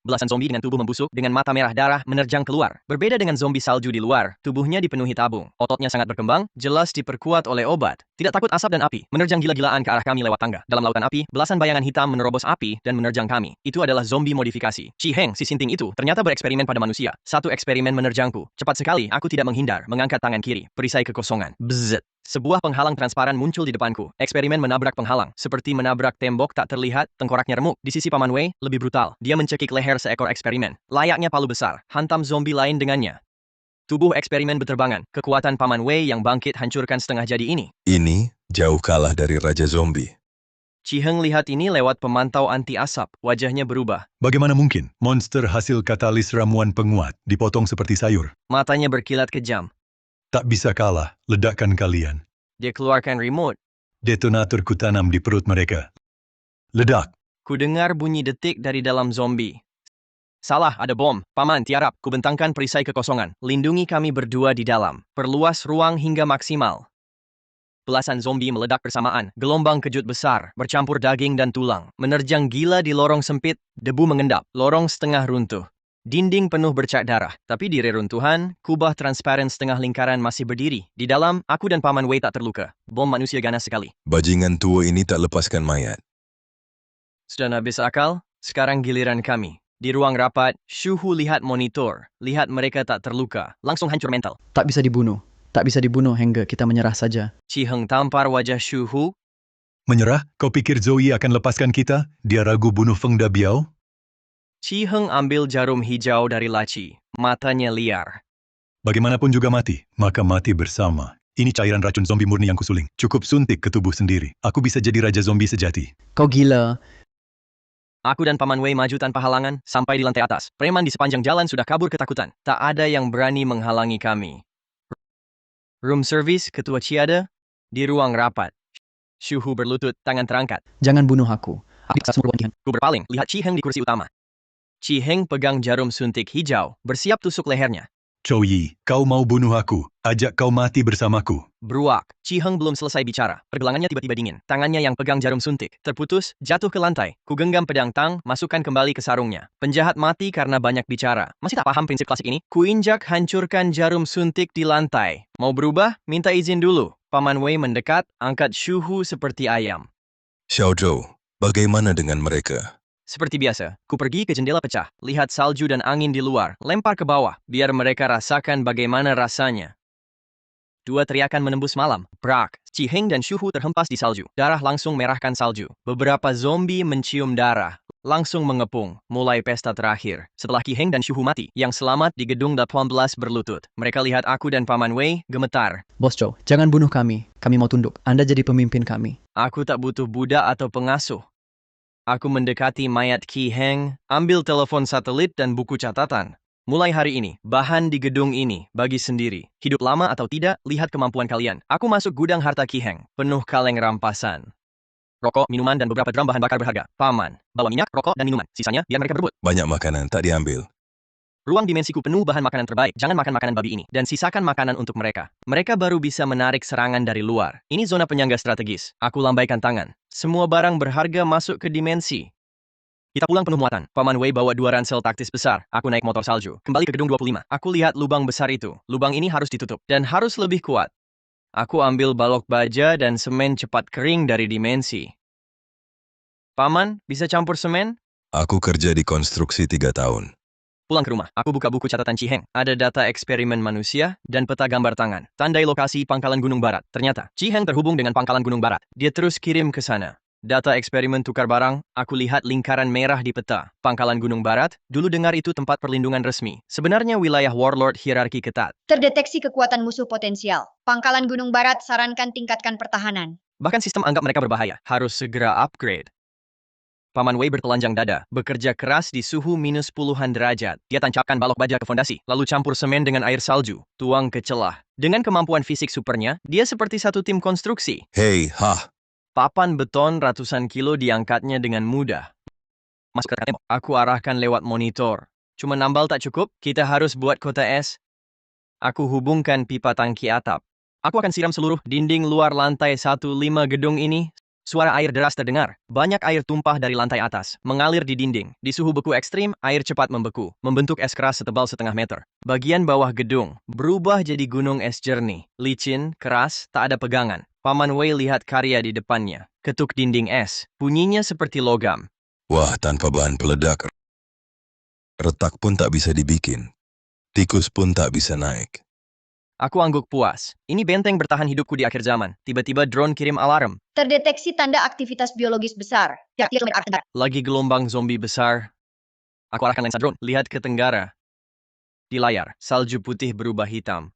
Belasan zombie dengan tubuh membusuk, dengan mata merah darah, menerjang keluar. Berbeda dengan zombie salju di luar, tubuhnya dipenuhi tabung. Ototnya sangat berkembang, jelas diperkuat oleh obat. Tidak takut asap dan api, menerjang gila-gilaan ke arah kami lewat tangga. Dalam lautan api, belasan bayangan hitam menerobos api dan menerjang kami. Itu adalah zombie modifikasi. Chi Heng, si sinting itu, ternyata bereksperimen pada manusia. Satu eksperimen menerjangku. Cepat sekali, aku tidak menghindar, mengangkat tangan kiri, perisai kekosongan. Bzzzt. Sebuah penghalang transparan muncul di depanku. Eksperimen menabrak penghalang. Seperti menabrak tembok tak terlihat, tengkoraknya remuk. Di sisi Paman Wei, lebih brutal. Dia mencekik leher seekor eksperimen. Layaknya palu besar. Hantam zombie lain dengannya. Tubuh eksperimen berterbangan. Kekuatan Paman Wei yang bangkit hancurkan setengah jadi ini. Ini jauh kalah dari Raja Zombie. Chi Heng lihat ini lewat pemantau anti asap. Wajahnya berubah. Bagaimana mungkin monster hasil katalis ramuan penguat dipotong seperti sayur? Matanya berkilat kejam. Tak bisa kalah, ledakan kalian. Dia keluarkan remote. Detonator kutanam di perut mereka. Ledak. Ku dengar bunyi detik dari dalam zombie. Salah, ada bom. Paman, tiarap. Kubentangkan perisai kekosongan. Lindungi kami berdua di dalam. Perluas ruang hingga maksimal. Belasan zombie meledak bersamaan. Gelombang kejut besar, bercampur daging dan tulang. Menerjang gila di lorong sempit, debu mengendap. Lorong setengah runtuh. Dinding penuh bercak darah. Tapi di reruntuhan, kubah transparan setengah lingkaran masih berdiri. Di dalam, aku dan Paman Wei tak terluka. Bom manusia ganas sekali. Bajingan tua ini tak lepaskan mayat. Sudah habis akal? Sekarang giliran kami. Di ruang rapat, Shuhu lihat monitor. Lihat mereka tak terluka. Langsung hancur mental. Tak bisa dibunuh. Tak bisa dibunuh hingga kita menyerah saja. Chi Heng tampar wajah Shuhu. Menyerah? Kau pikir Zoe akan lepaskan kita? Dia ragu bunuh Feng Dabiao? Chi Heng ambil jarum hijau dari laci. Matanya liar. Bagaimanapun juga mati, maka mati bersama. Ini cairan racun zombie murni yang kusuling. Cukup suntik ke tubuh sendiri. Aku bisa jadi raja zombie sejati. Kau gila. Aku dan Paman Wei maju tanpa halangan sampai di lantai atas. Preman di sepanjang jalan sudah kabur ketakutan. Tak ada yang berani menghalangi kami. Room service, Ketua Chiada, di ruang rapat. Shuhu berlutut, tangan terangkat. Jangan bunuh aku. Aku bisa semua ruang. Ku berpaling, lihat Chi Heng di kursi utama. Chi Heng pegang jarum suntik hijau, bersiap tusuk lehernya. Chou Yi, kau mau bunuh aku. Ajak kau mati bersamaku. Bruak. Chi Heng belum selesai bicara. Pergelangannya tiba-tiba dingin. Tangannya yang pegang jarum suntik terputus, jatuh ke lantai. Ku genggam pedang tang, masukkan kembali ke sarungnya. Penjahat mati karena banyak bicara. Masih tak paham prinsip klasik ini? Ku injak hancurkan jarum suntik di lantai. Mau berubah? Minta izin dulu. Paman Wei mendekat, angkat Shuhu seperti ayam. Xiao Zhou, bagaimana dengan mereka? Seperti biasa, ku pergi ke jendela pecah, lihat salju dan angin di luar, lempar ke bawah, biar mereka rasakan bagaimana rasanya. Dua teriakan menembus malam. Brak. Chi Heng dan Shuhu terhempas di salju. Darah langsung merahkan salju. Beberapa zombie mencium darah. Langsung mengepung. Mulai pesta terakhir. Setelah Chi Heng dan Shuhu mati, yang selamat di gedung 18 berlutut. Mereka lihat aku dan Paman Wei gemetar. Bos Chow, jangan bunuh kami. Kami mau tunduk. Anda jadi pemimpin kami. Aku tak butuh budak atau pengasuh. Aku mendekati mayat Chi Heng, ambil telepon satelit dan buku catatan. Mulai hari ini, bahan di gedung ini, bagi sendiri. Hidup lama atau tidak, lihat kemampuan kalian. Aku masuk gudang harta Chi Heng, penuh kaleng rampasan. Rokok, minuman, dan beberapa drum bahan bakar berharga. Paman, bawa minyak, rokok, dan minuman. Sisanya, biar mereka berebut. Banyak makanan tak diambil. Ruang dimensiku penuh bahan makanan terbaik. Jangan makan makanan babi ini. Dan sisakan makanan untuk mereka. Mereka baru bisa menarik serangan dari luar. Ini zona penyangga strategis. Aku lambaikan tangan. Semua barang berharga masuk ke dimensi. Kita pulang penuh muatan. Paman Wei bawa 2 ransel taktis besar. Aku naik motor salju. Kembali ke gedung 25. Aku lihat lubang besar itu. Lubang ini harus ditutup. Dan harus lebih kuat. Aku ambil balok baja dan semen cepat kering dari dimensi. Paman, bisa campur semen? Aku kerja di konstruksi 3 tahun. Pulang ke rumah, aku buka buku catatan Ciheng. Ada data eksperimen manusia dan peta gambar tangan. Tandai lokasi Pangkalan Gunung Barat. Ternyata, Ciheng terhubung dengan Pangkalan Gunung Barat. Dia terus kirim ke sana. Data eksperimen tukar barang, aku lihat lingkaran merah di peta. Pangkalan Gunung Barat, dulu dengar itu tempat perlindungan resmi. Sebenarnya wilayah warlord hierarki ketat. Terdeteksi kekuatan musuh potensial. Pangkalan Gunung Barat sarankan tingkatkan pertahanan. Bahkan sistem anggap mereka berbahaya. Harus segera upgrade. Paman Wei bertelanjang dada, bekerja keras di suhu minus puluhan derajat. Dia tancapkan balok baja ke fondasi, lalu campur semen dengan air salju, tuang ke celah. Dengan kemampuan fisik supernya, dia seperti satu tim konstruksi. Hei, Papan beton ratusan kilo diangkatnya dengan mudah. Masuk ke tembok, aku arahkan lewat monitor. Cuma nambal tak cukup, kita harus buat kota es. Aku hubungkan pipa tangki atap. Aku akan siram seluruh dinding luar lantai 15 gedung ini. Suara air deras terdengar. Banyak air tumpah dari lantai atas, mengalir di dinding. Di suhu beku ekstrim, air cepat membeku, membentuk es keras setebal setengah meter. Bagian bawah gedung berubah jadi gunung es jernih, licin, keras, tak ada pegangan. Paman Wei lihat karya di depannya. Ketuk dinding es. Bunyinya seperti logam. wah, tanpa bahan peledak. Retak pun tak bisa dibikin. Tikus pun tak bisa naik. Aku angguk puas. Ini benteng bertahan hidupku di akhir zaman. Tiba-tiba drone kirim alarm. Terdeteksi tanda aktivitas biologis besar. Lagi gelombang zombie besar. Aku arahkan lensa drone. Lihat ke tenggara. Di layar, salju putih berubah hitam.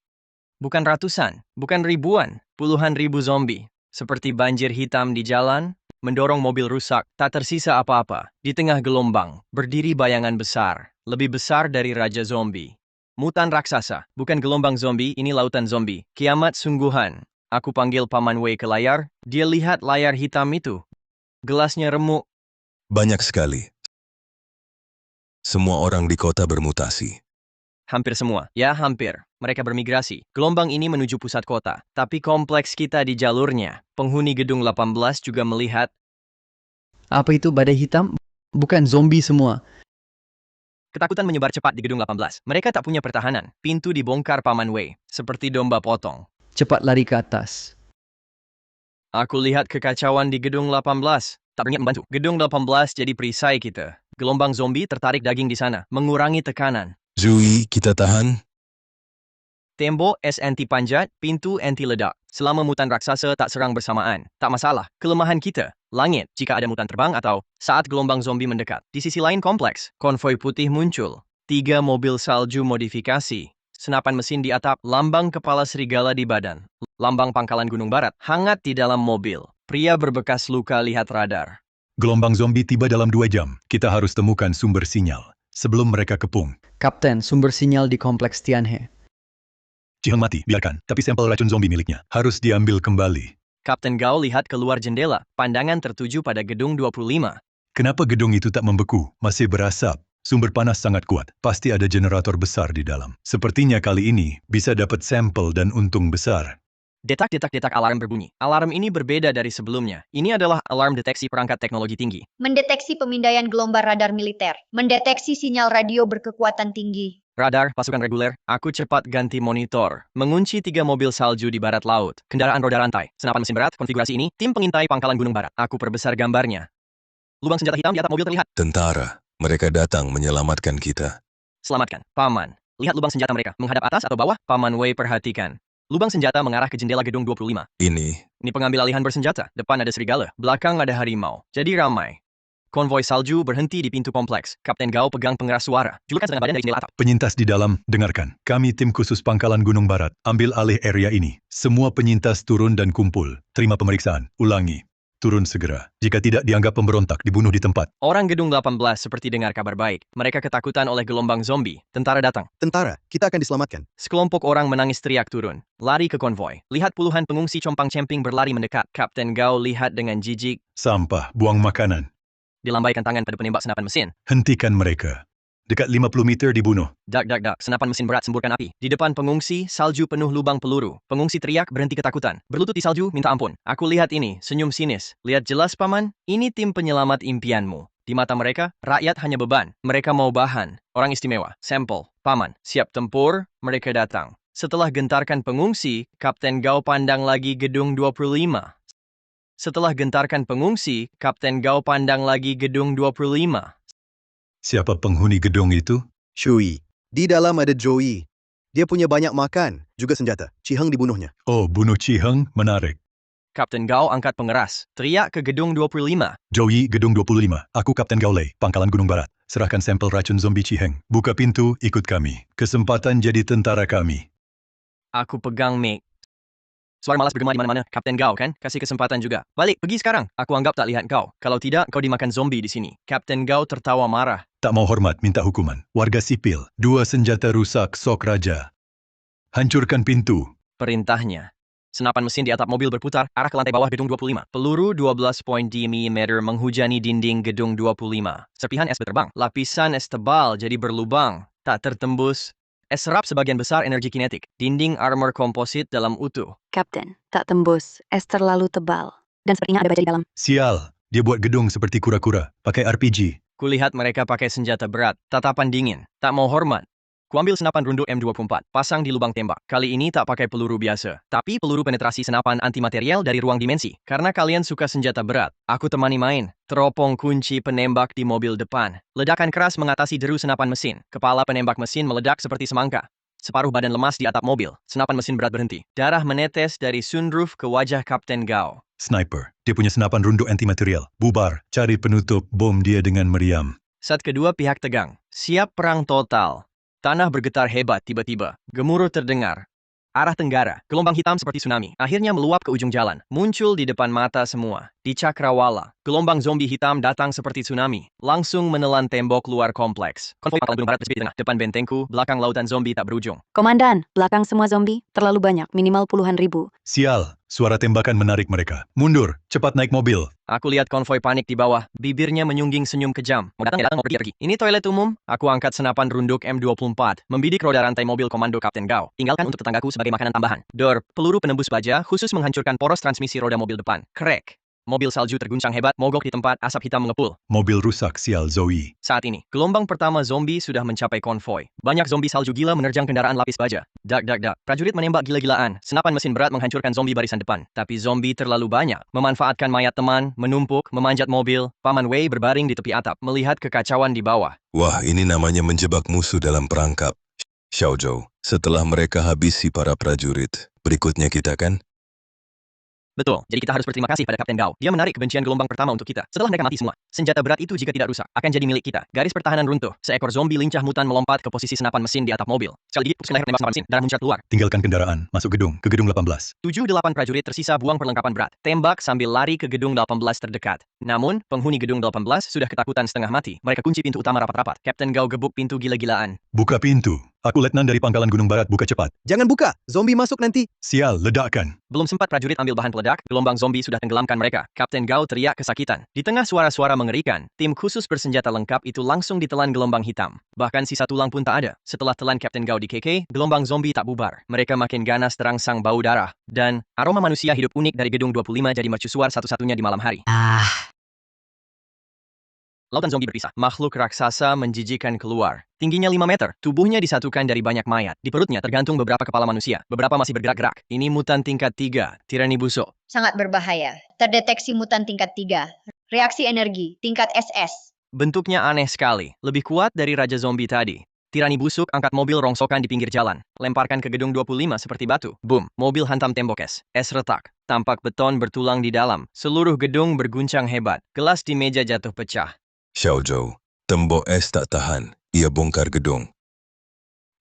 Bukan ratusan, bukan ribuan, puluhan ribu zombie. Seperti banjir hitam di jalan, mendorong mobil rusak, tak tersisa apa-apa. Di tengah gelombang, berdiri bayangan besar. Lebih besar dari Raja Zombie. Mutan raksasa, bukan gelombang zombie, ini lautan zombie. Kiamat sungguhan. Aku panggil Paman Wei ke layar, dia lihat layar hitam itu. Gelasnya remuk. Banyak sekali. Semua orang di kota bermutasi. Hampir semua, ya hampir. Mereka bermigrasi. Gelombang ini menuju pusat kota. Tapi kompleks kita di jalurnya. Penghuni gedung 18 juga melihat. Apa itu badai hitam? Bukan zombie semua. Ketakutan menyebar cepat di gedung 18. Mereka tak punya pertahanan. Pintu dibongkar Paman Wei. Seperti domba potong. Cepat lari ke atas. Aku lihat kekacauan di gedung 18. Tak berniat membantu. Gedung 18 jadi perisai kita. Gelombang zombie tertarik daging di sana. Mengurangi tekanan. Zui, kita tahan? Tembok es anti panjat, pintu anti ledak. Selama mutan raksasa tak serang bersamaan, tak masalah. Kelemahan kita, langit jika ada mutan terbang atau saat gelombang zombie mendekat. Di sisi lain kompleks, konvoi putih muncul. 3 mobil salju modifikasi. Senapan mesin di atap, lambang kepala serigala di badan. Lambang Pangkalan Gunung Barat, hangat di dalam mobil. Pria berbekas luka lihat radar. Gelombang zombie tiba dalam 2 jam. Kita harus temukan sumber sinyal sebelum mereka kepung. Kapten, sumber sinyal di kompleks Tianhe. Ciheng mati, biarkan. Tapi sampel racun zombie miliknya harus diambil kembali. Kapten Gao lihat keluar jendela. Pandangan tertuju pada gedung 25. Kenapa gedung itu tak membeku? Masih berasap. Sumber panas sangat kuat. Pasti ada generator besar di dalam. Sepertinya kali ini bisa dapat sampel dan untung besar. Detak-detak alarm berbunyi. Alarm ini berbeda dari sebelumnya. Ini adalah alarm deteksi perangkat teknologi tinggi. Mendeteksi pemindaian gelombang radar militer. Mendeteksi sinyal radio berkekuatan tinggi. Radar, pasukan reguler. Aku cepat ganti monitor. Mengunci 3 mobil salju di barat laut. Kendaraan roda rantai. Senapan mesin berat, konfigurasi ini. Tim pengintai Pangkalan Gunung Barat. Aku perbesar gambarnya. Lubang senjata hitam di atap mobil terlihat. Tentara. Mereka datang menyelamatkan kita. Selamatkan, Paman. Lihat lubang senjata mereka. Menghadap atas atau bawah? Paman Wei perhatikan. Lubang senjata mengarah ke jendela gedung 25. Ini pengambil alihan bersenjata. Depan ada serigala, belakang ada harimau. Jadi ramai. Konvoi salju berhenti di pintu kompleks. Kapten Gao pegang pengeras suara. Julukan setengah badan dari jendela atap. Penyintas di dalam, dengarkan. Kami tim khusus Pangkalan Gunung Barat. Ambil alih area ini. Semua penyintas turun dan kumpul. Terima pemeriksaan. Ulangi. Turun segera. Jika tidak dianggap pemberontak, dibunuh di tempat. Orang gedung 18 seperti dengar kabar baik. Mereka ketakutan oleh gelombang zombie. Tentara datang. Tentara, kita akan diselamatkan. Sekelompok orang menangis teriak turun. Lari ke konvoi. Lihat puluhan pengungsi compang-camping berlari mendekat. Kapten Gao lihat dengan jijik. Sampah, buang makanan. Dilambaikan tangan pada penembak senapan mesin. Hentikan mereka. Dekat 50 meter dibunuh. Dak. Senapan mesin berat semburkan api. Di depan pengungsi, salju penuh lubang peluru. Pengungsi teriak berhenti ketakutan. Berlutut di salju, minta ampun. Aku lihat ini, senyum sinis. Lihat jelas, Paman. Ini tim penyelamat impianmu. Di mata mereka, rakyat hanya beban. Mereka mau bahan. Orang istimewa. Sampel. Paman. Siap tempur. Mereka datang. Setelah gentarkan pengungsi, Kapten Gao pandang lagi gedung 25. Setelah gentarkan pengungsi, Kapten Gao pandang lagi gedung 25. Siapa penghuni gedung itu? Shui. Di dalam ada Joey. Dia punya banyak makan, juga senjata. Chiheng dibunuhnya. Oh, bunuh Chiheng, menarik. Kapten Gao angkat pengeras. Teriak ke gedung 25. Joey, gedung 25. Aku Kapten Gaolei, Pangkalan Gunung Barat. Serahkan sampel racun zombie Chiheng. Buka pintu, ikut kami. Kesempatan jadi tentara kami. Aku pegang mic. Suara malas bergema di mana-mana. Kapten Gao kan? Kasih kesempatan juga. Balik, pergi sekarang. Aku anggap tak lihat kau. Kalau tidak, kau dimakan zombie di sini. Kapten Gao tertawa marah. Tak mau hormat, minta hukuman. Warga sipil. 2 senjata rusak, sok raja. Hancurkan pintu. Perintahnya. Senapan mesin di atap mobil berputar, arah ke lantai bawah gedung 25. Peluru 12.2 mm menghujani dinding gedung 25. Serpihan es berterbang. Lapisan es tebal jadi berlubang. Tak tertembus. Es serap sebagian besar energi kinetik. Dinding armor komposit dalam utuh. Kapten, tak tembus. Es terlalu tebal. Dan sepertinya ada baja di dalam. Sial, dia buat gedung seperti kura-kura. Pakai RPG. Kulihat mereka pakai senjata berat. Tatapan dingin. Tak mau hormat. Kuambil senapan runduk M24, pasang di lubang tembak. Kali ini tak pakai peluru biasa, tapi peluru penetrasi senapan antimaterial dari ruang dimensi. Karena kalian suka senjata berat, aku temani main. Teropong kunci penembak di mobil depan. Ledakan keras mengatasi deru senapan mesin. Kepala penembak mesin meledak seperti semangka. Separuh badan lemas di atap mobil. Senapan mesin berat berhenti. Darah menetes dari sunroof ke wajah Kapten Gao. Sniper. Dia punya senapan runduk antimaterial. Bubar. Cari penutup bom dia dengan meriam. Saat kedua pihak tegang. Siap perang total. Tanah bergetar hebat tiba-tiba. Gemuruh terdengar. Arah tenggara, gelombang hitam seperti tsunami. Akhirnya meluap ke ujung jalan. Muncul di depan mata semua. Di Cakrawala, gelombang zombie hitam datang seperti tsunami. Langsung menelan tembok luar kompleks. Konvoi Pangkalan Gunung Barat bersepit di tengah. Depan bentengku, belakang lautan zombie tak berujung. Komandan, belakang semua zombie, terlalu banyak, minimal puluhan ribu. Sial, suara tembakan menarik mereka. Mundur, cepat naik mobil. Aku lihat konvoi panik di bawah. Bibirnya menyungging senyum kejam. Mau datang ya datang, mau pergi ya pergi. Ini toilet umum. Aku angkat senapan runduk M24. Membidik roda rantai mobil komando Kapten Gao. Tinggalkan untuk tetanggaku sebagai makanan tambahan. Dor, peluru penembus baja khusus menghancurkan poros transmisi roda mobil depan. Crack. Mobil salju terguncang hebat, mogok di tempat, asap hitam mengepul. Mobil rusak, sial Zoe. Saat ini, gelombang pertama zombie sudah mencapai konvoi. Banyak zombie salju gila menerjang kendaraan lapis baja. Dak. Prajurit menembak gila-gilaan. Senapan mesin berat menghancurkan zombie barisan depan. Tapi zombie terlalu banyak. Memanfaatkan mayat teman, menumpuk, memanjat mobil. Paman Wei berbaring di tepi atap, melihat kekacauan di bawah. Wah, ini namanya menjebak musuh dalam perangkap. Xiaozhou, setelah mereka habisi para prajurit, berikutnya kita kan? Betul, jadi kita harus berterima kasih pada Kapten Gao. Dia menarik kebencian gelombang pertama untuk kita. Setelah mereka mati semua, senjata berat itu jika tidak rusak, akan jadi milik kita. Garis pertahanan runtuh. Seekor zombie lincah mutan melompat ke posisi senapan mesin di atap mobil. Sekali gigit, putuskan leher penembak senapan mesin, darah muncrat keluar. Tinggalkan kendaraan, masuk gedung, ke gedung 18. 7-8 prajurit tersisa buang perlengkapan berat. Tembak sambil lari ke gedung 18 terdekat. Namun, penghuni gedung 18 sudah ketakutan setengah mati. Mereka kunci pintu utama rapat-rapat. Kapten Gao gebuk pintu gila-gilaan. Buka pintu. Aku letnan dari Pangkalan Gunung Barat, buka cepat. Jangan buka, zombie masuk nanti. Sial, ledakkan. Belum sempat prajurit ambil bahan peledak, gelombang zombie sudah tenggelamkan mereka. Kapten Gao teriak kesakitan. Di tengah suara-suara mengerikan, tim khusus bersenjata lengkap itu langsung ditelan gelombang hitam. Bahkan sisa tulang pun tak ada. Setelah telan Kapten Gao di KK, gelombang zombie tak bubar. Mereka makin ganas terangsang bau darah. Dan aroma manusia hidup unik dari gedung 25 jadi mercusuar satu-satunya di malam hari. Lautan zombie berpisah. Makhluk raksasa menjijikan keluar. Tingginya 5 meter. Tubuhnya disatukan dari banyak mayat. Di perutnya tergantung beberapa kepala manusia. Beberapa masih bergerak-gerak. Ini mutan tingkat 3. Tirani busuk. Sangat berbahaya. Terdeteksi mutan tingkat 3. Reaksi energi, tingkat SS. Bentuknya aneh sekali. Lebih kuat dari Raja Zombie tadi. Tirani busuk angkat mobil rongsokan di pinggir jalan. Lemparkan ke gedung 25 seperti batu. Boom. Mobil hantam tembok es. Es retak. Tampak beton bertulang di dalam. Seluruh gedung berguncang hebat. Gelas di meja jatuh pecah. Xiaozhou, tembok es tak tahan. Ia bongkar gedung.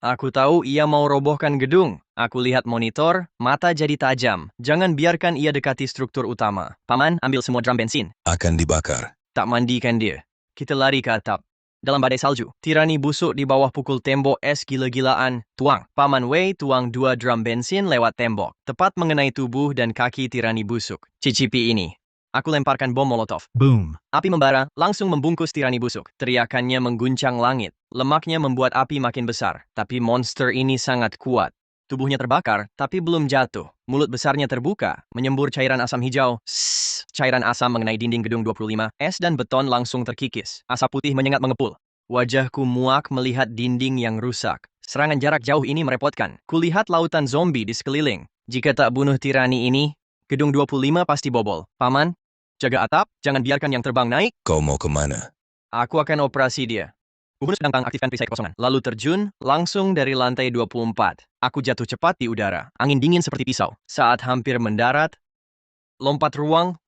Aku tahu ia mau robohkan gedung. Aku lihat monitor, mata jadi tajam. Jangan biarkan ia dekati struktur utama. Paman, ambil semua drum bensin. Akan dibakar. Tak mandikan dia. Kita lari ke atap. Dalam badai salju, tirani busuk di bawah pukul tembok es gila-gilaan. Tuang. Paman Wei tuang 2 drum bensin lewat tembok. Tepat mengenai tubuh dan kaki tirani busuk. Cicipi ini. Aku lemparkan bom molotov. Boom. Api membara, langsung membungkus tirani busuk. Teriakannya mengguncang langit. Lemaknya membuat api makin besar. Tapi monster ini sangat kuat. Tubuhnya terbakar, tapi belum jatuh. Mulut besarnya terbuka, menyembur cairan asam hijau. Sss, cairan asam mengenai dinding gedung 25. Es dan beton langsung terkikis. Asap putih menyengat mengepul. Wajahku muak melihat dinding yang rusak. Serangan jarak jauh ini merepotkan. Kulihat lautan zombie di sekeliling. Jika tak bunuh tirani ini, gedung 25 pasti bobol. Paman, jaga atap, jangan biarkan yang terbang naik. Kau mau kemana? Aku akan operasi dia. Kubunus sedang aktifkan perisai kekosongan. Lalu terjun, langsung dari lantai 24. Aku jatuh cepat di udara. Angin dingin seperti pisau. Saat hampir mendarat, lompat ruang.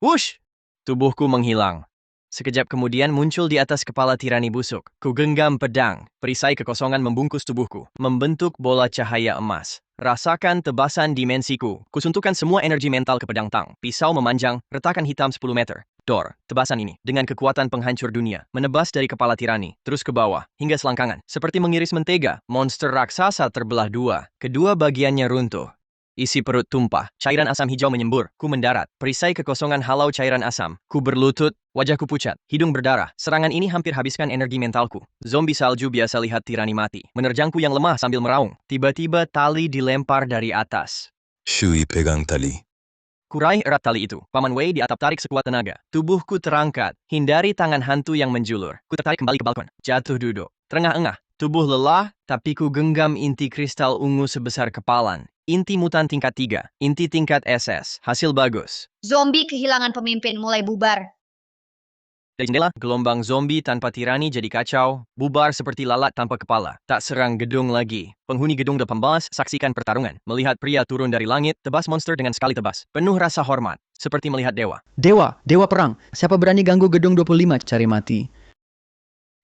Wush! Tubuhku menghilang. Sekejap kemudian muncul di atas kepala tirani busuk. Ku genggam pedang. Perisai kekosongan membungkus tubuhku, membentuk bola cahaya emas. Rasakan tebasan dimensiku. Kusuntukkan semua energi mental ke pedang tang. Pisau memanjang, retakan hitam 10 meter. Dor, tebasan ini, dengan kekuatan penghancur dunia, menebas dari kepala tirani, terus ke bawah, hingga selangkangan. Seperti mengiris mentega, monster raksasa terbelah dua. Kedua bagiannya runtuh. Isi perut tumpah, cairan asam hijau menyembur, ku mendarat, perisai kekosongan halau cairan asam, ku berlutut, wajahku pucat, hidung berdarah, serangan ini hampir habiskan energi mentalku. Zombie salju biasa lihat tirani mati, menerjangku yang lemah sambil meraung. Tiba-tiba tali dilempar dari atas. Shui pegang tali. Kuraih erat tali itu, Paman Wei di atap tarik sekuat tenaga. Tubuhku terangkat, hindari tangan hantu yang menjulur. Ku tertarik kembali ke balkon, jatuh duduk, terengah-engah. Tubuh lelah, tapi ku genggam inti kristal ungu sebesar kepalan. Inti mutan tingkat 3, inti tingkat SS, hasil bagus. Zombie kehilangan pemimpin mulai bubar. Dari jendela, gelombang zombie tanpa tirani jadi kacau, bubar seperti lalat tanpa kepala. Tak serang gedung lagi. Penghuni gedung 18 saksikan pertarungan. Melihat pria turun dari langit, tebas monster dengan sekali tebas. Penuh rasa hormat, seperti melihat dewa. Dewa perang. Siapa berani ganggu gedung 25 cari mati?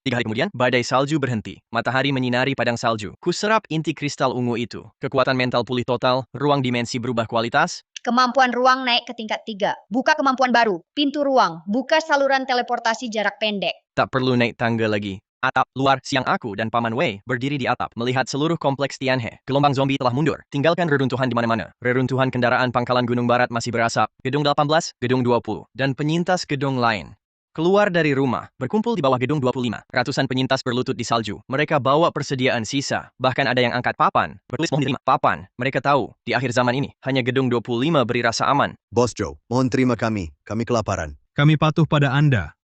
3 hari kemudian, badai salju berhenti. Matahari menyinari padang salju. Kuserap inti kristal ungu itu. Kekuatan mental pulih total, ruang dimensi berubah kualitas. Kemampuan ruang naik ke tingkat 3. Buka kemampuan baru. Pintu ruang. Buka saluran teleportasi jarak pendek. Tak perlu naik tangga lagi. Atap luar, siang aku dan Paman Wei berdiri di atap, melihat seluruh kompleks Tianhe. Gelombang zombie telah mundur, tinggalkan reruntuhan di mana-mana. Reruntuhan kendaraan pangkalan Gunung Barat masih berasap. Gedung 18, Gedung 20, dan penyintas gedung lain. Keluar dari rumah, berkumpul di bawah gedung 25. Ratusan penyintas berlutut di salju. Mereka bawa persediaan sisa. Bahkan ada yang angkat papan. Bertulis mohon diterima. Papan. Mereka tahu, di akhir zaman ini, hanya gedung 25 beri rasa aman. Bos Joe, mohon terima kami. Kami kelaparan. Kami patuh pada Anda.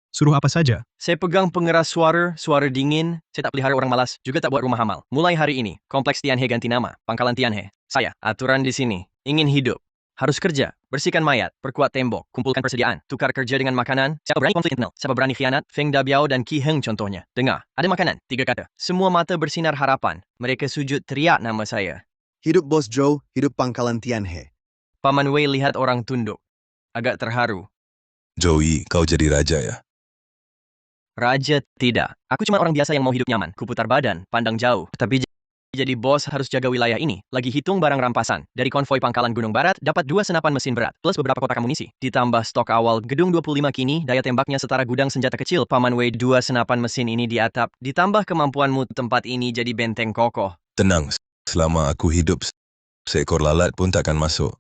Suruh apa saja? Saya pegang pengeras suara dingin. Saya tak pelihara orang malas, juga tak buat rumah amal. Mulai hari ini, kompleks Tianhe ganti nama, Pangkalan Tianhe. Saya, aturan di sini. Ingin hidup. Harus kerja, bersihkan mayat, perkuat tembok, kumpulkan persediaan, tukar kerja dengan makanan. Siapa berani konflik internal, siapa berani khianat, Feng Dabiao dan Qi Heng contohnya. Dengar, ada makanan, 3 kata. Semua mata bersinar harapan. Mereka sujud teriak nama saya. Hidup Bos Joe, hidup Pangkalan Tianhe. Paman Wei lihat orang tunduk. Agak terharu. Joey, kau jadi raja ya? Raja tidak. Aku cuma orang biasa yang mau hidup nyaman. Kuputar badan, pandang jauh. Tapi jadi bos harus jaga wilayah ini. Lagi hitung barang rampasan. Dari konvoi Pangkalan Gunung Barat, dapat 2 senapan mesin berat, plus beberapa kotak amunisi. Ditambah stok awal gedung 25 kini, daya tembaknya setara gudang senjata kecil. Paman Wei 2 senapan mesin ini di atap. Ditambah kemampuanmu tempat ini jadi benteng kokoh. Tenang, selama aku hidup, seekor lalat pun takkan masuk.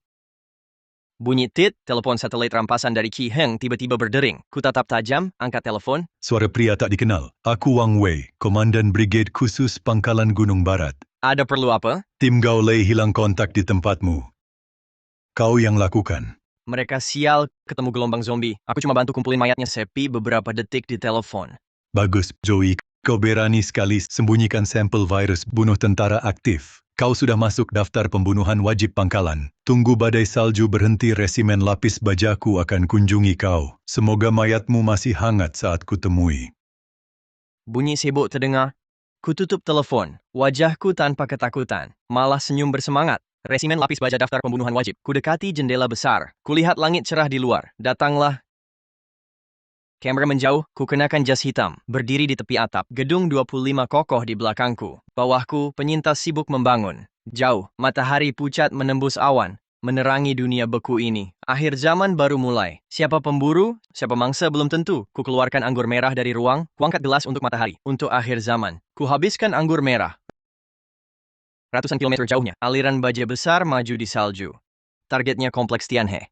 Bunyi tit, telepon satelit rampasan dari Qi Heng tiba-tiba berdering. Ku tatap tajam, angkat telepon. Suara pria tak dikenal. Aku Wang Wei, Komandan Brigade Khusus Pangkalan Gunung Barat. Ada perlu apa? Tim Gaolei hilang kontak di tempatmu. Kau yang lakukan. Mereka sial ketemu gelombang zombie. Aku cuma bantu kumpulin mayatnya. Sepi beberapa detik di telepon. Bagus, Joey. Kau berani sekali sembunyikan sampel virus bunuh tentara aktif. Kau sudah masuk daftar pembunuhan wajib pangkalan. Tunggu badai salju berhenti, resimen lapis bajaku akan kunjungi kau. Semoga mayatmu masih hangat saat kutemui. Bunyi sibuk terdengar. Kututup telepon. Wajahku tanpa ketakutan. Malah senyum bersemangat. Resimen lapis baja daftar pembunuhan wajib. Kudekati jendela besar. Kulihat langit cerah di luar. Datanglah. Kamera menjauh, ku kenakan jas hitam, berdiri di tepi atap. Gedung 25 kokoh di belakangku. Bawahku, penyintas sibuk membangun. Jauh, matahari pucat menembus awan, menerangi dunia beku ini. Akhir zaman baru mulai. Siapa pemburu, siapa mangsa belum tentu. Ku keluarkan anggur merah dari ruang, kuangkat gelas untuk matahari. Untuk akhir zaman. Ku habiskan anggur merah. Ratusan kilometer jauhnya, aliran baja besar maju di salju. Targetnya kompleks Tianhe.